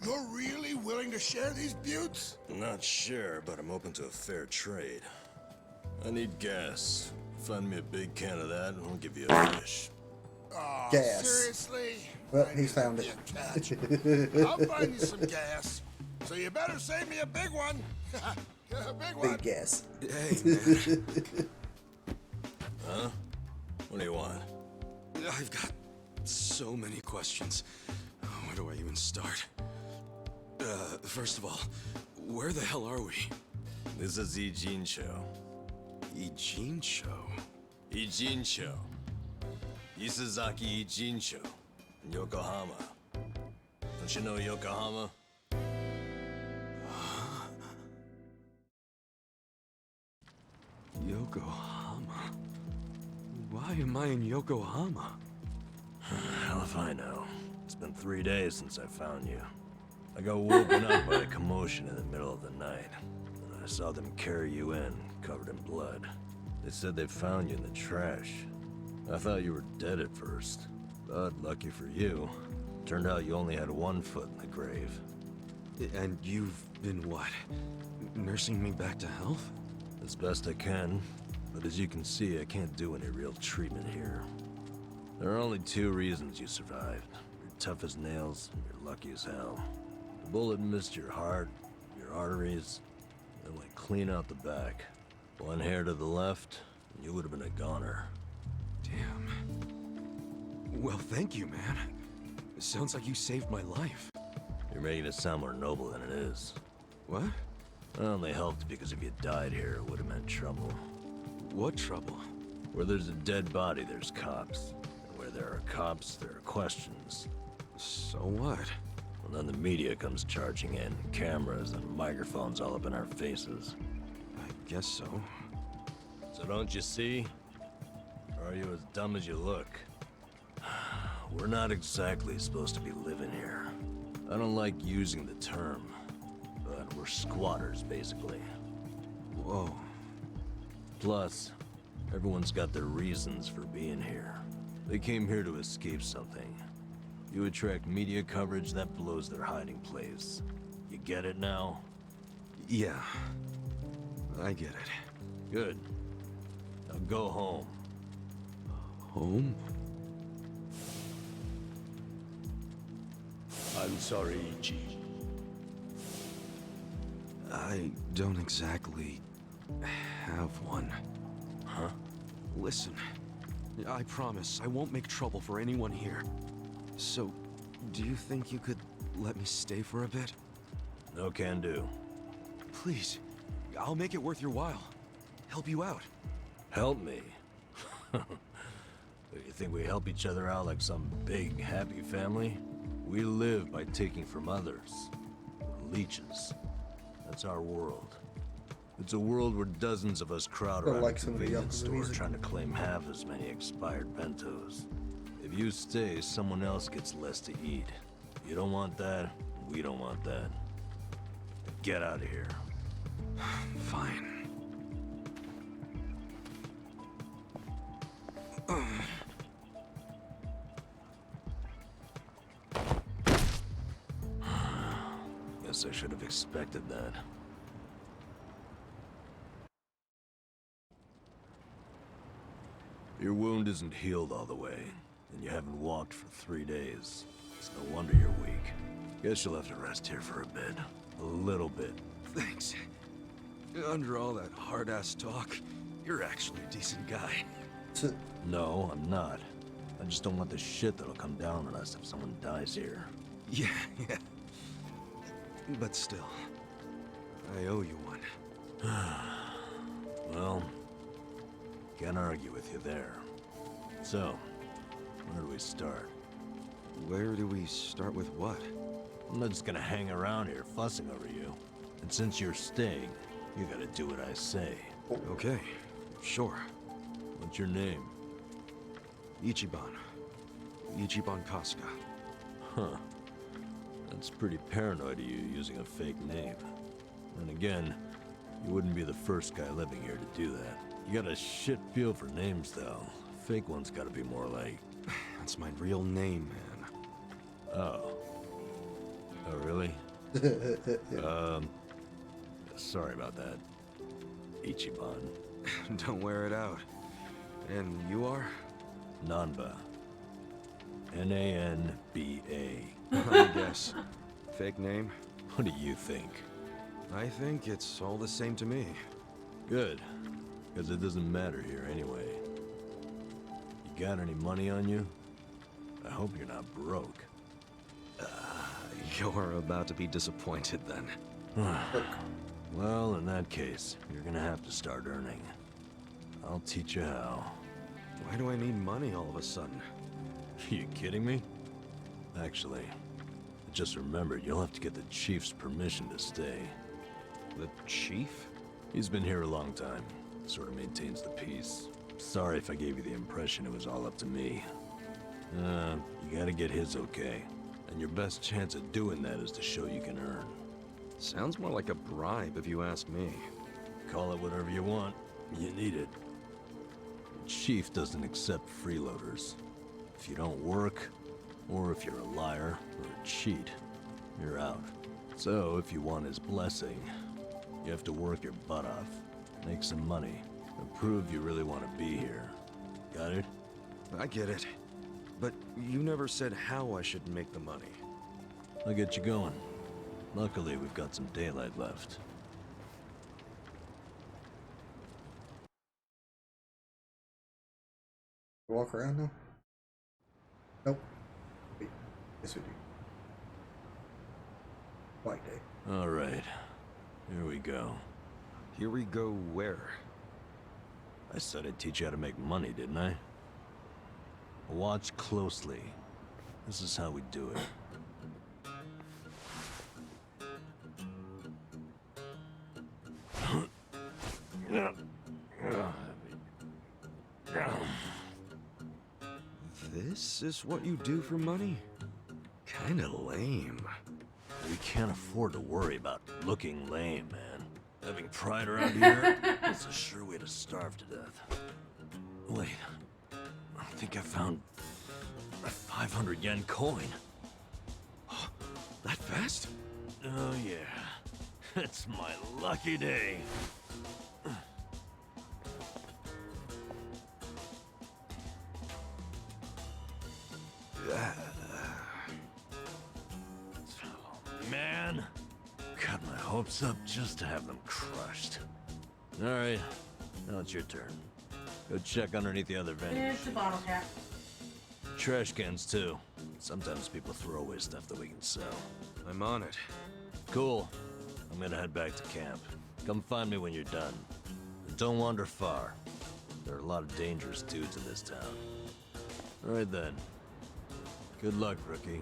Speaker 22: You're really willing to share these buttes?
Speaker 14: Not sure, but I'm open to a fair trade. I need gas. Find me a big can of that, and I'll give you a fish.
Speaker 22: Oh,
Speaker 1: Gas.
Speaker 22: seriously?
Speaker 1: Well, he's found it.
Speaker 22: I'll find you some gas. So you better save me a big one. A big one.
Speaker 1: Big gas.
Speaker 2: Hey, man.
Speaker 14: Huh? What do you want?
Speaker 2: I've got so many questions. Where do I even start? First of all, where the hell are we?
Speaker 14: This is Ijin Show.
Speaker 2: Ijin Show?
Speaker 14: Ijin Show. Isazaki Jinsho, in Yokohama. Don't you know Yokohama?
Speaker 19: Yokohama? Why am I in Yokohama?
Speaker 14: Hell if I know. It's been 3 days since I found you. I got woken up by a commotion in the middle of the night. And I saw them carry you in, covered in blood. They said they found you in the trash. I thought you were dead at first. But lucky for you, turned out you only had 1 foot in the grave.
Speaker 19: And you've been what? Nursing me back to health?
Speaker 14: As best I can, but as you can see, I can't do any real treatment here. There are only 2 reasons you survived. You're tough as nails, and you're lucky as hell. The bullet missed your heart, your arteries, and went clean out the back. 1 hair to the left, and you would have been a goner.
Speaker 19: Damn. Well, thank you, man. It sounds like you saved my life.
Speaker 14: You're making it sound more noble than it is.
Speaker 19: What?
Speaker 14: I only helped because if you died here, it would have meant trouble.
Speaker 19: What trouble?
Speaker 14: Where there's a dead body, there's cops. And where there are cops, there are questions.
Speaker 19: So what?
Speaker 14: Well, then the media comes charging in. Cameras and microphones all up in our faces.
Speaker 19: I guess so.
Speaker 14: So don't you see? Or are you as dumb as you look? We're not exactly supposed to be living here. I don't like using the term, but we're squatters, basically.
Speaker 19: Whoa.
Speaker 14: Plus, everyone's got their reasons for being here. They came here to escape something. You attract media coverage, that blows their hiding place. You get it now?
Speaker 19: Yeah. I get it.
Speaker 14: Good. Now go home.
Speaker 19: Home?
Speaker 3: I'm sorry, Ichi.
Speaker 19: I don't exactly have one.
Speaker 14: Huh?
Speaker 19: Listen, I promise I won't make trouble for anyone here. So, do you think you could let me stay for a bit?
Speaker 14: No can do.
Speaker 19: Please, I'll make it worth your while. Help you out.
Speaker 14: Help me? You think we help each other out like some big, happy family? We live by taking from others. We're leeches. That's our world. It's a world where dozens of us crowd around
Speaker 1: like
Speaker 14: a
Speaker 1: some of the
Speaker 14: convenience
Speaker 1: Yakuza
Speaker 14: store
Speaker 1: music.
Speaker 14: trying to claim half as many expired bentos. If you stay, someone else gets less to eat. You don't want that, we don't want that. Get out of here.
Speaker 19: Fine.
Speaker 14: Guess I should have expected that. Your wound isn't healed all the way, and you haven't walked for 3 days. It's no wonder you're weak. Guess you'll have to rest here for a bit. A little bit.
Speaker 19: Thanks. Under all that hard-ass talk, you're actually a decent guy.
Speaker 14: No, I'm not. I just don't want the shit that'll come down on us if someone dies here.
Speaker 19: Yeah. But still, I owe you one.
Speaker 14: Well, can't argue with you there. So, where do we start?
Speaker 19: Where do we start with what?
Speaker 14: I'm not just gonna hang around here fussing over you. And since you're staying, you gotta do what I say.
Speaker 19: Okay, sure.
Speaker 14: What's your name?
Speaker 19: Ichiban. Ichiban Kasuga.
Speaker 14: Huh. That's pretty paranoid of you using a fake name. And again, you wouldn't be the first guy living here to do that. You got a shit feel for names, though. Fake ones gotta be more like...
Speaker 19: That's my real name, man.
Speaker 14: Oh. Oh, really? Sorry about that. Ichiban.
Speaker 19: Don't wear it out. And you are?
Speaker 14: Nanba. N-A-N-B-A.
Speaker 19: I guess. Fake name?
Speaker 14: What do you think?
Speaker 19: I think it's all the same to me.
Speaker 14: Good. Because it doesn't matter here anyway. You got any money on you? I hope you're not broke.
Speaker 19: You're about to be disappointed then.
Speaker 14: Well, in that case, you're gonna have to start earning. I'll teach you how.
Speaker 19: Why do I need money all of a sudden?
Speaker 14: You kidding me? Actually, I just remembered you'll have to get the chief's permission to stay.
Speaker 19: The chief?
Speaker 14: He's been here a long time. Sort of maintains the peace. Sorry if I gave you the impression it was all up to me. You gotta get his okay. And your best chance at doing that is to show you can earn.
Speaker 19: Sounds more like a bribe if you ask me.
Speaker 14: Call it whatever you want. You need it. The chief doesn't accept freeloaders. If you don't work, or if you're a liar or a cheat, you're out. So if you want his blessing, you have to work your butt off, make some money, and prove you really want to be here. Got it?
Speaker 19: I get it. But you never said how I should make the money.
Speaker 14: I'll get you going. Luckily, we've got some daylight left.
Speaker 1: Walk around now? Nope. Wait. Yes, we do. White day.
Speaker 14: All right. Here we go.
Speaker 19: Here we go where?
Speaker 14: I said I'd teach you how to make money, didn't I? Watch closely. This is how we do it.
Speaker 19: This is what you do for money? Kinda lame.
Speaker 14: We can't afford to worry about looking lame, man. Having pride around here is a sure way to starve to death. Wait, I think I found a 500 yen coin.
Speaker 19: That fast?
Speaker 14: Oh yeah, it's my lucky day. Man, got my hopes up just to have them crushed. All right, now it's your turn. Go check underneath the other vending
Speaker 9: There's the bottle cap.
Speaker 14: trash cans too. Sometimes people throw away stuff that we can sell.
Speaker 19: I'm on it.
Speaker 14: Cool. I'm gonna head back to camp. Come find me when you're done. And don't wander far. There are a lot of dangerous dudes in this town. All right then. Good luck, rookie.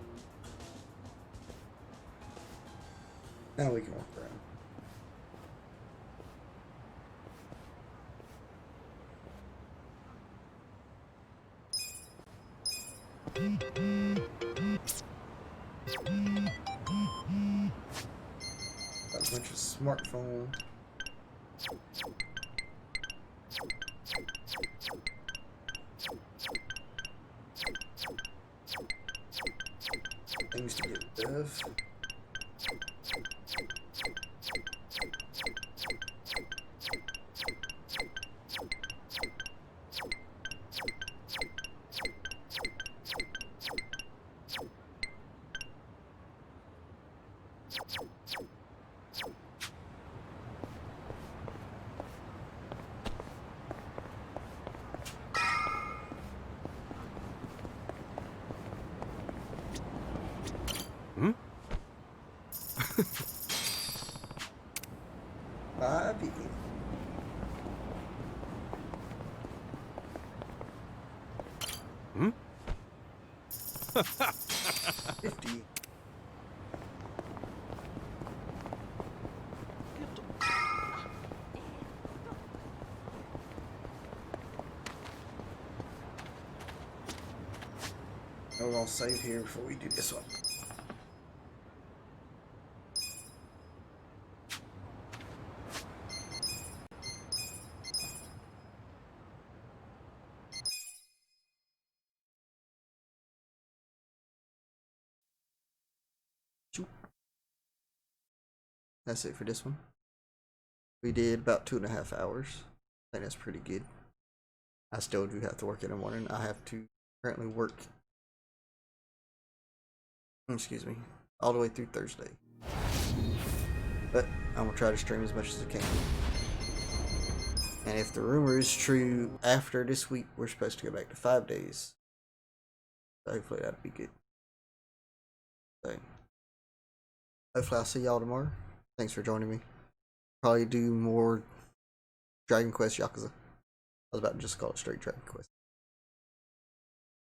Speaker 1: Now we can walk around. Got a bunch of smartphones. Things to get rid of. Bobby.
Speaker 19: Hmm?
Speaker 1: 50. We're gonna save here before we do this one. That's it for this one. We did about 2.5 hours. I think that's pretty good. I still do have to work in the morning. I have to currently work, excuse me, all the way through Thursday. But I'm gonna try to stream as much as I can. And if the rumor is true, after this week we're supposed to go back to 5 days. So hopefully that'll be good. So hopefully I'll see y'all tomorrow. Thanks for joining me. Probably do more Dragon Quest Yakuza. I was about to just call it straight Dragon Quest.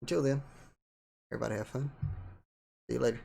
Speaker 1: Until then, everybody have fun. See you later.